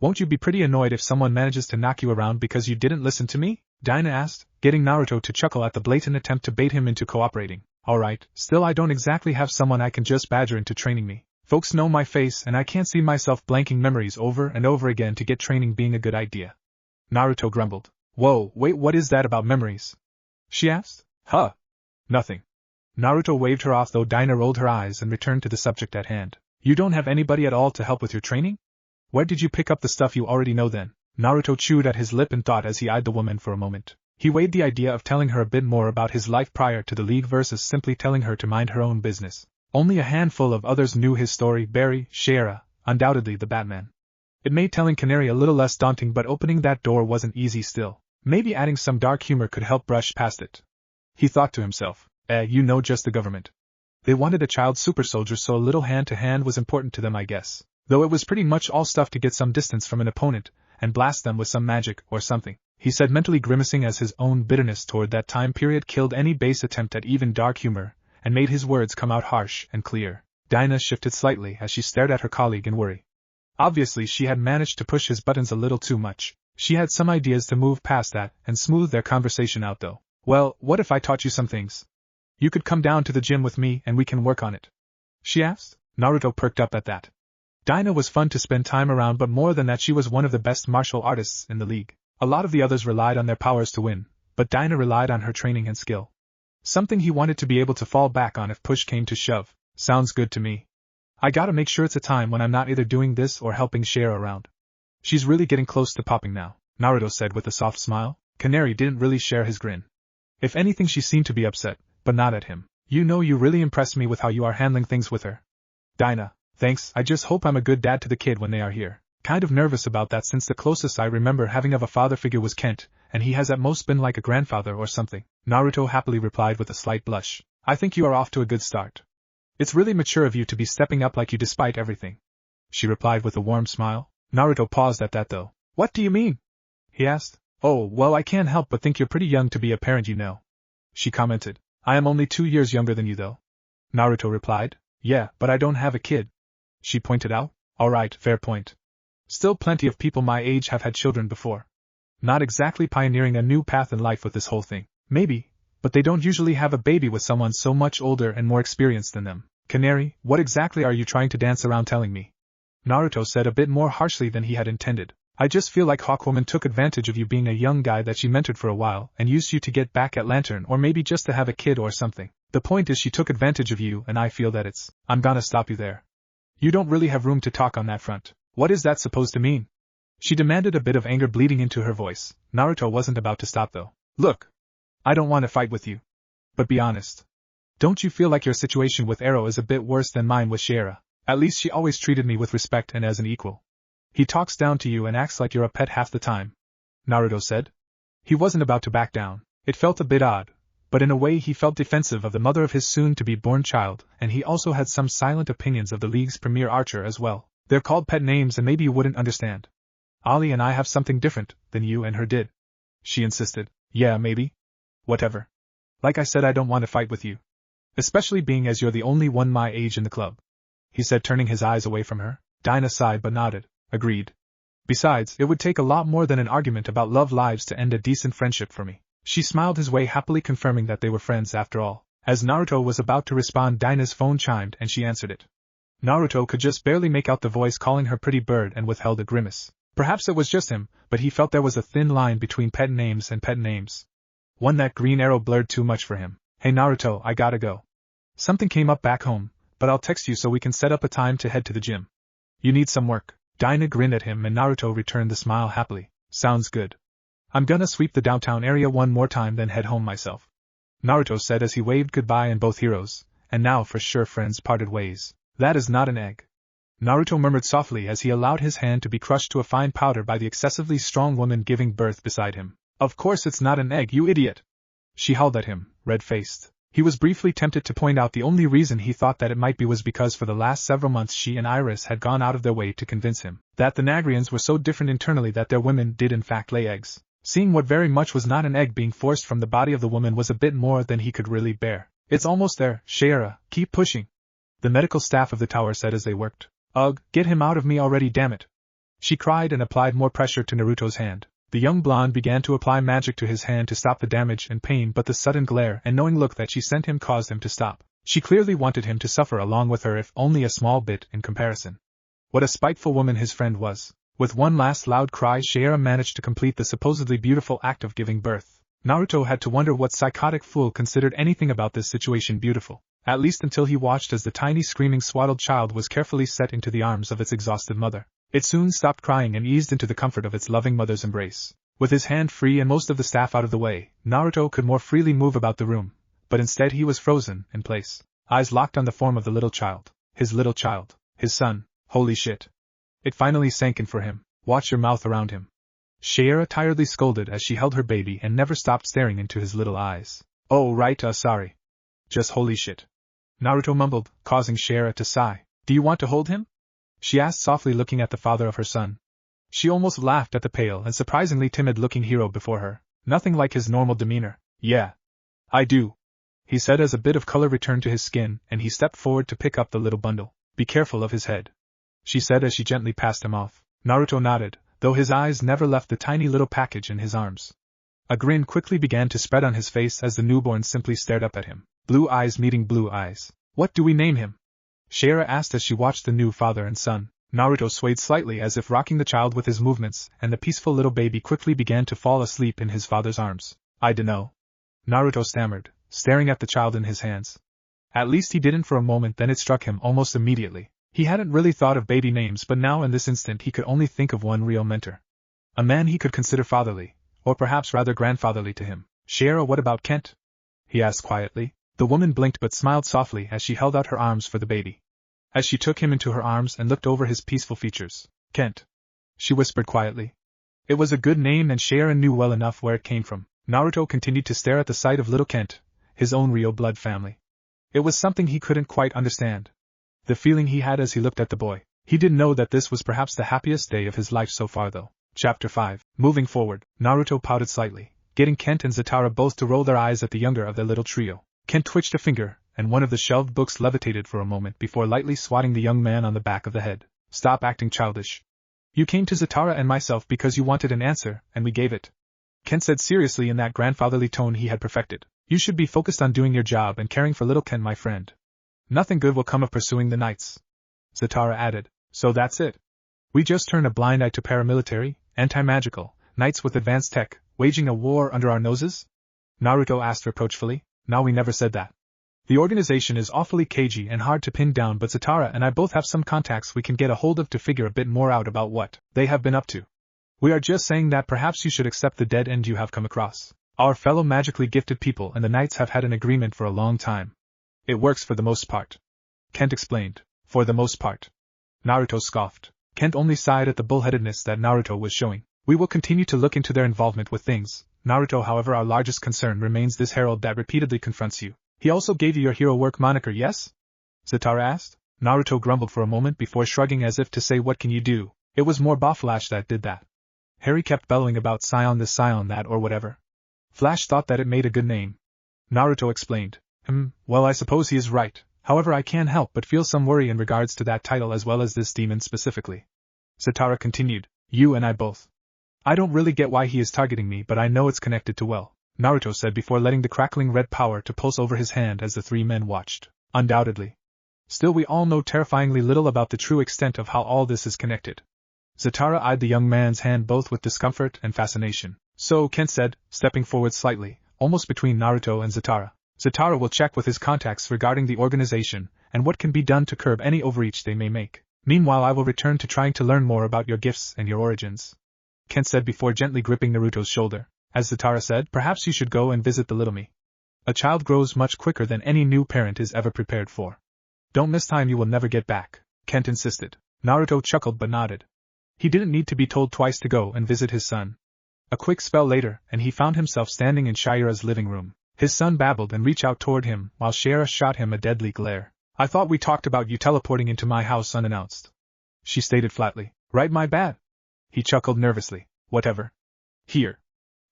Won't you be pretty annoyed if someone manages to knock you around because you didn't listen to me? Dinah asked, getting Naruto to chuckle at the blatant attempt to bait him into cooperating. Alright, still I don't exactly have someone I can just badger into training me. Folks know my face and I can't see myself blanking memories over and over again to get training being a good idea. Naruto grumbled. Whoa, wait, what is that about memories? She asked. Huh. Nothing. Naruto waved her off though Dinah rolled her eyes and returned to the subject at hand. You don't have anybody at all to help with your training? Where did you pick up the stuff you already know then? Naruto chewed at his lip in thought as he eyed the woman for a moment. He weighed the idea of telling her a bit more about his life prior to the League versus simply telling her to mind her own business. Only a handful of others knew his story: Barry, Shara, undoubtedly the Batman. It made telling Canary a little less daunting, but opening that door wasn't easy still. Maybe adding some dark humor could help brush past it. He thought to himself, just the government. They wanted a child super soldier, so a little hand-to-hand was important to them, I guess. Though it was pretty much all stuff to get some distance from an opponent, and blast them with some magic or something, he said, mentally grimacing as his own bitterness toward that time period killed any base attempt at even dark humor, and made his words come out harsh and clear. Dinah shifted slightly as she stared at her colleague in worry. Obviously she had managed to push his buttons a little too much. She had some ideas to move past that and smooth their conversation out though. Well, what if I taught you some things? You could come down to the gym with me and we can work on it, she asked. Naruto perked up at that. Dinah was fun to spend time around, but more than that, she was one of the best martial artists in the league. A lot of the others relied on their powers to win, but Dinah relied on her training and skill. Something he wanted to be able to fall back on if push came to shove. Sounds good to me. I gotta make sure it's a time when I'm not either doing this or helping Shara around. She's really getting close to popping now, Naruto said with a soft smile. Canary didn't really share his grin. If anything, she seemed to be upset, but not at him. You really impressed me with how you are handling things with her. Dinah, thanks. I just hope I'm a good dad to the kid when they are here. Kind of nervous about that, since the closest I remember having of a father figure was Kent, and he has at most been like a grandfather or something. Naruto happily replied with a slight blush. I think you are off to a good start. It's really mature of you to be stepping up like you despite everything, she replied with a warm smile. Naruto paused at that though. What do you mean? He asked. Oh, well, I can't help but think you're pretty young to be a parent, she commented. I am only 2 years younger than you though, Naruto replied. Yeah, but I don't have a kid, she pointed out. Alright, fair point. Still, plenty of people my age have had children before. Not exactly pioneering a new path in life with this whole thing. Maybe, but they don't usually have a baby with someone so much older and more experienced than them. Canary, what exactly are you trying to dance around telling me? Naruto said a bit more harshly than he had intended. I just feel like Hawkwoman took advantage of you being a young guy that she mentored for a while and used you to get back at Lantern, or maybe just to have a kid or something. The point is, she took advantage of you, and I feel that I'm gonna stop you there. You don't really have room to talk on that front. What is that supposed to mean? She demanded, a bit of anger bleeding into her voice. Naruto wasn't about to stop though. Look, I don't want to fight with you. But be honest. Don't you feel like your situation with Arrow is a bit worse than mine with Shara? At least she always treated me with respect and as an equal. He talks down to you and acts like you're a pet half the time, Naruto said. He wasn't about to back down. It felt a bit odd, but in a way he felt defensive of the mother of his soon-to-be-born child, and he also had some silent opinions of the league's premier archer as well. They're called pet names and maybe you wouldn't understand. Ollie and I have something different than you and her did, she insisted. Yeah, maybe. Whatever. Like I said, I don't want to fight with you. Especially being as you're the only one my age in the club, he said, turning his eyes away from her. Dinah sighed but nodded. Agreed. Besides, it would take a lot more than an argument about love lives to end a decent friendship for me. She smiled his way, happily confirming that they were friends after all. As Naruto was about to respond, Dinah's phone chimed and she answered it. Naruto could just barely make out the voice calling her pretty bird and withheld a grimace. Perhaps it was just him, but he felt there was a thin line between pet names and pet names. One that green arrow blurred too much for him. Hey Naruto, I gotta go. Something came up back home, but I'll text you so we can set up a time to head to the gym. You need some work. Dinah grinned at him and Naruto returned the smile happily. Sounds good. I'm gonna sweep the downtown area one more time then head home myself. Naruto said as he waved goodbye and both heroes, and now for sure friends parted ways. That is not an egg. Naruto murmured softly as he allowed his hand to be crushed to a fine powder by the excessively strong woman giving birth beside him. Of course it's not an egg, you idiot! She howled at him, red-faced. He was briefly tempted to point out the only reason he thought that it might be was because for the last several months she and Iris had gone out of their way to convince him that the Nagrians were so different internally that their women did in fact lay eggs. Seeing what very much was not an egg being forced from the body of the woman was a bit more than he could really bear. It's almost there, Shayera, keep pushing. The medical staff of the tower said as they worked. Ugh, get him out of me already, damn it. She cried and applied more pressure to Naruto's hand. The young blonde began to apply magic to his hand to stop the damage and pain, but the sudden glare and knowing look that she sent him caused him to stop. She clearly wanted him to suffer along with her if only a small bit in comparison. What a spiteful woman his friend was. With one last loud cry, Shayera managed to complete the supposedly beautiful act of giving birth. Naruto had to wonder what psychotic fool considered anything about this situation beautiful, at least until he watched as the tiny screaming swaddled child was carefully set into the arms of its exhausted mother. It soon stopped crying and eased into the comfort of its loving mother's embrace. With his hand free and most of the staff out of the way, Naruto could more freely move about the room, but instead he was frozen in place, eyes locked on the form of the little child. His son, holy shit. It finally sank in for him. Watch your mouth around him. Shayera tiredly scolded as she held her baby and never stopped staring into his little eyes. Oh right, sorry. Just holy shit. Naruto mumbled, causing Shayera to sigh. Do you want to hold him? She asked softly, looking at the father of her son. She almost laughed at the pale and surprisingly timid-looking hero before her. Nothing like his normal demeanor. Yeah. I do. He said as a bit of color returned to his skin and he stepped forward to pick up the little bundle. Be careful of his head. She said as she gently passed him off. Naruto nodded, though his eyes never left the tiny little package in his arms. A grin quickly began to spread on his face as the newborn simply stared up at him. Blue eyes meeting blue eyes. What do we name him? Shayera asked as she watched the new father and son. Naruto swayed slightly as if rocking the child with his movements, and the peaceful little baby quickly began to fall asleep in his father's arms. I dunno. Naruto stammered, staring at the child in his hands. At least he didn't for a moment, then it struck him almost immediately. He hadn't really thought of baby names, but now in this instant he could only think of one real mentor. A man he could consider fatherly, or perhaps rather grandfatherly to him. Shayera, what about Kent? He asked quietly. The woman blinked but smiled softly as she held out her arms for the baby. As she took him into her arms and looked over his peaceful features. Kent. She whispered quietly. It was a good name and Shayera knew well enough where it came from. Naruto continued to stare at the sight of little Kent, his own real blood family. It was something he couldn't quite understand. The feeling he had as he looked at the boy. He didn't know that this was perhaps the happiest day of his life so far though. Chapter 5. Moving forward, Naruto pouted slightly, getting Kent and Zatara both to roll their eyes at the younger of their little trio. Kent twitched a finger, and one of the shelved books levitated for a moment before lightly swatting the young man on the back of the head. Stop acting childish. You came to Zatara and myself because you wanted an answer, and we gave it. Kent said seriously in that grandfatherly tone he had perfected. You should be focused on doing your job and caring for little Kent, my friend. Nothing good will come of pursuing the knights. Zatara added. So that's it. We just turned a blind eye to paramilitary, anti-magical, knights with advanced tech, waging a war under our noses? Naruto asked reproachfully. Now we never said that. The organization is awfully cagey and hard to pin down, but Zatara and I both have some contacts we can get a hold of to figure a bit more out about what they have been up to. We are just saying that perhaps you should accept the dead end you have come across. Our fellow magically gifted people and the knights have had an agreement for a long time. It works for the most part. Kent explained. For the most part. Naruto scoffed. Kent only sighed at the bullheadedness that Naruto was showing. We will continue to look into their involvement with things. Naruto, however, our largest concern remains this Herald that repeatedly confronts you. He also gave you your hero work moniker, yes? Zatara asked. Naruto grumbled for a moment before shrugging as if to say, what can you do? It was more Flash that did that. Harry kept bellowing about Scion this, Scion that, or whatever. Flash thought that it made a good name. Naruto explained. Well, I suppose he is right. However, I can't help but feel some worry in regards to that title as well as this demon specifically. Zatara continued. You and I both. I don't really get why he is targeting me, but I know it's connected to well. Naruto said before letting the crackling red power to pulse over his hand as the three men watched. Undoubtedly. Still, we all know terrifyingly little about the true extent of how all this is connected. Zatara eyed the young man's hand both with discomfort and fascination. So, Kent said, stepping forward slightly, almost between Naruto and Zatara. Zatara will check with his contacts regarding the organization and what can be done to curb any overreach they may make. Meanwhile, I will return to trying to learn more about your gifts and your origins. Kent said before gently gripping Naruto's shoulder. As Zatara said, perhaps you should go and visit the little me. A child grows much quicker than any new parent is ever prepared for. Don't miss time you will never get back, Kent insisted. Naruto chuckled but nodded. He didn't need to be told twice to go and visit his son. A quick spell later, and he found himself standing in Shira's living room. His son babbled and reached out toward him, while Shira shot him a deadly glare. I thought we talked about you teleporting into my house unannounced. She stated flatly. Right, my bad. He chuckled nervously. Whatever. Here.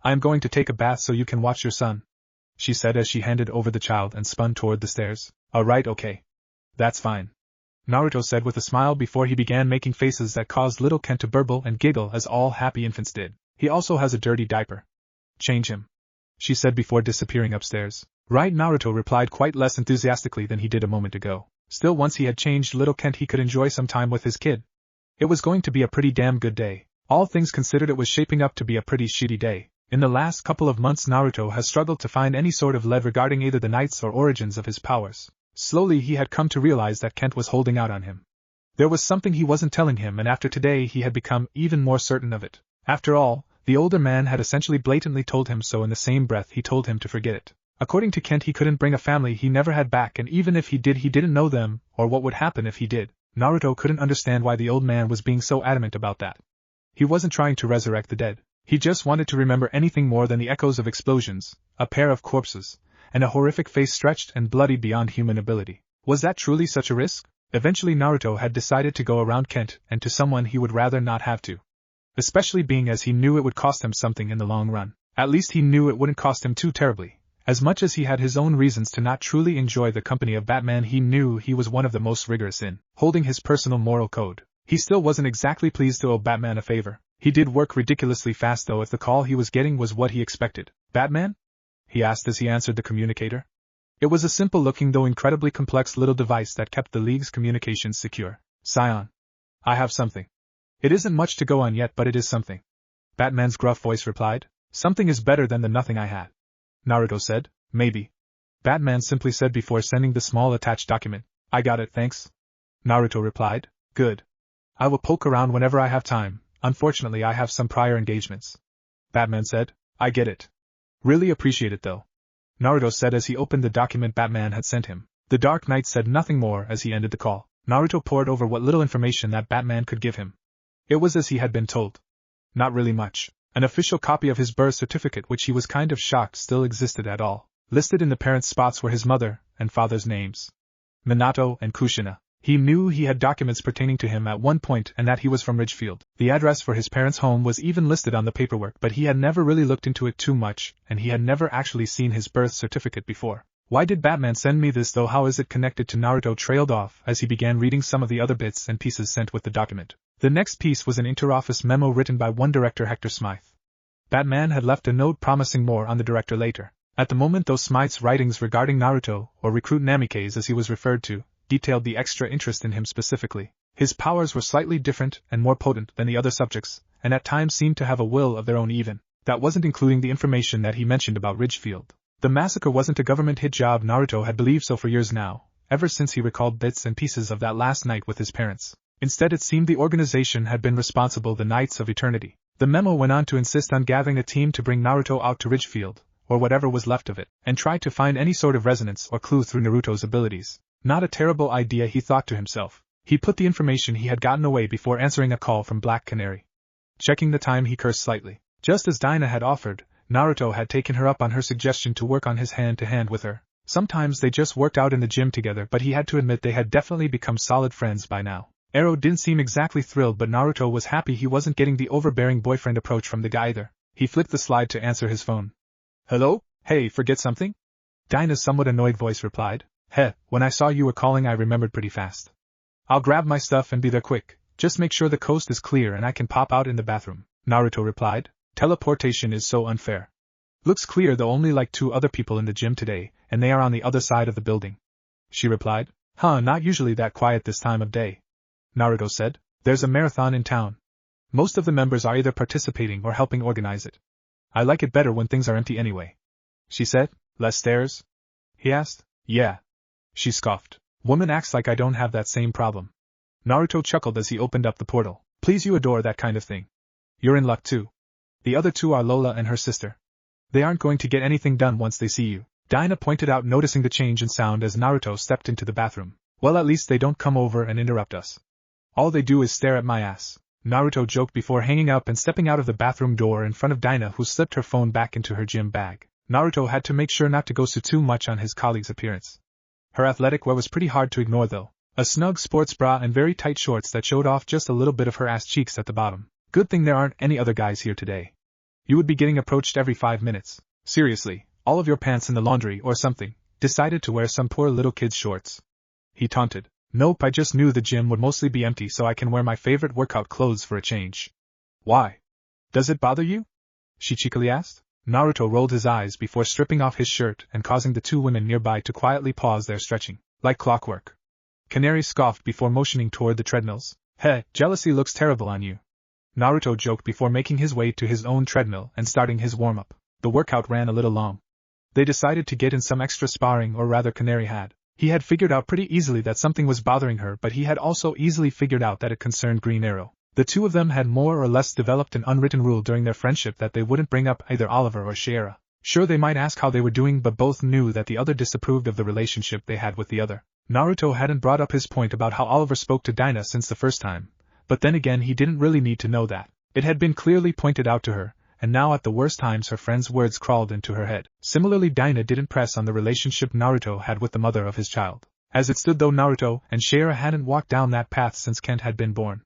I am going to take a bath so you can watch your son, she said as she handed over the child and spun toward the stairs. Alright, okay. That's fine, Naruto said with a smile before he began making faces that caused little Kent to burble and giggle as all happy infants did. He also has a dirty diaper. Change him, she said before disappearing upstairs. Right, Naruto replied quite less enthusiastically than he did a moment ago. Still, once he had changed little Kent, he could enjoy some time with his kid. It was going to be a pretty damn good day. All things considered, it was shaping up to be a pretty shitty day. In the last couple of months, Naruto has struggled to find any sort of lead regarding either the nights or origins of his powers. Slowly he had come to realize that Kent was holding out on him. There was something he wasn't telling him, and after today he had become even more certain of it. After all, the older man had essentially blatantly told him so in the same breath he told him to forget it. According to Kent, he couldn't bring a family he never had back, and even if he did, he didn't know them, or what would happen if he did. Naruto couldn't understand why the old man was being so adamant about that. He wasn't trying to resurrect the dead. He just wanted to remember anything more than the echoes of explosions, a pair of corpses, and a horrific face stretched and bloodied beyond human ability. Was that truly such a risk? Eventually Naruto had decided to go around Kent and to someone he would rather not have to. Especially being as he knew it would cost him something in the long run. At least he knew it wouldn't cost him too terribly. As much as he had his own reasons to not truly enjoy the company of Batman, he knew he was one of the most rigorous in holding his personal moral code. He still wasn't exactly pleased to owe Batman a favor. He did work ridiculously fast though if the call he was getting was what he expected. Batman? He asked as he answered the communicator. It was a simple-looking though incredibly complex little device that kept the League's communications secure. Scion. I have something. It isn't much to go on yet, but it is something. Batman's gruff voice replied. Something is better than the nothing I had. Naruto said. Maybe. Batman simply said before sending the small attached document. I got it, thanks. Naruto replied. Good. I will poke around whenever I have time. Unfortunately, I have some prior engagements. Batman said. I get it. Really appreciate it though. Naruto said as he opened the document Batman had sent him. The Dark Knight said nothing more as he ended the call. Naruto pored over what little information that Batman could give him. It was as he had been told. Not really much. An official copy of his birth certificate, which he was kind of shocked still existed at all. Listed in the parents' spots were his mother and father's names. Minato and Kushina. He knew he had documents pertaining to him at one point and that he was from Ridgefield. The address for his parents' home was even listed on the paperwork, but he had never really looked into it too much, and he had never actually seen his birth certificate before. Why did Batman send me this though? How is it connected to Naruto? Trailed off as he began reading some of the other bits and pieces sent with the document. The next piece was an interoffice memo written by one director, Hector Smythe. Batman had left a note promising more on the director later. At the moment though, Smythe's writings regarding Naruto, or Recruit Namikaze as he was referred to, detailed the extra interest in him specifically. His powers were slightly different and more potent than the other subjects, and at times seemed to have a will of their own even. That wasn't including the information that he mentioned about Ridgefield. The massacre wasn't a government hit job. Naruto had believed so for years now, ever since he recalled bits and pieces of that last night with his parents. Instead, it seemed the organization had been responsible the Knights of Eternity. The memo went on to insist on gathering a team to bring Naruto out to Ridgefield, or whatever was left of it, and try to find any sort of resonance or clue through Naruto's abilities. Not a terrible idea, he thought to himself. He put the information he had gotten away before answering a call from Black Canary. Checking the time, he cursed slightly. Just as Dinah had offered, Naruto had taken her up on her suggestion to work on his hand-to-hand with her. Sometimes they just worked out in the gym together, but he had to admit they had definitely become solid friends by now. Arrow didn't seem exactly thrilled, but Naruto was happy he wasn't getting the overbearing boyfriend approach from the guy either. He flicked the slide to answer his phone. Hello? Hey, forget something? Dinah's somewhat annoyed voice replied. Heh, when I saw you were calling I remembered pretty fast. I'll grab my stuff and be there quick. Just make sure the coast is clear and I can pop out in the bathroom. Naruto replied. Teleportation is so unfair. Looks clear though, only like 2 other people in the gym today, and they are on the other side of the building. She replied. Huh, not usually that quiet this time of day. Naruto said. There's a marathon in town. Most of the members are either participating or helping organize it. I like it better when things are empty anyway. She said. Less stairs? He asked. Yeah. She scoffed. Woman acts like I don't have that same problem. Naruto chuckled as he opened up the portal. Please, you adore that kind of thing. You're in luck too. The other two are Lola and her sister. They aren't going to get anything done once they see you, Dinah pointed out, noticing the change in sound as Naruto stepped into the bathroom. Well, at least they don't come over and interrupt us. All they do is stare at my ass, Naruto joked before hanging up and stepping out of the bathroom door in front of Dinah, who slipped her phone back into her gym bag. Naruto had to make sure not to go too much on his colleague's appearance. Her athletic wear was pretty hard to ignore though. A snug sports bra and very tight shorts that showed off just a little bit of her ass cheeks at the bottom. Good thing there aren't any other guys here today. You would be getting approached every 5 minutes. Seriously, all of your pants in the laundry or something. Decided to wear some poor little kid's shorts. He taunted. Nope, I just knew the gym would mostly be empty so I can wear my favorite workout clothes for a change. Why? Does it bother you? She cheekily asked. Naruto rolled his eyes before stripping off his shirt and causing the two women nearby to quietly pause their stretching. Like clockwork. Canary scoffed before motioning toward the treadmills. Heh, jealousy looks terrible on you. Naruto joked before making his way to his own treadmill and starting his warm-up. The workout ran a little long. They decided to get in some extra sparring, or rather Canary had. He had figured out pretty easily that something was bothering her, but he had also easily figured out that it concerned Green Arrow. The two of them had more or less developed an unwritten rule during their friendship that they wouldn't bring up either Oliver or Shiera. Sure, they might ask how they were doing, but both knew that the other disapproved of the relationship they had with the other. Naruto hadn't brought up his point about how Oliver spoke to Dinah since the first time, but then again he didn't really need to know that. It had been clearly pointed out to her, and now at the worst times her friend's words crawled into her head. Similarly, Dinah didn't press on the relationship Naruto had with the mother of his child. As it stood though, Naruto and Shiera hadn't walked down that path since Kent had been born.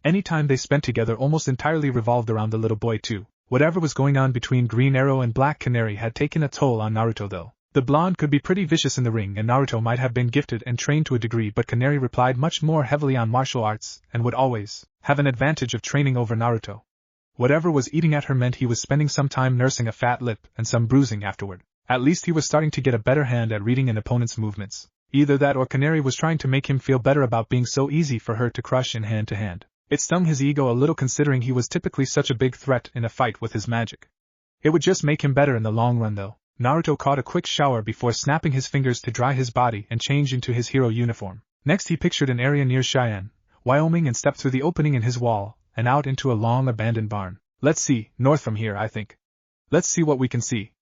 Any time they spent together almost entirely revolved around the little boy too. Whatever was going on between Green Arrow and Black Canary had taken a toll on Naruto though. The blonde could be pretty vicious in the ring, and Naruto might have been gifted and trained to a degree, but Canary relied much more heavily on martial arts, and would always have an advantage of training over Naruto. Whatever was eating at her meant he was spending some time nursing a fat lip and some bruising afterward. At least he was starting to get a better hand at reading an opponent's movements. Either that or Canary was trying to make him feel better about being so easy for her to crush in hand-to-hand. It stung his ego a little considering he was typically such a big threat in a fight with his magic. It would just make him better in the long run though. Naruto caught a quick shower before snapping his fingers to dry his body and change into his hero uniform. Next he pictured an area near Cheyenne, Wyoming, and stepped through the opening in his wall and out into a long abandoned barn. Let's see, north from here I think. Let's see what we can see.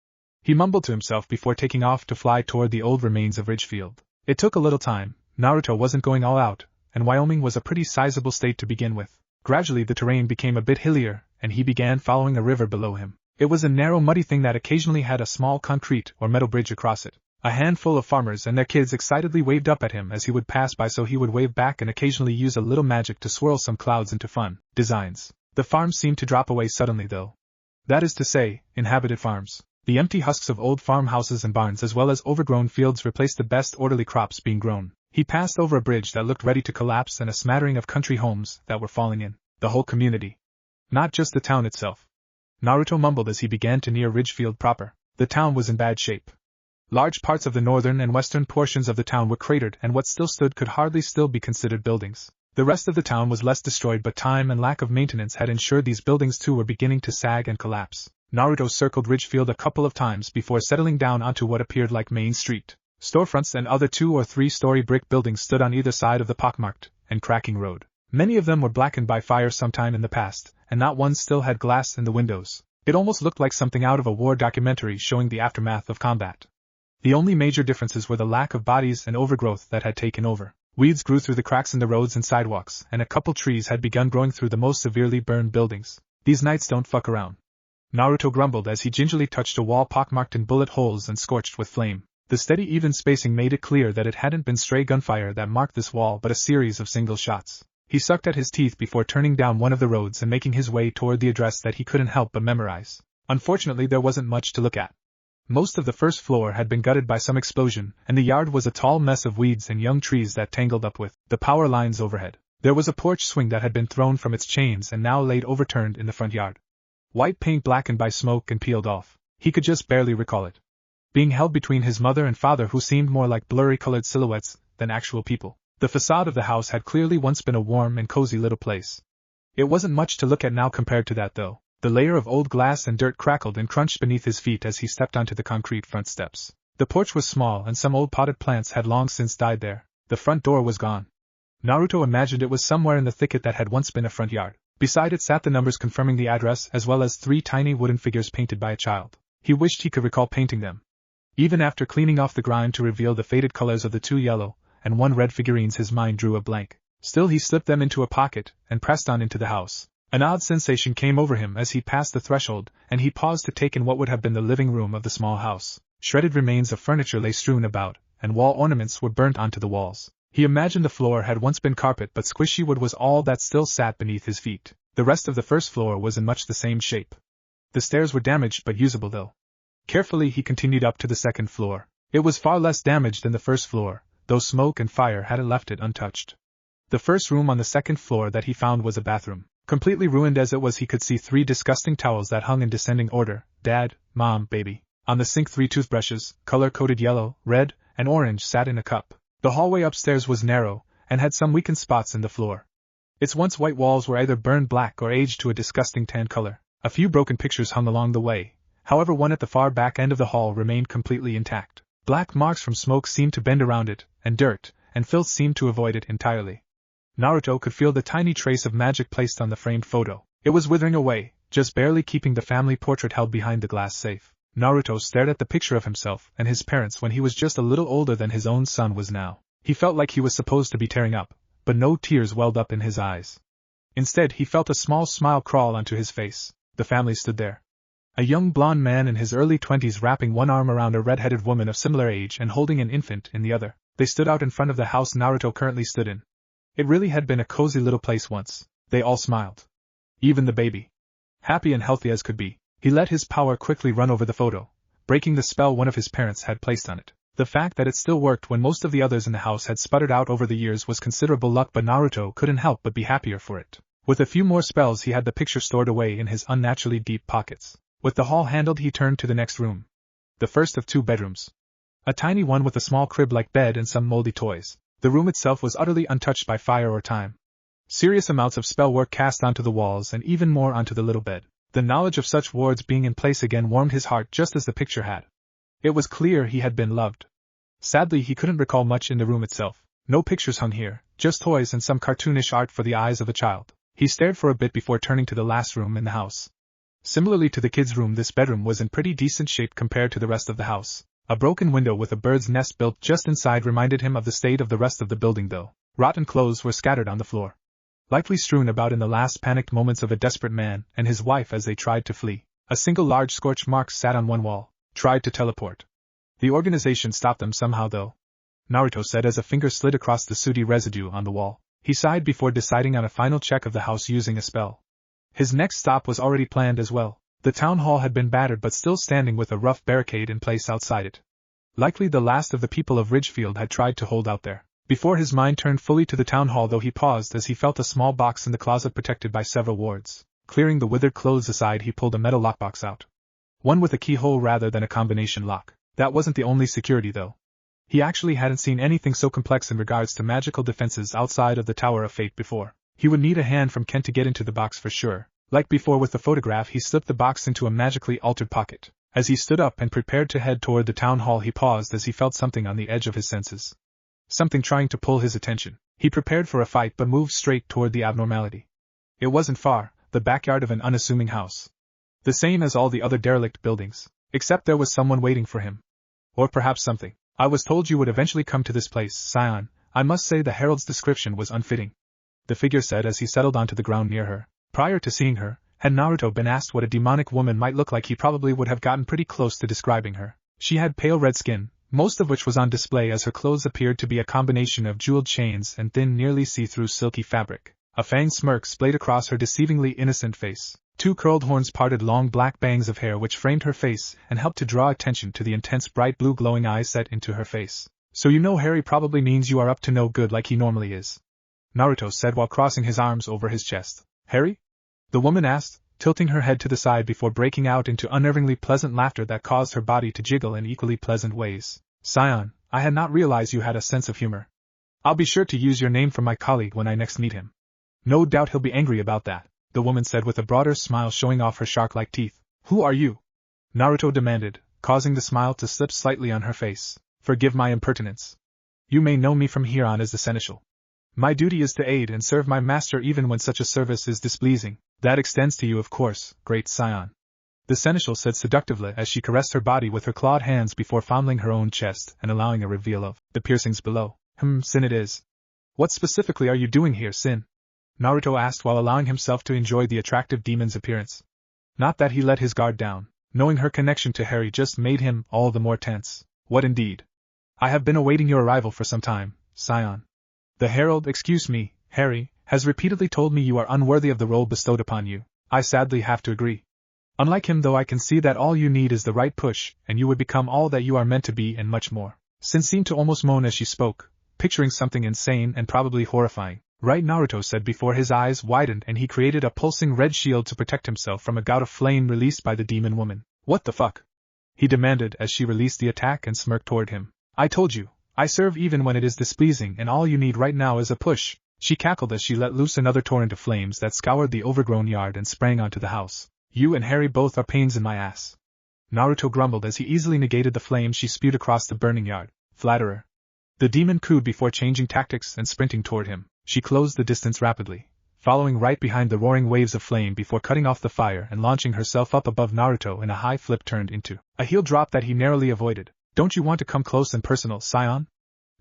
He mumbled to himself before taking off to fly toward the old remains of Ridgefield. It took a little time. Naruto wasn't going all out, and Wyoming was a pretty sizable state to begin with. Gradually the terrain became a bit hillier, and he began following a river below him. It was a narrow muddy thing that occasionally had a small concrete or metal bridge across it. A handful of farmers and their kids excitedly waved up at him as he would pass by, so he would wave back and occasionally use a little magic to swirl some clouds into fun designs. The farms seemed to drop away suddenly though. That is to say, inhabited farms. The empty husks of old farmhouses and barns as well as overgrown fields replaced the best orderly crops being grown. He passed over a bridge that looked ready to collapse and a smattering of country homes that were falling in. The whole community. Not just the town itself. Naruto mumbled as he began to near Ridgefield proper. The town was in bad shape. Large parts of the northern and western portions of the town were cratered, and what still stood could hardly still be considered buildings. The rest of the town was less destroyed, but time and lack of maintenance had ensured these buildings too were beginning to sag and collapse. Naruto circled Ridgefield a couple of times before settling down onto what appeared like Main Street. Storefronts and other 2- or 3-story brick buildings stood on either side of the pockmarked and cracking road. Many of them were blackened by fire sometime in the past, and not one still had glass in the windows. It almost looked like something out of a war documentary showing the aftermath of combat. The only major differences were the lack of bodies and overgrowth that had taken over. Weeds grew through the cracks in the roads and sidewalks, and a couple trees had begun growing through the most severely burned buildings. These nights don't fuck around. Naruto grumbled as he gingerly touched a wall pockmarked in bullet holes and scorched with flame. The steady even spacing made it clear that it hadn't been stray gunfire that marked this wall but a series of single shots. He sucked at his teeth before turning down one of the roads and making his way toward the address that he couldn't help but memorize. Unfortunately, there wasn't much to look at. Most of the first floor had been gutted by some explosion, and the yard was a tall mess of weeds and young trees that tangled up with the power lines overhead. There was a porch swing that had been thrown from its chains and now laid overturned in the front yard. White paint blackened by smoke and peeled off. He could just barely recall it. Being held between his mother and father, who seemed more like blurry-colored silhouettes than actual people. The facade of the house had clearly once been a warm and cozy little place. It wasn't much to look at now compared to that though. The layer of old glass and dirt crackled and crunched beneath his feet as he stepped onto the concrete front steps. The porch was small and some old potted plants had long since died there. The front door was gone. Naruto imagined it was somewhere in the thicket that had once been a front yard. Beside it sat the numbers confirming the address as well as 3 tiny wooden figures painted by a child. He wished he could recall painting them. Even after cleaning off the grime to reveal the faded colors of the 2 yellow and 1 red figurines, his mind drew a blank. Still he slipped them into a pocket and pressed on into the house. An odd sensation came over him as he passed the threshold, and he paused to take in what would have been the living room of the small house. Shredded remains of furniture lay strewn about, and wall ornaments were burnt onto the walls. He imagined the floor had once been carpet, but squishy wood was all that still sat beneath his feet. The rest of the first floor was in much the same shape. The stairs were damaged but usable though. Carefully he continued up to the second floor. It was far less damaged than the first floor, though smoke and fire hadn't left it untouched. The first room on the second floor that he found was a bathroom. Completely ruined as it was, he could see 3 disgusting towels that hung in descending order: dad, mom, baby. On the sink 3 toothbrushes, color-coded yellow, red, and orange, sat in a cup. The hallway upstairs was narrow, and had some weakened spots in the floor. Its once white walls were either burned black or aged to a disgusting tan color. A few broken pictures hung along the way, however one at the far back end of the hall remained completely intact. Black marks from smoke seemed to bend around it, and dirt and filth seemed to avoid it entirely. Naruto could feel the tiny trace of magic placed on the framed photo. It was withering away, just barely keeping the family portrait held behind the glass safe. Naruto stared at the picture of himself and his parents when he was just a little older than his own son was now. He felt like he was supposed to be tearing up, but no tears welled up in his eyes. Instead, he felt a small smile crawl onto his face. The family stood there. A young blonde man in his early 20s wrapping one arm around a red-headed woman of similar age and holding an infant in the other. They stood out in front of the house Naruto currently stood in. It really had been a cozy little place once. They all smiled. Even the baby. Happy and healthy as could be. He let his power quickly run over the photo, breaking the spell one of his parents had placed on it. The fact that it still worked when most of the others in the house had sputtered out over the years was considerable luck, but Naruto couldn't help but be happier for it. With a few more spells he had the picture stored away in his unnaturally deep pockets. With the hall handled, he turned to the next room. The first of 2 bedrooms. A tiny one with a small crib-like bed and some moldy toys. The room itself was utterly untouched by fire or time. Serious amounts of spell work cast onto the walls and even more onto the little bed. The knowledge of such wards being in place again warmed his heart just as the picture had. It was clear he had been loved. Sadly, he couldn't recall much in the room itself. No pictures hung here, just toys and some cartoonish art for the eyes of a child. He stared for a bit before turning to the last room in the house. Similarly to the kids' room, this bedroom was in pretty decent shape compared to the rest of the house. A broken window with a bird's nest built just inside reminded him of the state of the rest of the building though. Rotten clothes were scattered on the floor, likely strewn about in the last panicked moments of a desperate man and his wife as they tried to flee. A single large scorch mark sat on one wall. Tried to teleport. The organization stopped them somehow though, Naruto said as a finger slid across the sooty residue on the wall. He sighed before deciding on a final check of the house using a spell. His next stop was already planned as well. The town hall had been battered but still standing with a rough barricade in place outside it. Likely the last of the people of Ridgefield had tried to hold out there. Before his mind turned fully to the town hall though, he paused as he felt a small box in the closet protected by several wards. Clearing the withered clothes aside, he pulled a metal lockbox out. One with a keyhole rather than a combination lock. That wasn't the only security though. He actually hadn't seen anything so complex in regards to magical defenses outside of the Tower of Fate before. He would need a hand from Ken to get into the box for sure. Like before with the photograph, he slipped the box into a magically altered pocket. As he stood up and prepared to head toward the town hall, he paused as he felt something on the edge of his senses. Something trying to pull his attention. He prepared for a fight but moved straight toward the abnormality. It wasn't far, the backyard of an unassuming house. The same as all the other derelict buildings, except there was someone waiting for him. Or perhaps something. I was told you would eventually come to this place, Scion. I must say the Herald's description was unfitting, the figure said as he settled onto the ground near her. Prior to seeing her, had Naruto been asked what a demonic woman might look like, he probably would have gotten pretty close to describing her. She had pale red skin, most of which was on display as her clothes appeared to be a combination of jeweled chains and thin, nearly see-through silky fabric. A fanged smirk splayed across her deceivingly innocent face. 2 curled horns parted long black bangs of hair which framed her face and helped to draw attention to the intense bright blue glowing eyes set into her face. So you know Harry probably means you are up to no good like he normally is, Naruto said while crossing his arms over his chest. Harry? The woman asked, tilting her head to the side before breaking out into unnervingly pleasant laughter that caused her body to jiggle in equally pleasant ways. Scion, I had not realized you had a sense of humor. I'll be sure to use your name for my colleague when I next meet him. No doubt he'll be angry about that, the woman said with a broader smile showing off her shark-like teeth. Who are you? Naruto demanded, causing the smile to slip slightly on her face. Forgive my impertinence. You may know me from here on as the seneschal. My duty is to aid and serve my master even when such a service is displeasing. That extends to you, of course, great scion. The seneschal said seductively as she caressed her body with her clawed hands before fondling her own chest and allowing a reveal of the piercings below. Sin it is. What specifically are you doing here, Sin? Naruto asked while allowing himself to enjoy the attractive demon's appearance. Not that he let his guard down. Knowing her connection to Harry just made him all the more tense. What indeed? I have been awaiting your arrival for some time, scion. The Herald, excuse me, Harry, has repeatedly told me you are unworthy of the role bestowed upon you. I sadly have to agree. Unlike him, though, I can see that all you need is the right push, and you would become all that you are meant to be and much more. Sin seemed to almost moan as she spoke, picturing something insane and probably horrifying. Right, Naruto said before his eyes widened and he created a pulsing red shield to protect himself from a gout of flame released by the demon woman. What the fuck? He demanded as she released the attack and smirked toward him. I told you, I serve even when it is displeasing and all you need right now is a push. She cackled as she let loose another torrent of flames that scoured the overgrown yard and sprang onto the house. You and Harry both are pains in my ass. Naruto grumbled as he easily negated the flames she spewed across the burning yard. Flatterer. The demon cooed before changing tactics and sprinting toward him. She closed the distance rapidly, following right behind the roaring waves of flame before cutting off the fire and launching herself up above Naruto in a high flip turned into a heel drop that he narrowly avoided. Don't you want to come close and personal, scion?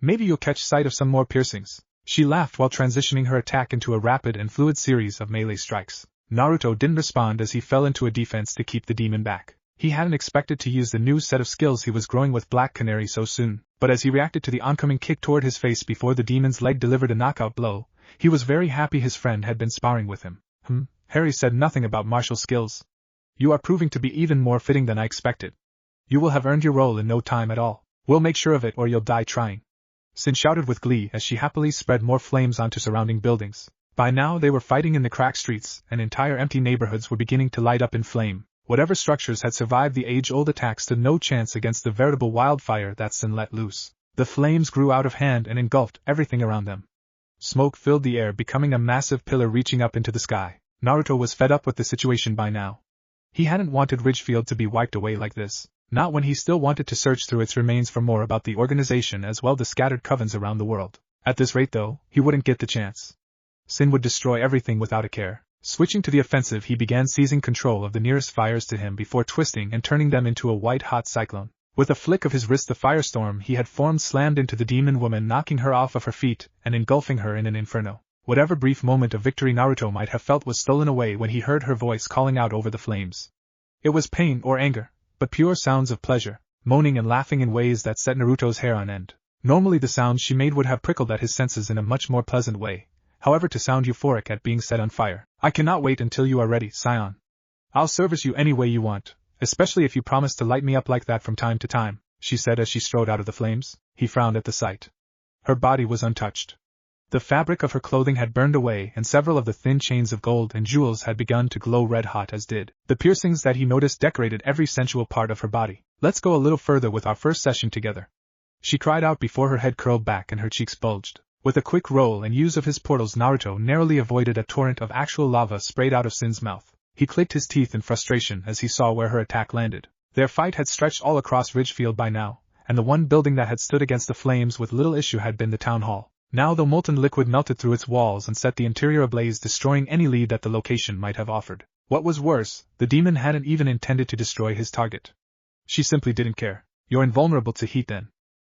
Maybe you'll catch sight of some more piercings. She laughed while transitioning her attack into a rapid and fluid series of melee strikes. Naruto didn't respond as he fell into a defense to keep the demon back. He hadn't expected to use the new set of skills he was growing with Black Canary so soon, but as he reacted to the oncoming kick toward his face before the demon's leg delivered a knockout blow, he was very happy his friend had been sparring with him. Harry said nothing about martial skills. You are proving to be even more fitting than I expected. You will have earned your role in no time at all. We'll make sure of it or you'll die trying. Sin shouted with glee as she happily spread more flames onto surrounding buildings. By now they were fighting in the cracked streets, and entire empty neighborhoods were beginning to light up in flame. Whatever structures had survived the age-old attack stood no chance against the veritable wildfire that Sin let loose. The flames grew out of hand and engulfed everything around them. Smoke filled the air, becoming a massive pillar reaching up into the sky. Naruto was fed up with the situation by now. He hadn't wanted Ridgefield to be wiped away like this, not when he still wanted to search through its remains for more about the organization as well as scattered covens around the world. At this rate, though, he wouldn't get the chance. Sin would destroy everything without a care. Switching to the offensive, he began seizing control of the nearest fires to him before twisting and turning them into a white-hot cyclone. With a flick of his wrist, the firestorm he had formed slammed into the demon woman, knocking her off of her feet and engulfing her in an inferno. Whatever brief moment of victory Naruto might have felt was stolen away when he heard her voice calling out over the flames. It was pain or anger, but pure sounds of pleasure, moaning and laughing in ways that set Naruto's hair on end. Normally the sounds she made would have prickled at his senses in a much more pleasant way. However, to sound euphoric at being set on fire. I cannot wait until you are ready, scion. I'll service you any way you want, especially if you promise to light me up like that from time to time, she said as she strode out of the flames. He frowned at the sight. Her body was untouched. The fabric of her clothing had burned away and several of the thin chains of gold and jewels had begun to glow red-hot, as did the piercings that he noticed decorated every sensual part of her body. Let's go a little further with our first session together, she cried out before her head curled back and her cheeks bulged. With a quick roll and use of his portals, Naruto narrowly avoided a torrent of actual lava sprayed out of Sin's mouth. He clicked his teeth in frustration as he saw where her attack landed. Their fight had stretched all across Ridgefield by now, and the one building that had stood against the flames with little issue had been the town hall. Now the molten liquid melted through its walls and set the interior ablaze, destroying any lead that the location might have offered. What was worse, the demon hadn't even intended to destroy his target. She simply didn't care. You're invulnerable to heat then,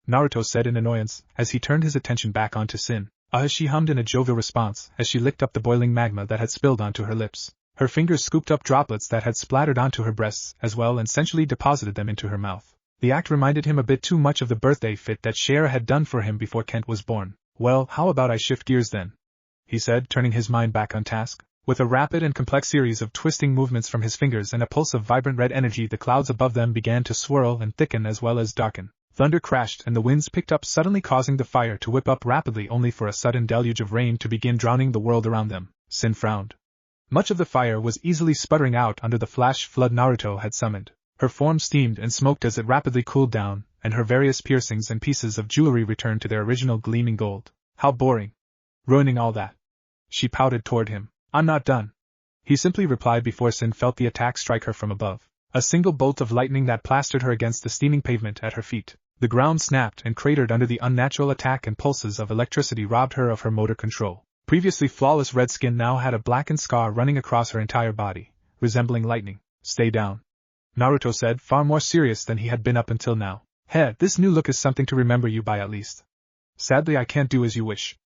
Naruto said in annoyance, as he turned his attention back onto Sin. She hummed in a jovial response as she licked up the boiling magma that had spilled onto her lips. Her fingers scooped up droplets that had splattered onto her breasts as well and sensually deposited them into her mouth. The act reminded him a bit too much of the birthday fit that Shara had done for him before Kent was born. Well, how about I shift gears then? He said, turning his mind back on task. With a rapid and complex series of twisting movements from his fingers and a pulse of vibrant red energy, the clouds above them began to swirl and thicken as well as darken. Thunder crashed and the winds picked up, suddenly causing the fire to whip up rapidly, only for a sudden deluge of rain to begin drowning the world around them. Sin frowned. Much of the fire was easily sputtering out under the flash flood Naruto had summoned. Her form steamed and smoked as it rapidly cooled down, and her various piercings and pieces of jewelry returned to their original gleaming gold. How boring. Ruining all that. She pouted toward him. I'm not done. He simply replied before Sin felt the attack strike her from above. A single bolt of lightning that plastered her against the steaming pavement at her feet. The ground snapped and cratered under the unnatural attack, and pulses of electricity robbed her of her motor control. Previously flawless red skin now had a blackened scar running across her entire body, resembling lightning. Stay down, Naruto said, far more serious than he had been up until now. This new look is something to remember you by at least. Sadly, I can't do as you wish.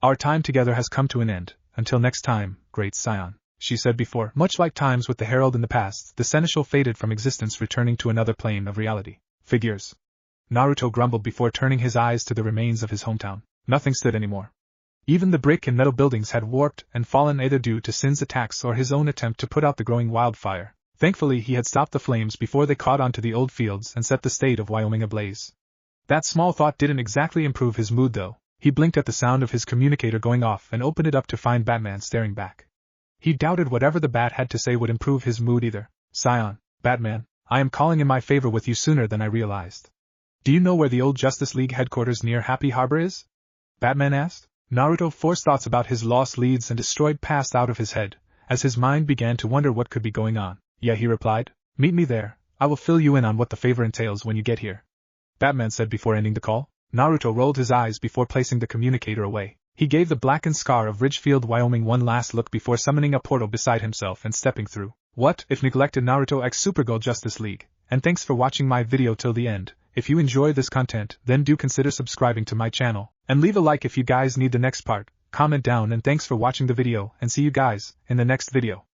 Our time together has come to an end. Until next time, great scion, she said before. Much like times with the Herald in the past, the seneschal faded from existence, returning to another plane of reality. Figures, Naruto grumbled before turning his eyes to the remains of his hometown. Nothing stood anymore. Even the brick and metal buildings had warped and fallen, either due to Sin's attacks or his own attempt to put out the growing wildfire. Thankfully, he had stopped the flames before they caught onto the old fields and set the state of Wyoming ablaze. That small thought didn't exactly improve his mood, though. He blinked at the sound of his communicator going off and opened it up to find Batman staring back. He doubted whatever the bat had to say would improve his mood either. Scion, Batman, I am calling in my favor with you sooner than I realized. Do you know where the old Justice League headquarters near Happy Harbor is? Batman asked. Naruto forced thoughts about his lost leads and destroyed past out of his head, as his mind began to wonder what could be going on. Yeah, he replied. Meet me there. I will fill you in on what the favor entails when you get here, Batman said before ending the call. Naruto rolled his eyes before placing the communicator away. He gave the blackened scar of Ridgefield, Wyoming one last look before summoning a portal beside himself and stepping through. What if neglected Naruto x Supergirl Justice League? And thanks for watching my video till the end. If you enjoy this content, then do consider subscribing to my channel, and leave a like if you guys need the next part. Comment down, and thanks for watching the video, and see you guys in the next video.